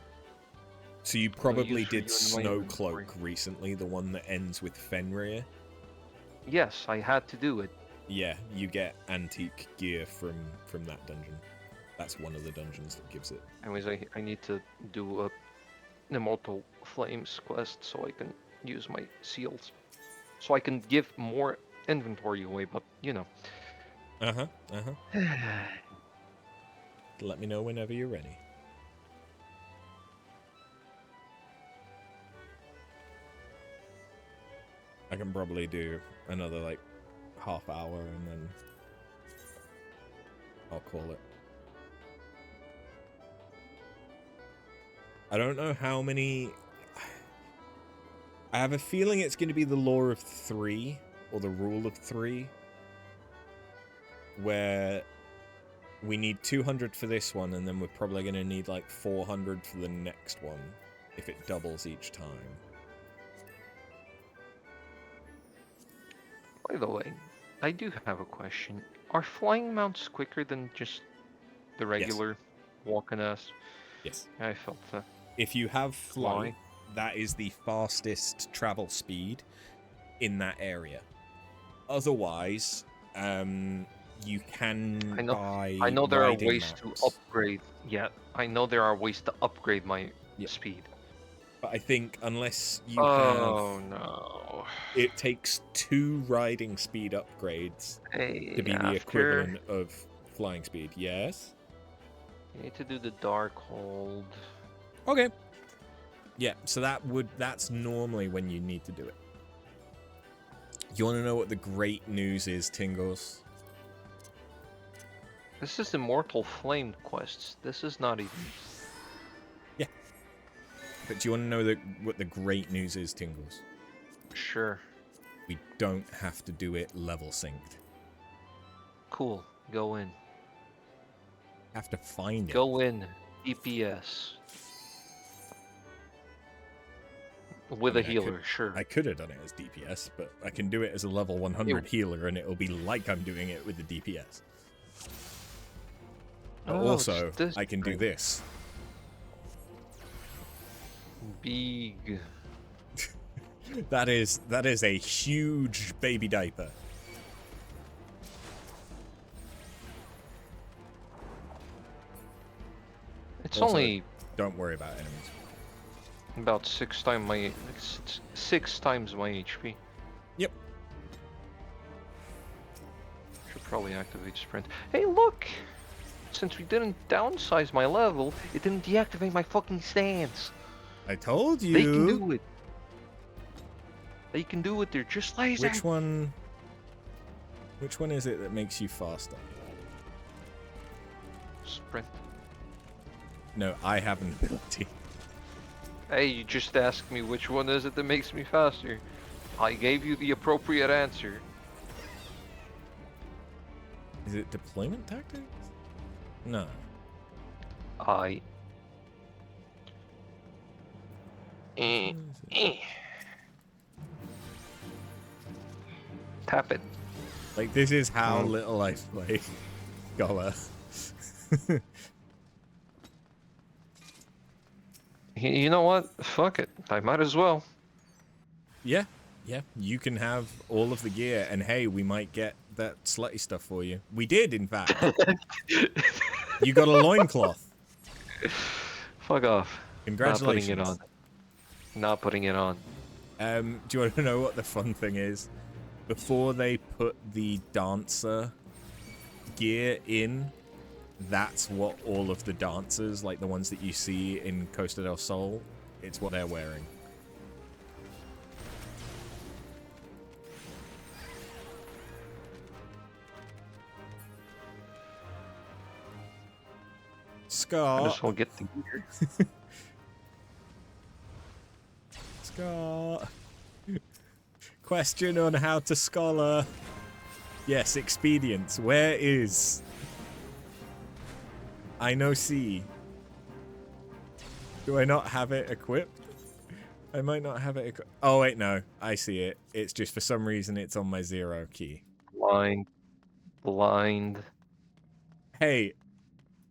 So you probably did use for you in my Snow inventory. Cloak recently, the one that ends with Fenrir. Yes, I had to do it. Yeah, you get antique gear from that dungeon. That's one of the dungeons that gives it. Anyways, I need to do a Immortal Flames quest so I can use my seals. So I can give more inventory away, but you know. Let me know whenever you're ready. I can probably do another like half hour and then I'll call it. I don't know how many. I have a feeling it's going to be the law of 3 or the rule of 3, where we need 200 for this one and then we're probably going to need like 400 for the next one if it doubles each time. By the way, I do have a question. Are flying mounts quicker than just the regular walking ass? Yes. I felt that. If you have flight, that is the fastest travel speed in that area. Otherwise, you can buy. I know there are ways mounts. to upgrade. Yeah, I know there are ways to upgrade my speed. But I think unless you no. It takes 2 riding speed upgrades to be the equivalent of flying speed. Yes. You need to do the Darkhold. Okay. Yeah, so that's normally when you need to do it. You want to know what the great news is, Tingles? This is Immortal Flame quests. This is not even... Yeah. But do you want to know what the great news is, Tingles? Sure. We don't have to do it level synced. Cool. Go in. Have to find it. Go in. DPS. With a healer, sure. I could have done it as DPS, but I can do it as a level 100 healer, and it'll be like I'm doing it with the DPS. But also, I can do this. Big. That is a huge baby diaper. It's Also, only don't worry about enemies. about six times my HP. Yep. Should probably activate sprint. Hey, look! Since we didn't downsize my level, it didn't deactivate my fucking stance. I told you. They can do it. They can do it. They're just lazy. Which one is it that makes you faster? Sprint. No, I have an ability. Hey, you just asked me which one is it that makes me faster. I gave you the appropriate answer. Is it deployment tactics? No. Tap it. Like, this is how little I play Scholar. You know what? Fuck it. I might as well. Yeah, you can have all of the gear, and hey, we might get that slutty stuff for you. We did, in fact. You got a loincloth. Fuck off. Congratulations. Not putting it on. Not putting it on. Do you want to know what the fun thing is? Before they put the dancer gear in, that's what all of the dancers, like the ones that you see in Costa del Sol, it's what they're wearing. Scar. I just won't get the gear. Scar. Question on how to scholar. Yes, expedience. Where is? I know C. Do I not have it equipped? I might not have it equipped. Oh, wait, no. I see it. It's just for some reason it's on my 0 key. Blind. Hey,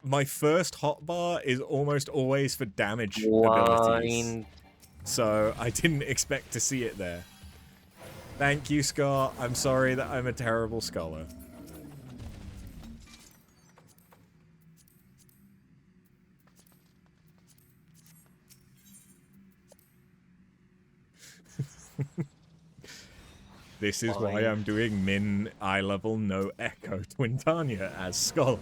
my first hotbar is almost always for damage abilities. So I didn't expect to see it there. Thank you, Scar. I'm sorry that I'm a terrible scholar. This is why I'm doing min eye level no echo Twintania as scholar.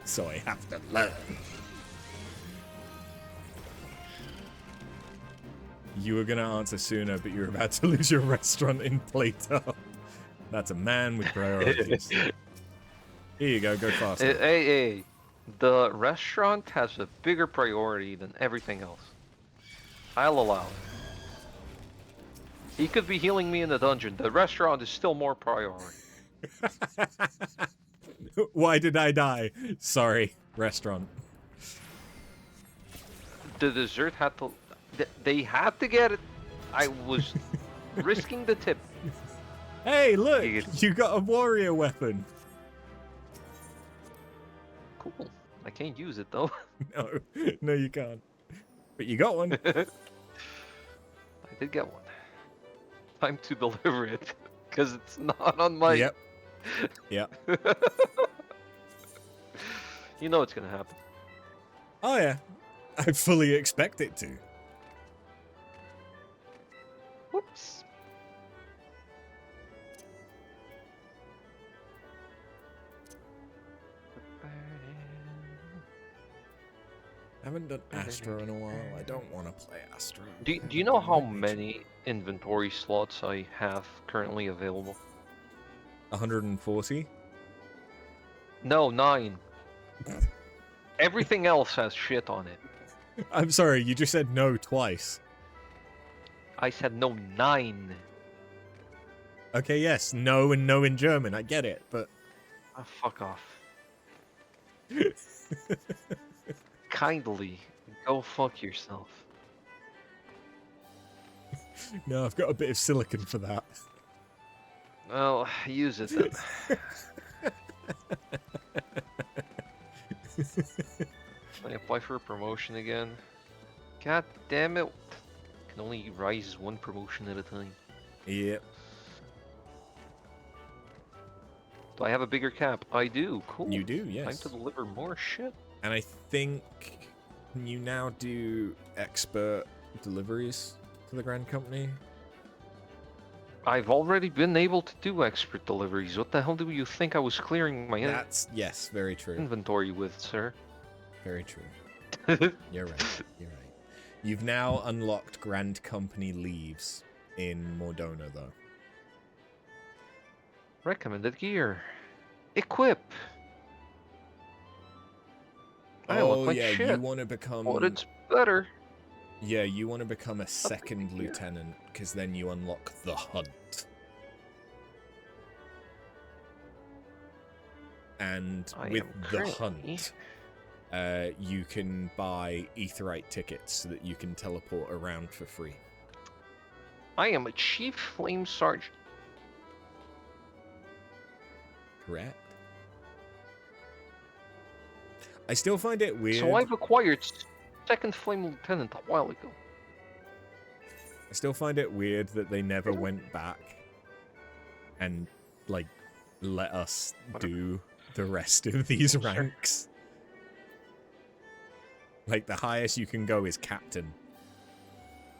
So I have to learn. You were gonna answer sooner, but you're about to lose your restaurant in Plato. That's a man with priorities. Here you go faster. Hey, the restaurant has a bigger priority than everything else. I'll allow it. He could be healing me in the dungeon. The restaurant is still more priority. Why did I die? Sorry, restaurant. The dessert had to... They had to get it. I was risking the tip. Hey, look! You got a warrior weapon. Cool. I can't use it, though. No, you can't. But you got one. I did get one. Time to deliver it, because it's not on my... Yep. Yep. You know it's gonna happen. Oh, yeah. I fully expect it to. Whoops. haven't done Astro in a while. I don't want to play Astro. Do you know how many inventory slots I have currently available? 140? No, 9. Everything else has shit on it. I'm sorry, you just said no twice. I said no, 9. Okay, yes, no and no in German, I get it, but... Oh, fuck off. Kindly, go fuck yourself. No, I've got a bit of silicon for that. Well, use it then. I apply for a promotion again. God damn it. Can only rise one promotion at a time. Yep. Do I have a bigger cap? I do. Cool. You do, yes. Time to deliver more shit. And I think you now do expert deliveries to the Grand Company. I've already been able to do expert deliveries. What the hell do you think I was clearing my That's, yes, very true. inventory with, sir? Very true. You're right. You're right. You've now unlocked Grand Company leaves in Mordona, though. Recommended gear. Equip. I Oh, look like yeah, shit. you want to become... But it's better. Yeah, you want to become a second lieutenant, because then you unlock the hunt. And with the hunt, you can buy aetherite tickets so that you can teleport around for free. I am a chief flame sergeant. Correct. I still find it weird. So I've acquired second flame lieutenant a while ago. I still find it weird that they never went back and, like, let us do the rest of these ranks. Like, the highest you can go is captain.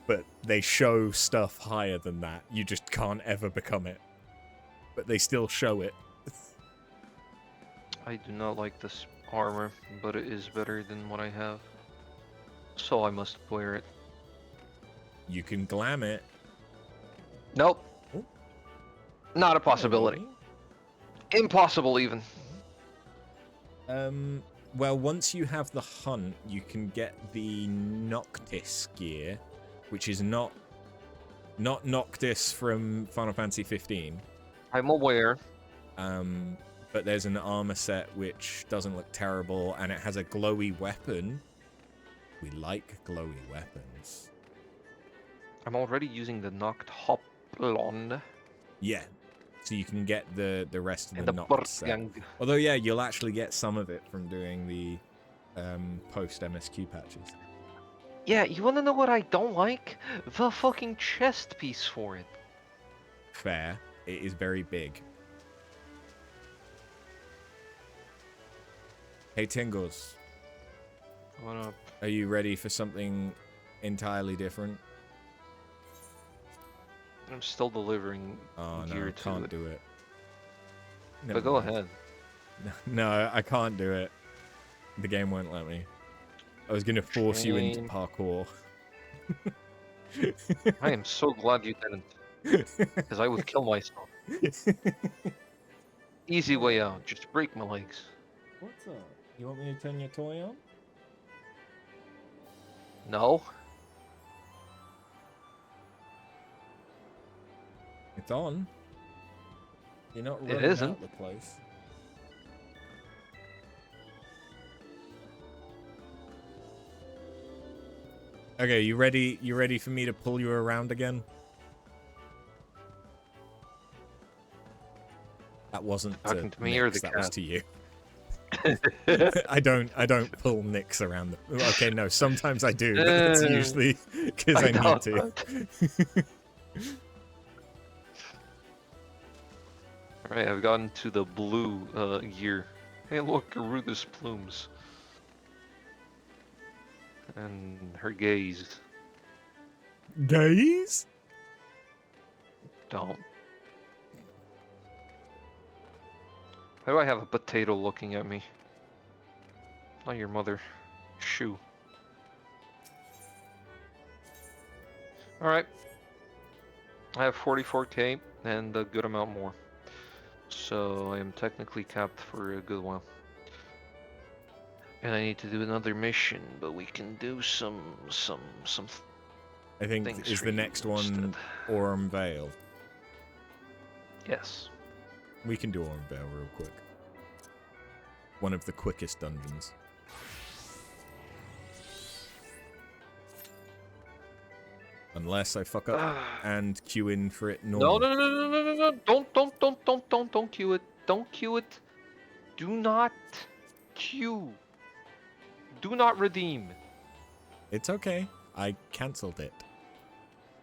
But they show stuff higher than that. You just can't ever become it. But they still show it. I do not like this armor, but it is better than what I have. So I must wear it. You can glam it. Nope. Oh. Not a possibility. Impossible, even. Well, once you have the hunt, you can get the Noctis gear, which is not Noctis from Final Fantasy XV. I'm aware. But there's an armor set which doesn't look terrible, and it has a glowy weapon. We like glowy weapons. I'm already using the Noct Hoplon. Yeah. So you can get the rest of And the the Noct set. Burgang. Although, yeah, you'll actually get some of it from doing the post-MSQ patches. Yeah, you wanna know what I don't like? The fucking chest piece for it. Fair. It is very big. Hey, Tingles. What up? Are you ready for something entirely different? I'm still delivering Oh, no, gear I to can't it. do it. But go ahead. No, I can't do it. The game won't let me. I was going to force you into Shame. parkour. I am so glad you didn't. Because I would kill myself. Easy way out. Just break my legs. What's up? You want me to turn your toy on? No? It's on. You're not It running isn't. out the place. Okay, you ready? You ready for me to pull you around again? That wasn't Talking to me Nix, or the that was cat? to you. I don't pull Nix around the... Okay, no, sometimes I do, but it's usually because I need to. Alright, I've gotten to the blue gear. Hey look, Garuda's plumes. And her gaze. Gaze? Don't. Why do I have a potato looking at me? Not your mother. Shoo. Alright. I have 44k and a good amount more. So I am technically capped for a good while. And I need to do another mission, but we can do some I think things is for the you next one instead. Orm Vale. Yes. We can do Orm Vale real quick. One of the quickest dungeons. Unless I fuck up and queue in for it No, normal. no. Don't queue it. Don't queue it. Do not queue. Do not redeem. It's okay. I cancelled it.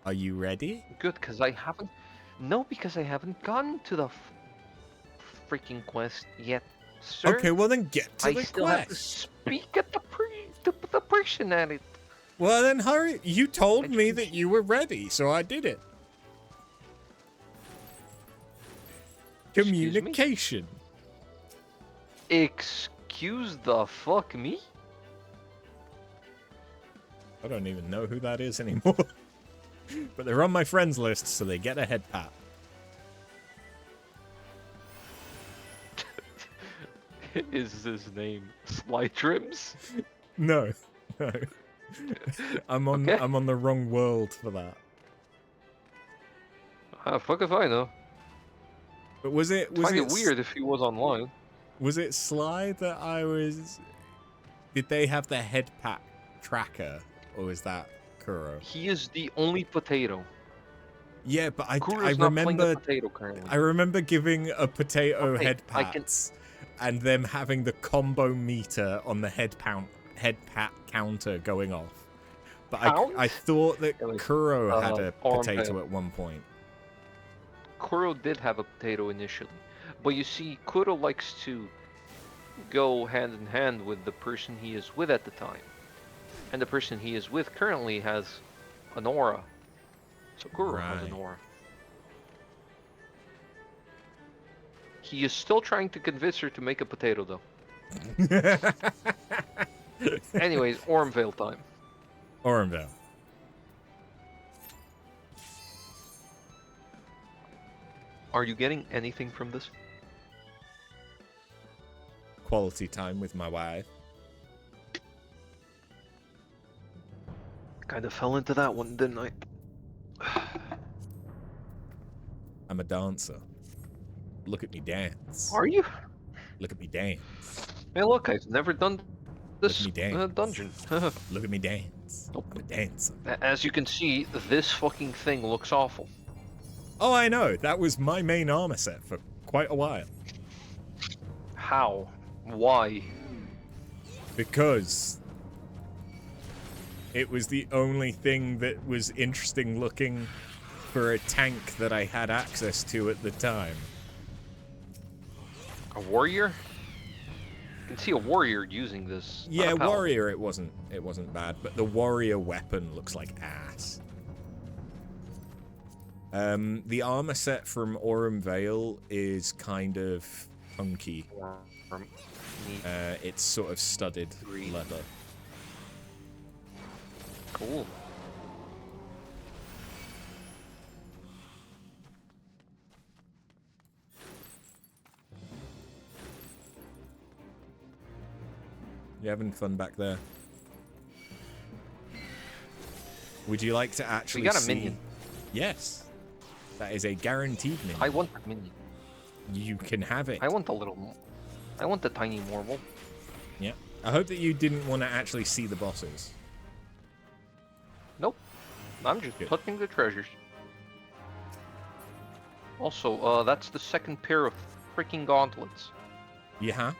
Are you ready? Good, because I haven't. No, because I haven't gotten to the freaking quest yet, sir. Okay, well then get to I the still have to quest. speak at the person at it. Well then hurry. You told me Excuse that you were ready, so I did it. Excuse me? Communication. Excuse the fuck me? I don't even know who that is anymore. But they're on my friends list, so they get a head pat. Is his name Sly Trims? No, no. I'm on Okay. I'm on the wrong world for that. Ah, fuck if I know. But was it Find it weird if he was online. Was it Sly that I was? Did they have the head pat tracker, or was that Kuro? He is the only potato. Yeah, but I Kuro's not playing the remember potato currently. I remember giving a potato Okay, head I can- pats and them having the combo meter on the head pat counter going off. But Count? I thought that It was, Kuro had a arm potato pad. at one point. Kuro did have a potato initially, but you see, Kuro likes to go hand in hand with the person he is with at the time, and the person he is with currently has an aura. So Kuro has an Right. aura. He is still trying to convince her to make a potato, though. Anyways, Ormvale time. Ormvale. Are you getting anything from this? Quality time with my wife. Kind of fell into that one, didn't I? I'm a dancer. Look at me dance. Are you? Look at me dance. Hey, look, I've never done this Look at me dance. dungeon. Look at me dance. I'm a dancer. As you can see, this fucking thing looks awful. Oh, I know. That was my main armor set for quite a while. How? Why? Because it was the only thing that was interesting looking for a tank that I had access to at the time. A warrior? You can see a warrior using this. Yeah, not a paladin. warrior it wasn't bad, but the warrior weapon looks like ass. The armor set from Orm Vale is kind of punky. It's sort of studded Green. leather. Cool. You having fun back there? Would you like to actually got a see... minion. Yes. That is a guaranteed minion. I want the minion. You can have it. I want the little. I want the tiny marble. Yeah. I hope that you didn't want to actually see the bosses. Nope. I'm just Good. touching the treasures. Also, that's the second pair of freaking gauntlets. Yeah.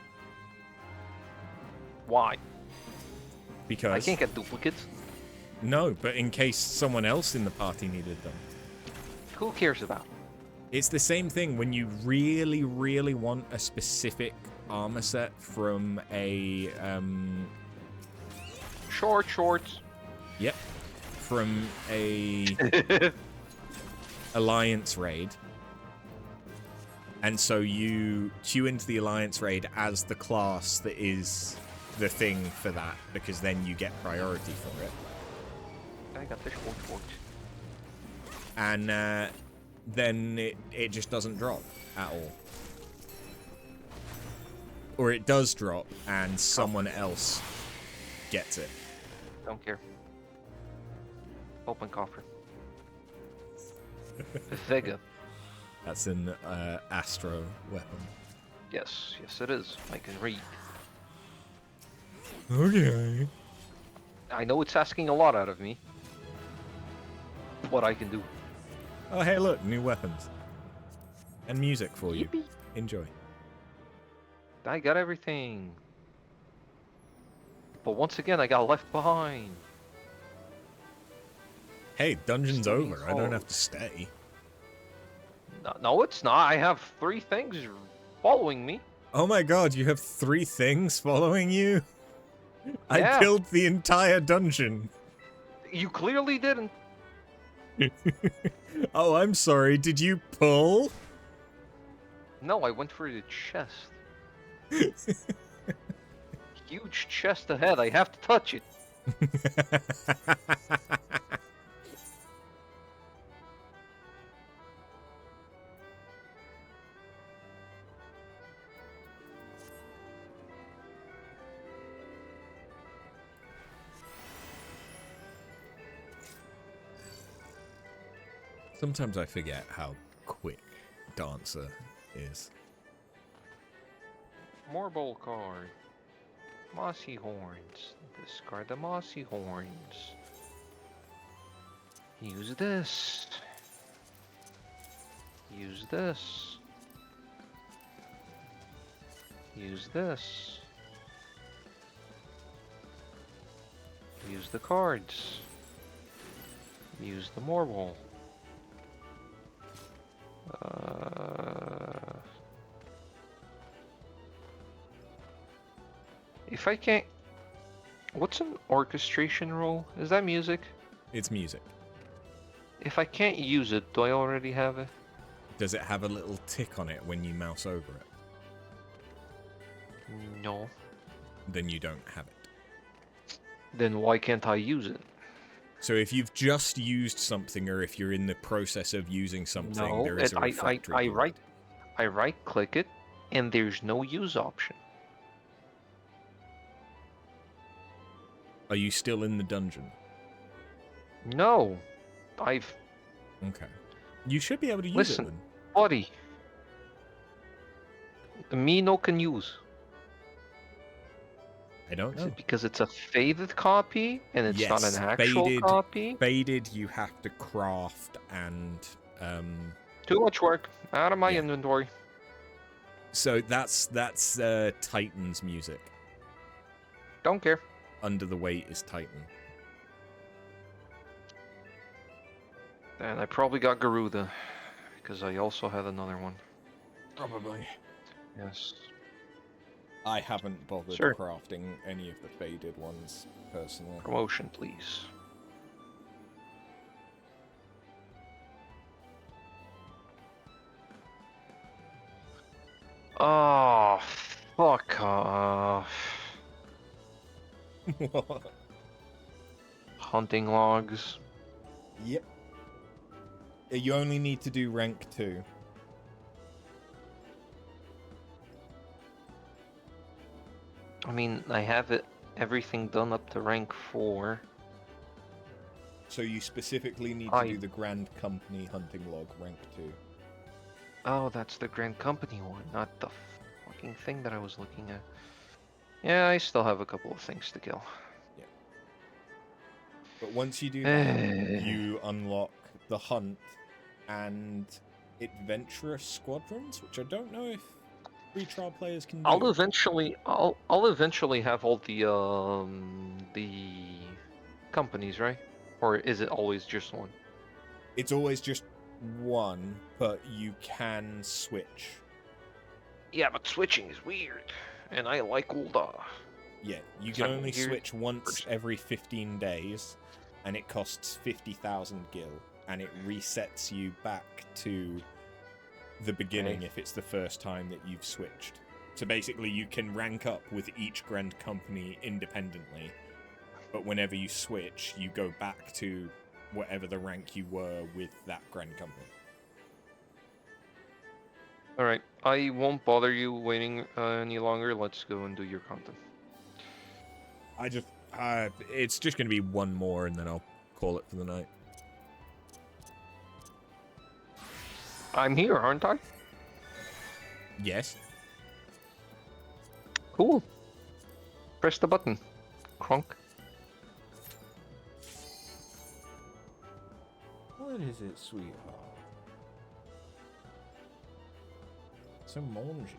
Why? Because... I can't get duplicates. No, but in case someone else in the party needed them. Who cares about? It's the same thing when you really, really want a specific armor set from a, Shorts. Yep. From a Alliance raid. And so you queue into the Alliance raid as the class that is the thing for that, because then you get priority for it. I got the shorts. and then it just doesn't drop at all. Or it does drop, and someone else gets it. Don't care. Open coffer. Vega. That's an Astro weapon. Yes, it is. I can read. Okay. I know it's asking a lot out of me. What I can do. Oh, hey, look, new weapons. And music for you. Yippee. Enjoy. I got everything. But once again, I got left behind. Hey, dungeon's Still over. I don't cold. have to stay. No, it's not. I have 3 things following me. Oh my god, you have 3 things following you? I Yeah. killed the entire dungeon. You clearly didn't. Oh, I'm sorry. Did you pull? No, I went for the chest. Huge chest ahead. I have to touch it. Sometimes I forget how quick Dancer is. More bowl card. Mossy horns. Discard the mossy horns. Use this. Use this. Use this. Use the cards. Use the marble. If I can't... What's an orchestration roll? Is that music? It's music. If I can't use it, do I already have it? Does it have a little tick on it when you mouse over it? No. Then you don't have it. Then why can't I use it? So if you've just used something, or if you're in the process of using something, there is a refractory period. I right click it, and there's no use option. Are you still in the dungeon? No. I've... Okay. You should be able to use Listen. it then. Buddy. Me no can use. I don't Is know. it because it's a faded copy, and it's not Yes, an actual faded. copy? Faded, you have to craft and... Too much work. Out of my Yeah. inventory. So that's Titan's music. Don't care. Under the Weight is Titan. And I probably got Garuda, because I also had another one. Probably. Yes. I haven't bothered Sure. crafting any of the faded ones, personally. Promotion, please. Oh, fuck off. What? Hunting logs. Yep. You only need to do rank 2. I mean, I have everything done up to rank 4. So you specifically need to do the Grand Company hunting log rank 2. Oh, that's the Grand Company one, not the fucking thing that I was looking at. Yeah, I still have a couple of things to kill. But once you do that, you unlock the hunt and adventurous squadrons, which I don't know if free trial players can do. I'll eventually have all the companies, right? Or is it always just one? It's always just one, but you can switch. Yeah, but switching is weird, and I like Ulda. Yeah, you So can I'm only here switch once first. every 15 days, and it costs 50,000 gil, and it resets you back to the beginning Okay. if it's the first time that you've switched. So basically, you can rank up with each Grand Company independently, but whenever you switch, you go back to whatever the rank you were with that Grand Company. Alright, I won't bother you waiting any longer. Let's go and do your content. I just, it's just going to be one more and then I'll call it for the night. I'm here, aren't I? Yes. Cool. Press the button. Cronk. What is it, sweetheart? So mangy.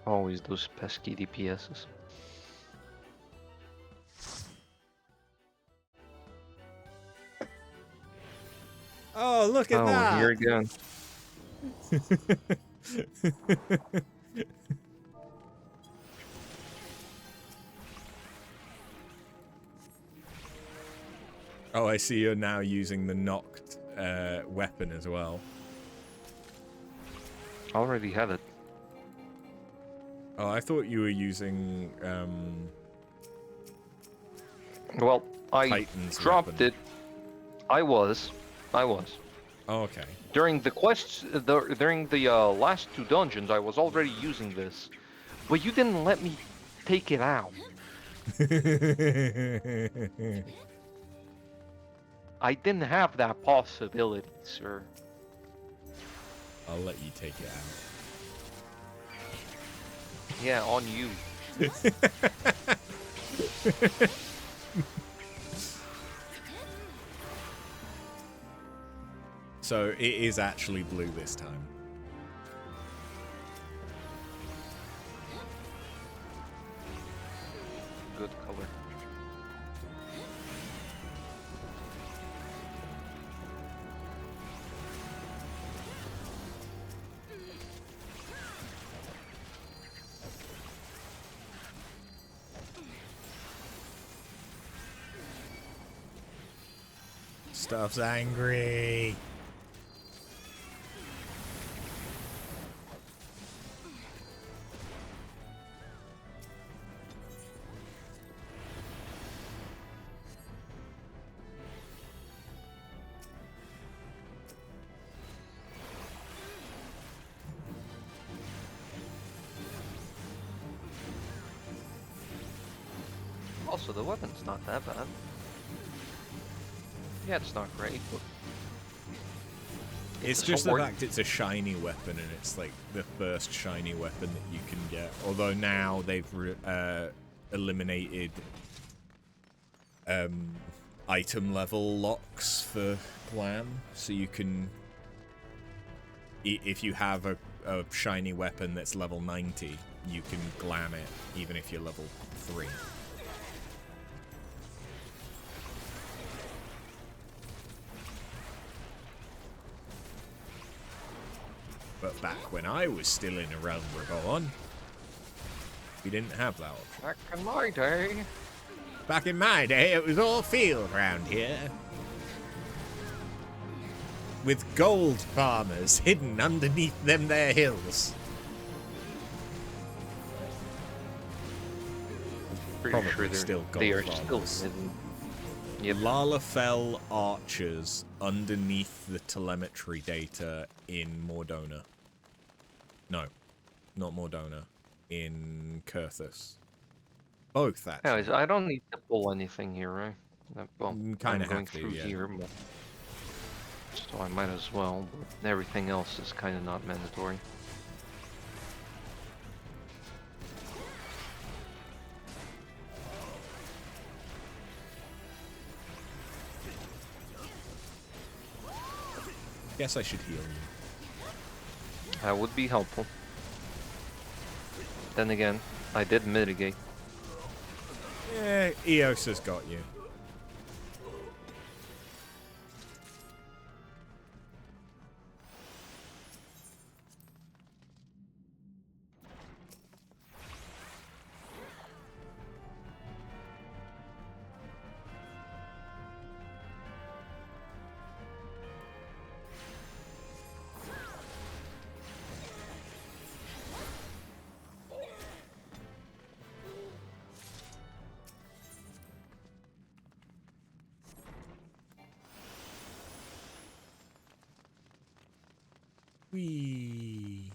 Always those pesky DPSs. Oh, look at Oh, that! we're here again. Oh, I see you're now using the knocked weapon as well. Already had it. Oh, I thought you were using Well, I Titan's dropped weapon. it. I was. Oh, okay. During the quests, during the last 2 dungeons, I was already using this. But you didn't let me take it out. I didn't have that possibility, sir. I'll let you take it out. Yeah, on you. So it is actually blue this time. Good color. Stuff's angry. Also, the weapon's not that bad. Yeah, it's not great, but It's a just the sword. fact it's a shiny weapon and it's like the first shiny weapon that you can get. Although now they've eliminated item level locks for glam, so you can, if you have a shiny weapon that's level 90, you can glam it even if you're level 3. But back when I was still in a realm reborn, we didn't have that option. Back in my day. Back in my day, it was all field round here. With gold farmers hidden underneath them there hills. Pretty Probably sure they're still they are gold still farmers. hidden. Yep. Lalafell archers underneath the telemetry data in Mordona. No, not Mordona. In Kurthus. Both, actually. Anyways, I don't need to pull anything here, right? Well, Kinda I'm have going to, through yeah. here, but... so I might as well. But everything else is kind of not mandatory. Guess I should heal you. That would be helpful. Then again, I did mitigate. Yeah, Eos has got you. Whee!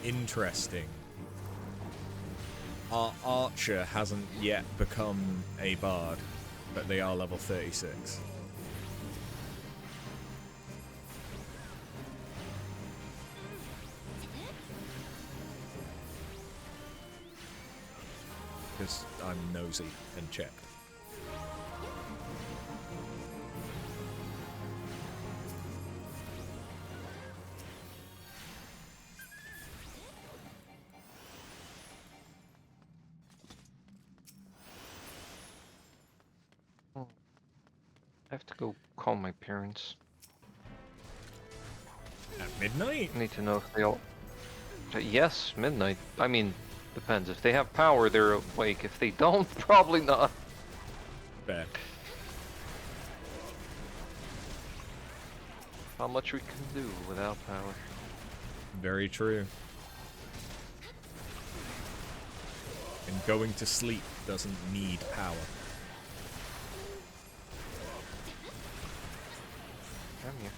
Interesting. Our archer hasn't yet become a bard, but they are level 36. Because I'm nosy and checked. I have to go call my parents. At midnight? I need to know if they all... Yes, midnight. I mean, depends. If they have power, they're awake. If they don't, probably not. Fair. How much we can do without power. Very true. And going to sleep doesn't need power. Come here.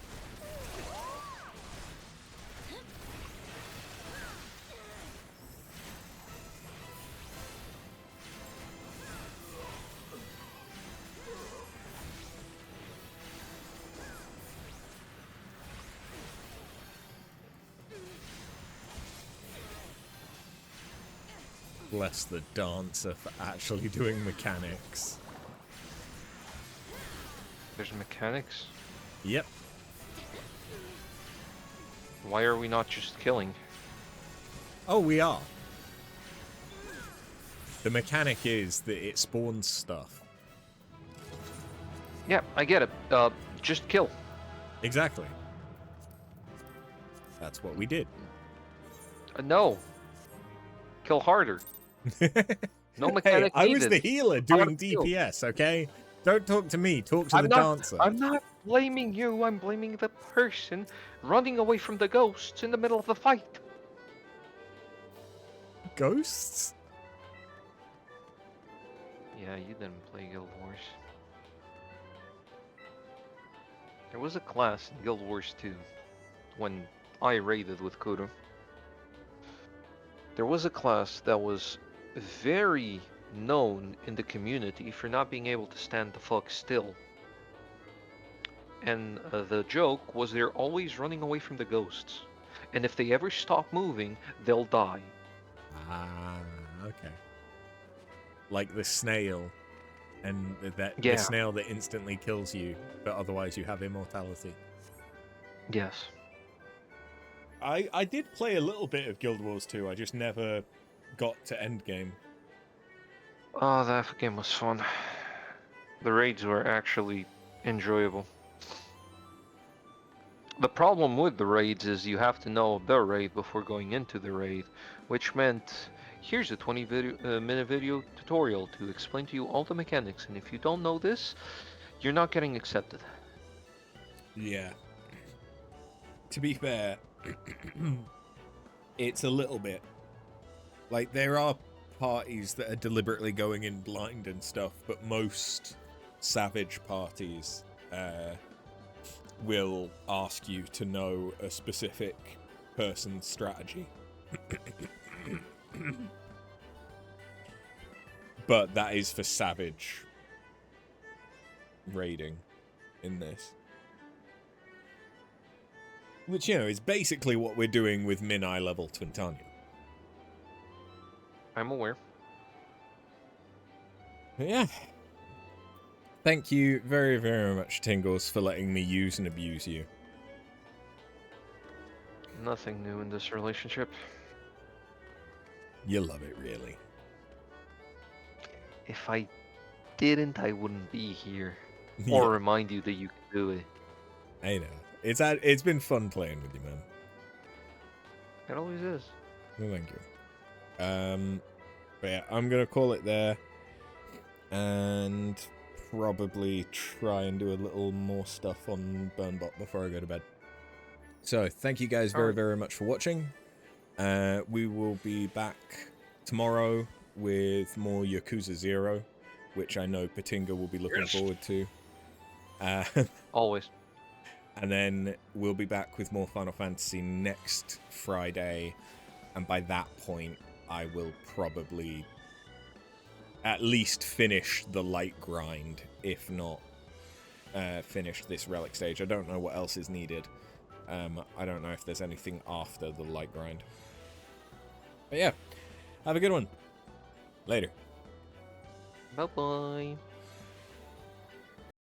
Bless the dancer for actually doing mechanics. There's mechanics. Yep. Why are we not just killing? Oh, we are. The mechanic is that it spawns stuff. Yeah, I get it. Just kill. Exactly. That's what we did. No. Kill harder. No mechanic Hey, I was needed. the healer doing DPS, okay? Don't talk to me, talk to the dancer. I'm not blaming you, I'm blaming the person running away from the ghosts in the middle of the fight. Ghosts? Yeah, you didn't play Guild Wars. There was a class in Guild Wars 2 when I raided with Kudo. There was a class that was very known in the community for not being able to stand the fuck still. And the joke was they're always running away from the ghosts. And if they ever stop moving, they'll die. Ah, okay. Like the snail, and the Yeah. snail that instantly kills you, but otherwise you have immortality. Yes. I did play a little bit of Guild Wars 2, I just never got to endgame. Oh, that game was fun. The raids were actually enjoyable. The problem with the raids is you have to know the raid before going into the raid, which meant here's a 20-minute video tutorial to explain to you all the mechanics, and if you don't know this, you're not getting accepted. Yeah. To be fair, it's a little bit. Like, there are parties that are deliberately going in blind and stuff, but most Savage parties will ask you to know a specific person's strategy. But that is for Savage raiding in this. Which, you know, is basically what we're doing with Min-Eye level Twintania. I'm aware. But yeah. Thank you very, very much, Tingles, for letting me use and abuse you. Nothing new in this relationship. You love it, really. If I didn't, I wouldn't be here. Yeah, Or remind you that you can do it. I know. It's been fun playing with you, man. It always is. Well, thank you. But yeah, I'm gonna call it there. And probably try and do a little more stuff on Burnbot before I go to bed. So, thank you guys very, very much for watching. We will be back tomorrow with more Yakuza 0, which I know Patinga will be looking forward to. Always. And then we'll be back with more Final Fantasy next Friday. And by that point, I will probably at least finish the light grind, if not finish this relic stage. I don't know what else is needed. I don't know if there's anything after the light grind. But yeah, have a good one. Later. Bye-bye.